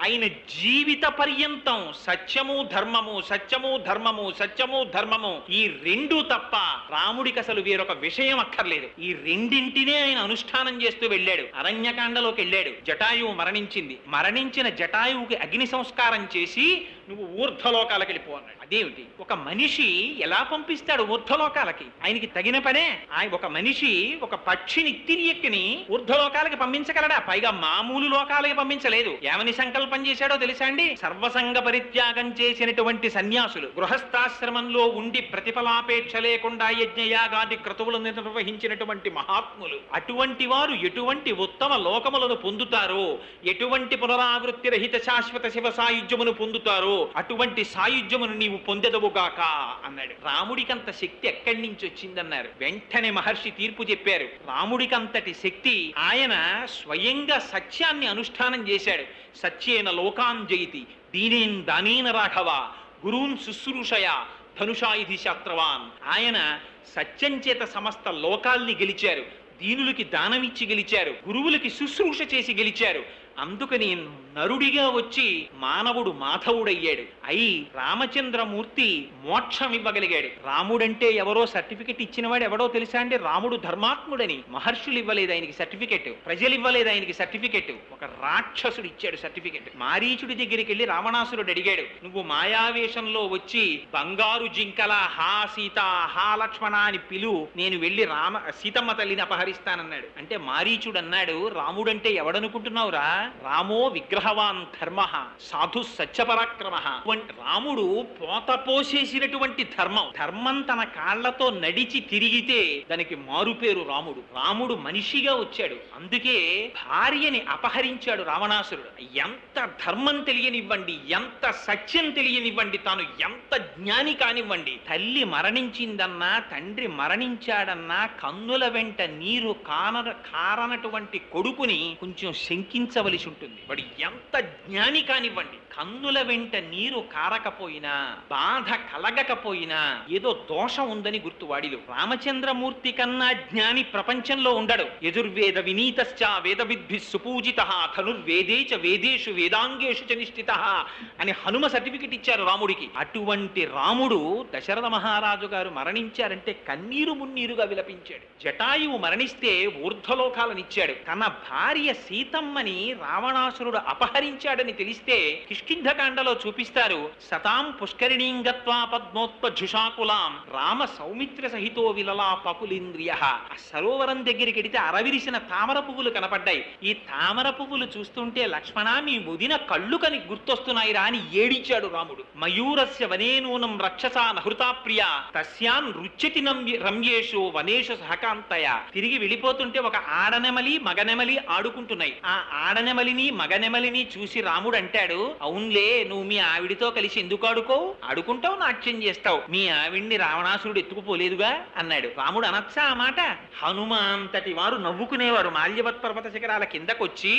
ఆయన జీవిత పర్యంతం సత్యము ధర్మము, సత్యము ధర్మము, సత్యము ధర్మము, ఈ 2 తప్ప రాముడికి అసలు వేరొక విషయం అక్కర్లేదు. ఈ రెండింటినే ఆయన అనుష్ఠానం చేస్తూ వెళ్ళాడు. అరణ్యకాండలోకి వెళ్ళాడు. జటాయువు మరణించింది. మరణించిన జటాయువుకి అగ్ని సంస్కారం చేసి నువ్వు ఊర్ధ్వలోకాలకు వెళ్ళిపో అన్నాడు. అదేమిటి? ఒక మనిషి ఎలా పంపిస్తాడు ఊర్ధ్వలోకాలకి? ఆయనకి తగిన పనే. ఒక మనిషి ఒక పక్షిని తిరియక్కిని ఊర్ధ్వలోకాలకి పంపించగలడా? పైగా మామూలు లోకాలకి పంపించలేదు. ఏమని సంకల్పం చేశాడో తెలుసా అండి? సర్వసంగ పరిత్యాగం చేసినటువంటి సన్యాసులు, గృహస్థాశ్రమంలో ఉండి ప్రతిఫలాపేక్ష లేకుండా యజ్ఞయాగాది క్రతువులను నిర్వహించినటువంటి మహాత్ములు, అటువంటి వారు ఎటువంటి ఉత్తమ లోకములను పొందుతారో, ఎటువంటి పునరావృత్తి రహిత శాశ్వత శివ సాయుధ్యమును పొందుతారో అటువంటి సాయుధ్యమును నీవు పొందెదవుగాక అన్నాడు. రాముడికంత శక్తి ఎక్కడి నుంచి వచ్చిందన్నారు. వెంటనే మహర్షి తీర్పు చెప్పారు. రాముడికంతటి శక్తి, ఆయన స్వయంగా సత్యాన్ని అనుష్ఠానం చేశాడు. సత్యేన లోకాన్ జయతి దీనేన్ దానేన రాఘవ గురువున్ శుశ్రూషయ ధనుషాయుధి శాస్త్రవాన్. ఆయన సత్యం చేత సమస్త లోకాల్ని గెలిచారు, దీనులకి దానమిచ్చి గెలిచారు, గురువులకి శుశ్రూష చేసి గెలిచారు. అందుకని నరుడిగా వచ్చి మానవుడు మాధవుడయ్యాడు. అయి రామచంద్రమూర్తి మోక్షం ఇవ్వగలిగాడు. రాముడంటే ఎవరో సర్టిఫికెట్ ఇచ్చినవాడు ఎవడో తెలుసా అంటే రాముడు ధర్మాత్ముడని. మహర్షులు ఇవ్వలేదు ఆయనకి సర్టిఫికెట్, ప్రజలు ఇవ్వలేదు ఆయనకి సర్టిఫికెట్, ఒక రాక్షసుడు ఇచ్చాడు సర్టిఫికెట్. మారీచుడి దగ్గరికి వెళ్ళి రావణాసురుడు అడిగాడు, నువ్వు మాయావేషంలో వచ్చి బంగారు జింకల హా సీత హా లక్ష్మణ అని పిలు, నేను వెళ్ళి సీతమ్మ తల్లిని అపహరిస్తానన్నాడు. అంటే మారీచుడు అన్నాడు, రాముడంటే ఎవడనుకుంటున్నావురా, రామో విగ్రహవాన్ ధర్మ సాధు సత్యపరాక్రమ. రాముడు పోత పోసేసినటువంటి ధర్మం. ధర్మం తన కాళ్లతో నడిచి తిరిగితే దానికి మారుపేరు రాముడు. రాముడు మనిషిగా వచ్చాడు, అందుకే భార్యని అపహరించాడు రావణాసురుడు. ఎంత ధర్మం తెలియనివ్వండి, ఎంత సత్యం తెలియనివ్వండి, తాను ఎంత జ్ఞాని కానివ్వండి, తల్లి మరణించిందన్నా తండ్రి మరణించాడన్నా కన్నుల వెంట నీరు కారనటువంటి కొడుకుని కొంచెం శంకించవలసి ఉంటుంది. వాడు ఎంత జ్ఞాని కానివ్వండి, కన్నుల వెంట నీరు కారకపోయినా బాధ కలగకపోయినా ఏదో దోషం ఉందని గుర్తు వాడిలో. రామచంద్రమూర్తి కన్నా జ్ఞాని ప్రపంచంలో ఉండడు. యజుర్వేద వినీతశ్చ వేద విద్భి సుపూజిత ధనుర్వేదే చ వేదేషు వేదాంగేషు చ నిష్ఠిత అని హనుమ సర్టిఫికెట్ ఇచ్చారు రాముడికి. అటువంటి రాముడు దశరథ మహారాజు గారు మరణించారంటే కన్నీరు మున్నీరుగా విలపించాడు. జటాయువు మరణిస్తే ఊర్ధ్వలోకాలనిచ్చాడు. తన భార్య సీతమ్మని రావణాసురుడు అపహరించాడని తెలిస్తే కిష్కింధకాండలో చూపిస్తారు, సతాం పుష్కరిణీం గత్వా పద్మోత్పజుషాకులాం రామ సౌమిత్ర సహితో విలలా పకులింద్రియ. ఆ సరోవరం దగ్గరికి వెడితే అరవిరిసిన తామర పువ్వులు కనపడ్డాయి. ఈ తామర పువ్వులు చూస్తుంటే లక్ష్మణ మీ ముదిన కళ్ళు కని గుర్తొస్తున్నాయిరా అని ఏడిచాడు రాముడు. మయూరస్య వనేనూనం రక్షసా నహృతా ప్రియ తస్యాన్ రుచ్యతి రమ్యేషు వనేషు సహకాంతయ. తిరిగి వెళ్ళిపోతుంటే ఒక ఆడనెమలి మగనెమలి ఆడుకుంటున్నాయి. ఆ ఆడనెమలిని మగనెమలిని చూసి రాముడు అంటాడు, అవునులే నువ్వు మీ ఆవిడితో కలిసి ఎందుకు ఆడుకుంటావు, నాట్యం చేస్తావు, మీ ఆవిడ్ని రావణాసురుడు ఎత్తుకుపోలేదుగా అన్నాడు. రాముడు అనొచ్చా ఆ మాట? హనుమ అంతటి వారు నవ్వుకునేవారు. మాల్యవత్ పర్వత శిఖరాల కిందకొచ్చి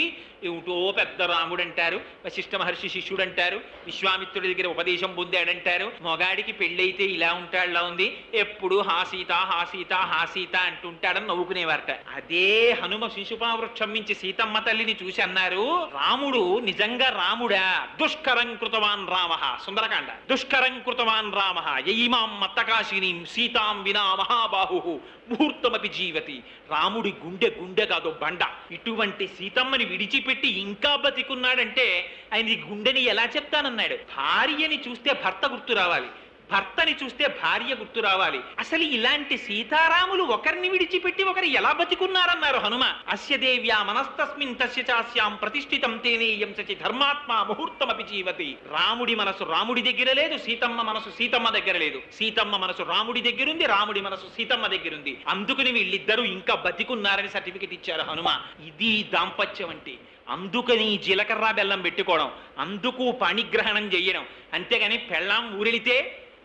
ఏమిటో పెద్ద రాముడు అంటారు, వశిష్ఠ మహర్షి శిష్యుడు అంటారు, విశ్వామిత్రుడి దగ్గర ఉపదేశం పొందాడంటారు, మొగాడికి పెళ్ళైతే ఇలా ఉంటాడులా ఉంది, ఎప్పుడు హాసీత హాసీత హాసీత అంటుంటాడని నవ్వుకునేవారట. అదే హనుమ శిశుపావృక్షం నుంచి సీతమ్మ తల్లిని చూసి అన్నారు, రాముడు నిజంగా రాముడా? దుష్కరం కృతవాన్ రామ. సుందరకాండ. దుష్కరం కృతవాన్ రామ యయిమాం మత్తకాశినీం సీతాం వినా మహాబాహు ముహూర్తమపి జీవతి. రాముడి గుండె కాదు బండ. ఇటువంటి సీతమ్మని విడిచిపెట్టి ఇంకా బతికున్నాడంటే ఆయన గుండెని ఎలా చెప్తానన్నాడు. భార్యని చూస్తే భర్త గుర్తు రావాలి, భర్తని చూస్తే భార్య గుర్తు రావాలి. అసలు ఇలాంటి సీతారాములు ఒకరిని విడిచిపెట్టి ఒకరు ఎలా బతికున్నారన్నారు హనుమ. అస్య దేవ్యా మనస్తస్మిన్ తస్య చాస్యాం ప్రతిష్ఠితం తేనేయం సచి ధర్మాత్మ ముహూర్తమపి జీవతి. రాముడి మనసు రాముడి దగ్గర లేదు, సీతమ్మ మనసు సీతమ్మ దగ్గర లేదు. సీతమ్మ మనసు రాముడి దగ్గరుంది, రాముడి మనసు సీతమ్మ దగ్గరుంది. అందుకని వీళ్ళిద్దరూ ఇంకా బతికున్నారని సర్టిఫికెట్ ఇచ్చారు హనుమ. ఇది దాంపత్యం అంటే. అందుకని జీలకర్ర బెల్లం పెట్టుకోవడం, అందుకు పాణిగ్రహణం చెయ్యడం. అంతేగాని పెళ్ళాం ఊరెళితే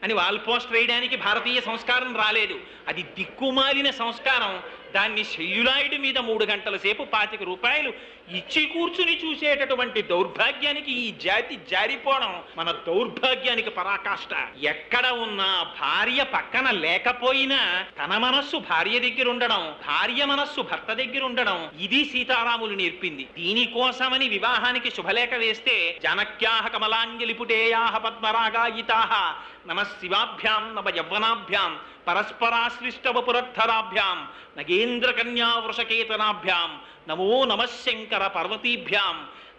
అని వాల్ పోస్ట్ వేయడానికి భారతీయ సంస్కారం రాలేదు. అది దిక్కుమాలిన సంస్కారం. దాన్ని సెల్యులాయిడ్ మీద 3 గంటల సేపు 25 రూపాయలు ఇచ్చి కూర్చుని చూసేటటువంటి దౌర్భాగ్యానికి ఈ జాతి జారిపోవడం మన దౌర్భాగ్యానికి పరాకాష్ట. ఎక్కడ ఉన్నా భార్య పక్కన లేకపోయినా తన మనస్సు భార్య దగ్గర ఉండడం, భార్య మనస్సు భర్త దగ్గర ఉండడం, ఇది సీతారాములు నేర్పింది. దీనికోసమని వివాహానికి శుభలేఖ వేస్తే జానక్యాహ కమలాంజలిపుటేయాహ పద్మరాగాయితాహ నమ శివాభ్యాం నవ యవ్వనాభ్యాం పరస్పరాశ్లిష్టవపురద్ధరాభ్యాం నగేంద్ర కన్యా వృషకేతనాభ్యాం నమో నమశంకర పర్వతీభ్యాం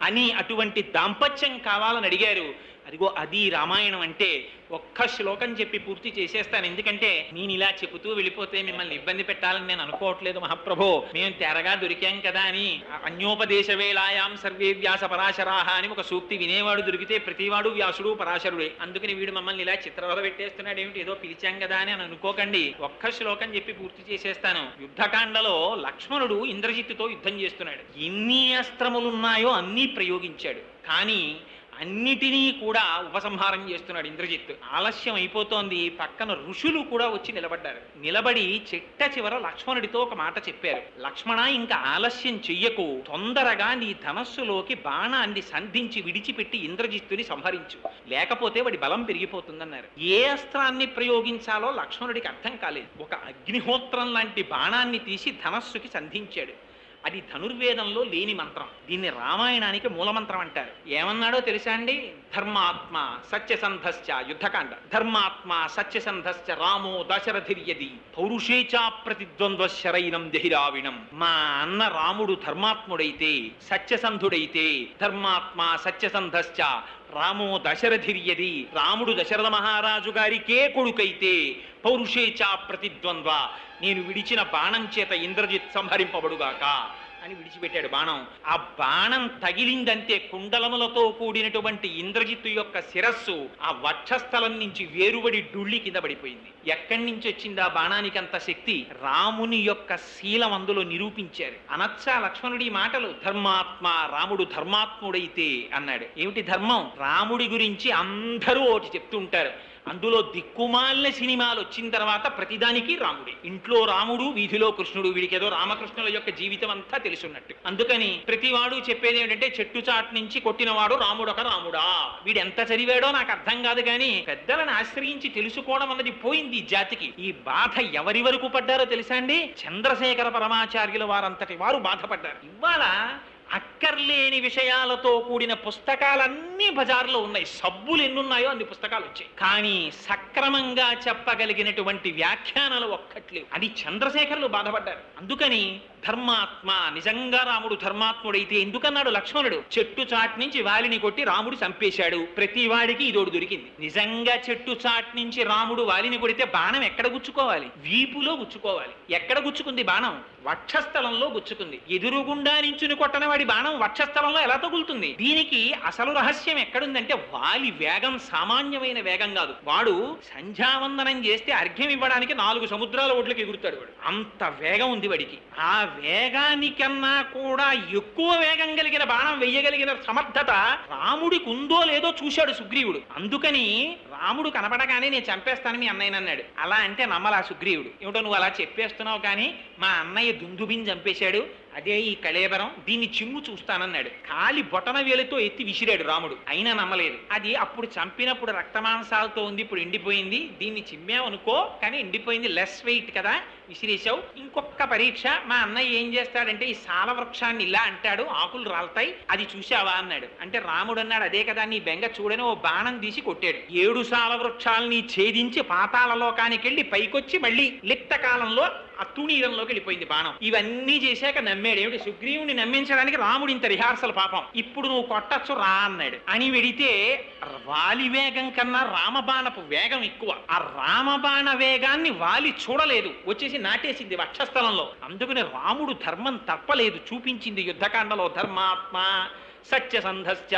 అని అటువంటి దాంపత్యం కావాలని అడిగారు. అదిగో అది రామాయణం అంటే. ఒక్క శ్లోకం చెప్పి పూర్తి చేసేస్తాను, ఎందుకంటే నేను ఇలా చెబుతూ వెళ్ళిపోతే మిమ్మల్ని ఇబ్బంది పెట్టాలని నేను అనుకోవట్లేదు మహాప్రభో. మేము తెరగా దొరికాం కదా అని. అన్యోపదేశ వేళాయాం సర్వే వ్యాస పరాశరాహ అని ఒక సూక్తి వినేవాడు దొరికితే ప్రతివాడు వ్యాసుడు పరాశరుడే. అందుకని వీడు మమ్మల్ని ఇలా చిత్రవద పెట్టేస్తున్నాడు ఏమిటి, ఏదో పిలిచాం కదా అని అనుకోకండి. ఒక్క శ్లోకం చెప్పి పూర్తి చేసేస్తాను. యుద్ధకాండలో లక్ష్మణుడు ఇంద్రజిత్తుతో యుద్ధం చేస్తున్నాడు. ఎన్ని అస్త్రములున్నాయో అన్నీ ప్రయోగించాడు. కానీ అన్నిటినీ కూడా ఉపసంహారం చేస్తున్నాడు ఇంద్రజిత్తు. ఆలస్యం అయిపోతోంది. పక్కన ఋషులు కూడా వచ్చి నిలబడ్డారు. నిలబడి చిట్ట చివర లక్ష్మణుడితో ఒక మాట చెప్పారు. లక్ష్మణ, ఇంకా ఆలస్యం చెయ్యకు, తొందరగా నీ ధనస్సులోకి బాణాన్ని సంధించి విడిచిపెట్టి ఇంద్రజిత్తుని సంహరించు, లేకపోతే వాడి బలం పెరిగిపోతుందన్నారు. ఏ అస్త్రాన్ని ప్రయోగించాలో లక్ష్మణుడికి అర్థం కాలేదు. ఒక అగ్నిహోత్రం లాంటి బాణాన్ని తీసి ధనస్సుకి సంధించాడు. అది ధనుర్వేదంలో లేని మంత్రం. దీన్ని రామాయణానికి మూలమంత్రం అంటారు. ఏమన్నాడో తెలుసా అండి? ధర్మాత్మ సత్యసంధశ్చ, యుద్ధకాండ. ధర్మాత్మ సత్యసంధశ్చ రామో దశరథిర్యది పౌరుషేచా ప్రతిద్వంద్వ శరైనం జహిరావిణం. మా అన్న రాముడు ధర్మాత్ముడైతే, సత్యసంధుడైతే, ధర్మాత్మ సత్యసంధశ్చ రామో దశరథిర్యది, రాముడు దశరథ మహారాజు గారికే కొడుకైతే, పౌరుషేచా ప్రతిద్వంద్వ, నేను విడిచిన బాణం చేత ఇంద్రజిత్ సంహరింపబడుగాక అని విడిచిపెట్టాడు బాణం. ఆ బాణం తగిలిందంటే కుండలములతో కూడినటువంటి ఇంద్రజిత్తు యొక్క శిరస్సు ఆ వక్షస్థలం నుంచి వేరుబడి డుళ్ళి కింద పడిపోయింది. ఎక్కడి నుంచి వచ్చింది ఆ బాణానికి అంత శక్తి? రాముని యొక్క శీలం అందులో నిరూపించారు. అనచ్చా లక్ష్మణుడి మాటలు? ధర్మాత్మ, రాముడు ధర్మాత్ముడైతే అన్నాడు. ఏమిటి ధర్మం? రాముడి గురించి అందరూ ఒకటి చెప్తూ ఉంటారు. అందులో దిక్కుమాలిన సినిమాలు వచ్చిన తర్వాత ప్రతిదానికి రాముడి. ఇంట్లో రాముడు, వీధిలో కృష్ణుడు. వీడికేదో రామకృష్ణుల యొక్క జీవితం అంతా తెలుసున్నట్టు. అందుకని ప్రతివాడు చెప్పేది ఏమిటంటే, చెట్టు చాటు నుంచి కొట్టినవాడు రాముడొక రాముడా. వీడు ఎంత చదివాడో నాకు అర్థం కాదు, కానీ పెద్దలను ఆశ్రయించి తెలుసుకోవడం అన్నది పోయింది ఈ జాతికి. ఈ బాధ ఎవరి వరకు పడ్డారో తెలుసా అండి? చంద్రశేఖర పరమాచార్యుల వారంతటి వారు బాధపడ్డారు. ఇవాళ అక్కర్లేని విషయాలతో కూడిన పుస్తకాలన్నీ బజార్లో ఉన్నాయి. సబ్బులు ఎన్నున్నాయో అన్ని పుస్తకాలు వచ్చాయి. కానీ సక్రమంగా చెప్పగలిగినటువంటి వ్యాఖ్యానాలు ఒక్కట్లేవు. అది చంద్రశేఖరులు బాధపడ్డారు. అందుకని ధర్మాత్మ, నిజంగా రాముడు ధర్మాత్ముడైతే ఎందుకన్నాడు లక్ష్మణుడు? చెట్టు చాటు నుంచి వాలిని కొట్టి రాముడు చంపేశాడు. ప్రతి వాడికి ఇదోడు దొరికింది. నిజంగా చెట్టు చాటు నుంచి రాముడు వాలిని కొడితే బాణం ఎక్కడ గుచ్చుకోవాలి? వీపులో గుచ్చుకోవాలి. ఎక్కడ గుచ్చుకుంది బాణం? వక్షస్థలంలో గుచ్చుకుంది. ఎదురుగుండా నించుని కొట్టన వాడి బాణం వక్షస్థలంలో ఎలా తగులుతుంది? దీనికి అసలు రహస్యం ఎక్కడుందంటే, వాలి వేగం సామాన్యమైన వేగం కాదు. వాడు సంధ్యావందనం చేస్తే అర్ఘ్యం ఇవ్వడానికి 4 సముద్రాల ఒడ్లకు ఎగురుతాడు వాడు. అంత వేగం ఉంది వాడికి. ఆ వేగానికన్నా కూడా ఎక్కువ వేగం కలిగిన బాణం వెయ్యగలిగిన సమర్థత రాముడికి ఉందో లేదో చూశాడు సుగ్రీవుడు. అందుకని రాముడు కనపడగానే నేను చంపేస్తాను మీ అన్నయ్యని అన్నాడు. అలా అంటే నమ్మలా సుగ్రీవుడు. ఏమిటో నువ్వు అలా చెప్పేస్తున్నావు, కానీ మా అన్నయ్య దుందుబిని చంపేశాడు, అదే ఈ కళేబరం, దీన్ని చిమ్ము చూస్తానన్నాడు. కాలి బొటన వేలుతో ఎత్తి విసిరాడు రాముడు. అయినా నమ్మలేదు. అది అప్పుడు చంపినప్పుడు రక్తమాంసాలతో ఉంది, ఇప్పుడు ఎండిపోయింది, దీన్ని చిమ్మావనుకో, కానీ ఎండిపోయింది, లెస్ వెయిట్ కదా, విసిరేశావు. ఇంకొక పరీక్ష, మా అన్నయ్య ఏం చేస్తాడంటే ఈ సాల వృక్షాన్ని ఇలా అంటాడు, ఆకులు రాలుతాయి, అది చూశావా అన్నాడు. అంటే రాముడు అన్నాడు, అదే కదా నీ బెంగ, చూడని ఓ బాణం తీసి కొట్టాడు. 7 సాల వృక్షాలని ఛేదించి పాతాళ లోకానికి వెళ్ళి పైకొచ్చి మళ్ళీ లిప్త కాలంలో ఆ తుణీరంలోకి వెళ్ళిపోయింది బాణం. ఇవన్నీ చేశాక నమ్మాడు. ఏమిటి? సుగ్రీవుని నమ్మించడానికి రాముడు ఇంత రిహార్సల్ పాపం. ఇప్పుడు నువ్వు కొట్టచ్చు రా అన్నాడు. అని వెడితే వాలి వేగం కన్నా రామబాణపు వేగం ఎక్కువ. ఆ రామబాణ వేగాన్ని వాలి చూడలేదు, వచ్చేసి నాటేసింది వక్షస్థలంలో. అందుకని రాముడు ధర్మం తప్పలేదు, చూపించింది యుద్ధకాండలో. ధర్మాత్మ సత్యసంధశ్చ,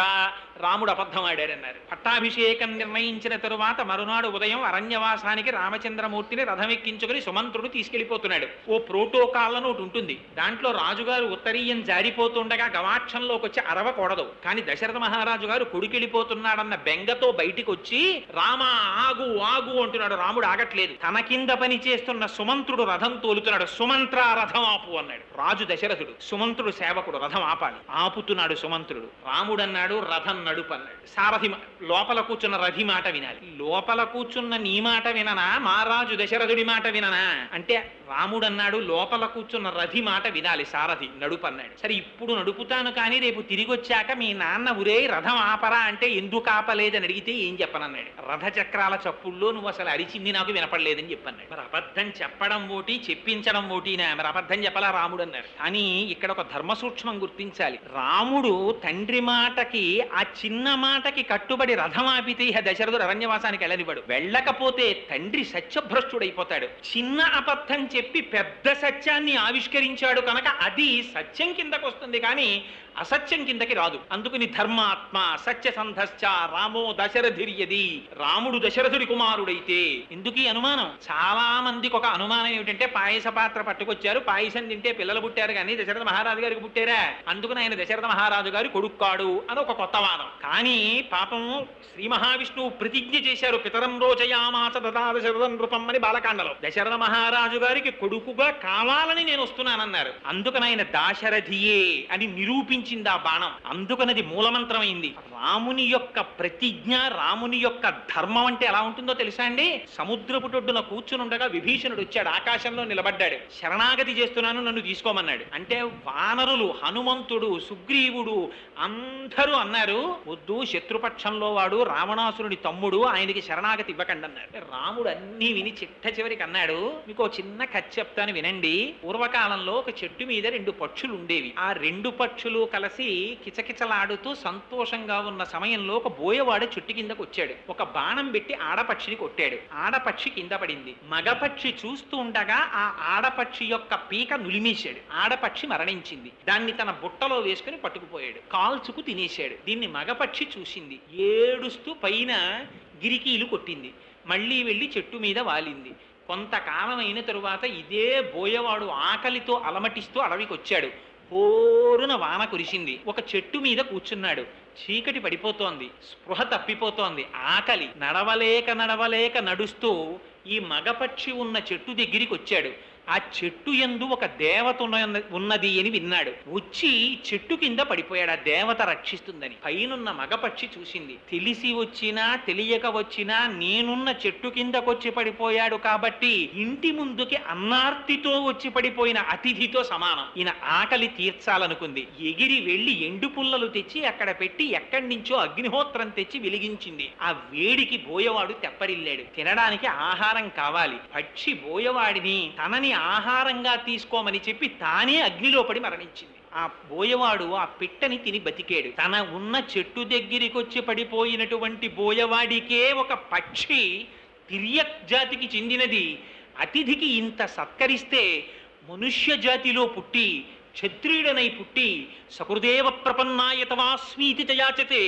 రాముడు అబద్ధం ఆడాడన్నారు. పట్టాభిషేకం నిర్ణయించిన తరువాత మరునాడు ఉదయం అరణ్యవాసానికి రామచంద్రమూర్తిని రథమెక్కించుకుని సుమంత్రుడు తీసుకెళ్లిపోతున్నాడు. ఓ ప్రోటోకాల్ ఒకటి ఉంటుంది. దాంట్లో రాజుగారు ఉత్తరీయం జారిపోతుండగా గవాక్షంలోకి వచ్చి అరవకూడదు. కానీ దశరథ మహారాజు గారు కొడుకెళ్ళిపోతున్నాడన్న బెంగతో బయటికి వచ్చి రామ ఆగు ఆగు అంటున్నాడు. రాముడు ఆగట్లేదు. తన కింద పని చేస్తున్న సుమంత్రుడు రథం తోలుతున్నాడు. సుమంత్ర రథం ఆపు అన్నాడు. రాజు దశరథుడు, సుమంత్రుడు సేవకుడు, రథం ఆపాలి. ఆపుతున్నాడు సుమంత్రుడు. రాముడు అన్నాడు, రథం నడుపు అన్నాడు. సారథి లోపల కూర్చున్న రథి మాట వినాలి. లోపల కూర్చున్న నీ మాట విననా, మహారాజు దశరథుడి మాట విననా అంటే రాముడు అన్నాడు, లోపల కూర్చున్న రథి మాట వినాలి, సారథి నడుపు అన్నాడు. సరే ఇప్పుడు నడుపుతాను, కానీ రేపు తిరిగి వచ్చాక మీ నాన్న ఉరే రథం ఆపరా అంటే ఎందుకు ఆపలేదని అడిగితే ఏం చెప్పనన్నాడు. రథ చక్రాల చప్పుల్లో నువ్వు అసలు అరిచింది నాకు వినపడలేదని చెప్పన్నాడు. మరి అబద్ధం చెప్పడం ఓటి, చెప్పించడం ఓటినా? మరి అబద్ధం చెప్పలా రాముడు అన్నారు. కానీ ఇక్కడ ఒక ధర్మ సూక్ష్మం గుర్తించాలి. రాముడు తండ్రి మాటకి, ఆ చిన్న మాటకి కట్టుబడి రథం ఆపితే ఇహ దశరథుడు అరణ్యవాసానికి వెళ్ళనివాడు. వెళ్ళకపోతే తండ్రి సత్యభ్రష్టుడైపోతాడు. చిన్న అబద్ధం చెప్పి పెద్ద సత్యాన్ని ఆవిష్కరించాడు కనుక అది సత్యం కిందకు వస్తుంది కానీ అసత్యం కిందకి రాదు. అందుకని ధర్మాత్మ సత్యసంధశ్చ రామో దశరథిర్యది, రాముడు దశరథుడి కుమారుడైతే. ఎందుకు అనుమానం? చాలా మందికి ఒక అనుమానం ఏమిటంటే పాయస పాత్ర పట్టుకొచ్చారు, పాయసం తింటే పిల్లలు పుట్టారు కానీ దశరథ మహారాజు గారికి పుట్టారా, అందుకని ఆయన దశరథ మహారాజు గారి కొడుక్కాడు అని ఒక కొత్త వాదం. కానీ పాపం శ్రీ మహావిష్ణువు ప్రతిజ్ఞ చేశారు, పితరం రోచయామాస దదా దశరథం నృపం అని బాలకాండలో. దశరథ మహారాజు గారికి కొడుకుగా కావాలని నేను వస్తున్నానన్నారు. అందుకని ఆయన దాశరథియే అని నిరూపించింది ఆ బాణం. అందుకనది మూలమంత్రమైంది. రాముని యొక్క ప్రతిజ్ఞ, రాముని యొక్క ధర్మం అంటే ఎలా ఉంటుందో తెలుసా అండి? సముద్రపుటొడ్డున కూర్చుని ఉండగా విభీషణుడు వచ్చాడు, ఆకాశంలో నిలబడ్డాడు, శరణాగతి చేస్తున్నాను నన్ను తీసుకోమన్నాడు. అంటే వానరులు, హనుమంతుడు, సుగ్రీవుడు అందరూ అన్నారు, వద్దు, శత్రుపక్షంలో వాడు, రావణాసురుడి తమ్ముడు, ఆయనకి శరణాగతి ఇవ్వకండి అన్నారు. రాముడు అన్నీ విని చిట్ట చివరికి అన్నాడు, మీకు చిన్న కథ చెప్తాను వినండి. పూర్వకాలంలో ఒక చెట్టు మీద 2 పక్షులు ఉండేవి. ఆ 2 పక్షులు కలిసి కిచకిచలాడుతూ సంతోషంగా ఉన్న సమయంలో ఒక బోయవాడు చెట్టు కిందకు వచ్చాడు. ఒక బాణం పెట్టి ఆడపక్షిని కొట్టాడు. ఆడపక్షి కింద పడింది. మగపక్షి చూస్తూ ఉండగా ఆ ఆడపక్షి యొక్క పీక నులిమేశాడు. ఆడపక్షి మరణించింది. దాన్ని తన బుట్టలో వేసుకుని పట్టుకుపోయాడు. కాల్చుకు తినేశాడు. దీన్ని మగపక్షి చూసింది, ఏడుస్తూ పైన గిరికీలు కొట్టింది. మళ్ళీ వెళ్ళి చెట్టు మీద వాలింది. కొంతకాలం అయిన తరువాత ఇదే బోయవాడు ఆకలితో అలమటిస్తూ అడవికి వచ్చాడు. హోరున వాన కురిసింది. ఒక చెట్టు మీద కూర్చున్నాడు. చీకటి పడిపోతోంది, స్పృహ తప్పిపోతోంది, ఆకలి. నడవలేక నడుస్తూ ఈ మగపక్షి ఉన్న చెట్టు దగ్గరికి వచ్చాడు. ఆ చెట్టు యందు ఒక దేవత ఉన్నది అని విన్నాడు. వచ్చి చెట్టు కింద పడిపోయాడు. ఆ దేవత రక్షిస్తుందని. పైనున్న మగపక్షి చూసింది. తెలిసి వచ్చినా తెలియక వచ్చినా నేనున్న చెట్టు కిందకొచ్చి పడిపోయాడు కాబట్టి ఇంటి ముందుకి అన్నార్తితో వచ్చి పడిపోయిన అతిథితో సమానం. ఈయన ఆకలి తీర్చాలనుకుంది. ఎగిరి వెళ్లి ఎండు పుల్లలు తెచ్చి అక్కడ పెట్టి ఎక్కడి నుంచో అగ్నిహోత్రం తెచ్చి వెలిగించింది. ఆ వేడికి బోయవాడు తెప్పరిల్లాడు. తినడానికి ఆహారం కావాలి. పక్షి బోయవాడిని తనని ఆహారంగా తీసుకోమని చెప్పి తానే అగ్నిలో పడి మరణించింది. ఆ బోయవాడు ఆ పిట్టని తిని బతికాడు. తన ఉన్న చెట్టు దగ్గరికి వచ్చి పడిపోయినటువంటి బోయవాడికే ఒక పక్షి తిర్యక్ జాతికి చెందినది అతిథికి ఇంత సత్కరిస్తే, మనుష్య జాతిలో పుట్టి క్షత్రియుడనై పుట్టి సకృదేవ ప్రపన్నాయ తవాస్మీతి చయాచతే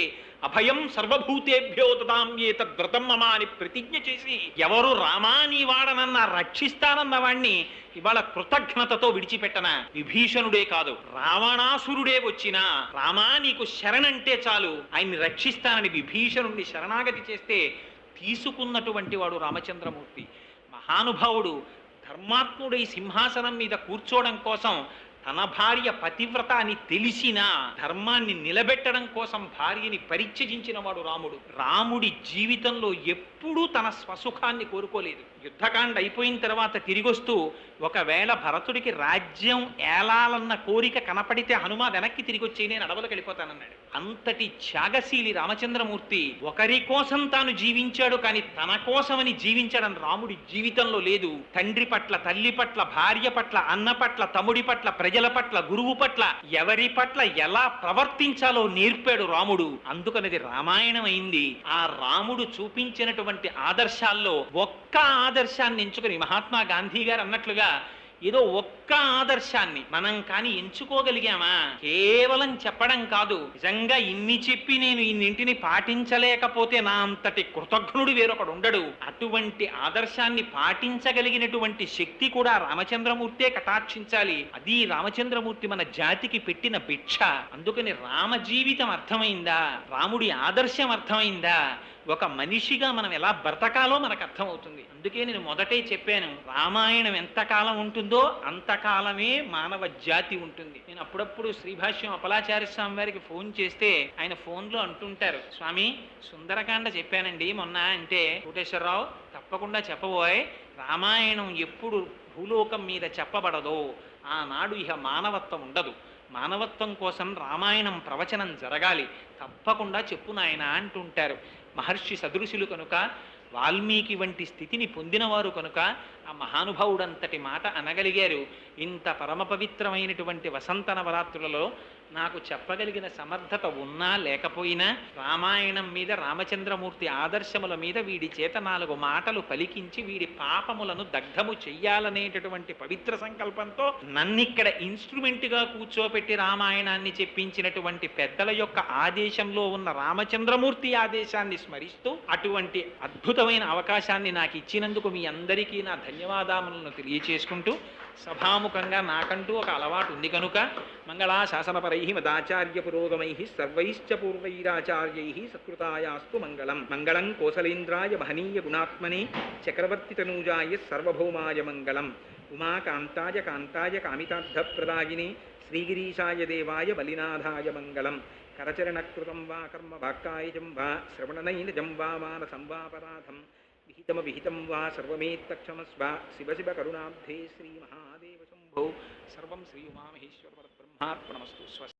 అభయం సర్వభూతేభ్యో దదామ్యేతద్వ్రతం మమ అని ప్రతిజ్ఞ చేసి ఎవరు రామా నీ వాడనన్న రక్షిస్తానన్న వాణ్ణి ఇవాళ కృతజ్ఞతతో విడిచిపెట్టనా? విభీషణుడే కాదు, రావణాసురుడే వచ్చినా రామా నీకు శరణంటే చాలు ఆయన్ని రక్షిస్తానని విభీషణుడిని శరణాగతి చేస్తే తీసుకున్నటువంటి వాడు రామచంద్రమూర్తి. మహానుభావుడు ధర్మాత్ముడై సింహాసనం మీద కూర్చోవడం కోసం తన భార్య పతివ్రత అని తెలిసినా ధర్మాన్ని నిలబెట్టడం కోసం భార్యని పరిత్యజించిన వాడు రాముడు. రాముడి జీవితంలో ఎప్పుడూ తన స్వసుఖాన్ని కోరుకోలేదు. యుద్ధకాండ అయిపోయిన తర్వాత తిరిగొస్తూ ఒకవేళ భరతుడికి రాజ్యం ఏలాలన్న కోరిక కనపడితే హనుమ వెనక్కి తిరిగి వచ్చి నేను అడవులకు వెళ్ళిపోతానన్నాడు. అంతటి త్యాగశీలి రామచంద్రమూర్తి ఒకరి కోసం తాను జీవించాడు, కానీ తన కోసమని జీవించడం రాముడి జీవితంలో లేదు. తండ్రి పట్ల, తల్లి పట్ల, భార్య పట్ల, అన్న పట్ల, తమ్ముడి పట్ల, ప్రజల పట్ల, గురువు పట్ల, ఎవరి పట్ల ఎలా ప్రవర్తించాలో నేర్పాడు రాముడు. అందుకనేది రామాయణం అయింది. ఆ రాముడు చూపించినటువంటి ఆదర్శాల్లో ఒక్క ఆదర్శాన్ని ఎంచుకుని మహాత్మా గాంధీ గారు అన్నట్లుగా ఏదో ఒక్క ఆదర్శాన్ని మనం కానీ ఎంచుకోగలిగామా? కేవలం చెప్పడం కాదు, నిజంగా ఇన్ని చెప్పి నేను ఇన్నింటిని పాటించలేకపోతే నా అంతటి కృతజ్ఞుడు వేరొకడు ఉండడు. అటువంటి ఆదర్శాన్ని పాటించగలిగినటువంటి శక్తి కూడా రామచంద్రమూర్తే కటాక్షించాలి. అది రామచంద్రమూర్తి మన జాతికి పెట్టిన భిక్ష. అందుకని రామ జీవితం అర్థమైందా? రాముడి ఆదర్శం అర్థమైందా? ఒక మనిషిగా మనం ఎలా బ్రతకాలో మనకు అర్థమవుతుంది. అందుకే నేను మొదటే చెప్పాను, రామాయణం ఎంతకాలం ఉంటుందో అంతకాలమే మానవ జాతి ఉంటుంది. నేను అప్పుడప్పుడు శ్రీభాష్యం అపలాచార్య స్వామి వారికి ఫోన్ చేస్తే ఆయన ఫోన్లో అంటుంటారు, స్వామి సుందరకాండ చెప్పానండి మొన్న అంటే, కోటేశ్వరరావు తప్పకుండా చెప్పబోయ్, రామాయణం ఎప్పుడు భూలోకం మీద చెప్పబడదో ఆనాడు ఇహ మానవత్వం ఉండదు. మానవత్వం కోసం రామాయణం ప్రవచనం జరగాలి, తప్పకుండా చెప్పు నాయన అంటుంటారు. మహర్షి సదృశులు కనుక, వాల్మీకి వంటి స్థితిని పొందినవారు కనుక ఆ మహానుభావుడంతటి మాట అనగలిగారు. ఇంత పరమ పవిత్రమైనటువంటి వసంత నవరాత్రులలో నాకు చెప్పగలిగిన సమర్థత ఉన్నా లేకపోయినా రామాయణం మీద, రామచంద్రమూర్తి ఆదర్శముల మీద వీడి చేత 4 మాటలు పలికించి వీడి పాపములను దగ్ధము చెయ్యాలనేటటువంటి పవిత్ర సంకల్పంతో నన్నిక్కడ ఇన్స్ట్రుమెంట్గా కూర్చోపెట్టి రామాయణాన్ని చెప్పించినటువంటి పెద్దల యొక్క ఆదేశంలో ఉన్న రామచంద్రమూర్తి ఆదేశాన్ని స్మరిస్తూ అటువంటి అద్భుతమైన అవకాశాన్ని నాకు ఇచ్చినందుకు మీ అందరికీ నా ధన్యవాదాలను తెలియచేసుకుంటూ, సభాముఖంగా నాకంటూ ఒక అలవాటు ఉంది కనుక మంగళాశాసనపరై మదాచార్య పురోగమై సర్వైశ్చ పూర్వైరాచార్యై సత్కృతాయాస్తు మంగళం. మంగళం కోసలేంద్రాయ మహనీయ గుణాత్మనే చక్రవర్తి తనూజాయ సర్వభౌమాయ మంగళం. ఉమాకాంతాయ కాంతాయ కామితార్థప్రదాయినే శ్రీగిరీశాయ దేవాయ బలినాథాయ మంగళం. కరచరణకృతం వా కర్మ వాక్కాయజం వా శ్రవణనైనజం వా మానసం వాపరాధం విహితం వా సర్వమేత్తక్షమస్వ. శివ శివ కరుణాబ్ధే శ్రీ మహాదేవ శంభో. సర్వం శ్రీ ఉమామహేశ్వర పరబ్రహ్మార్పణమస్తు. స్వస్తి.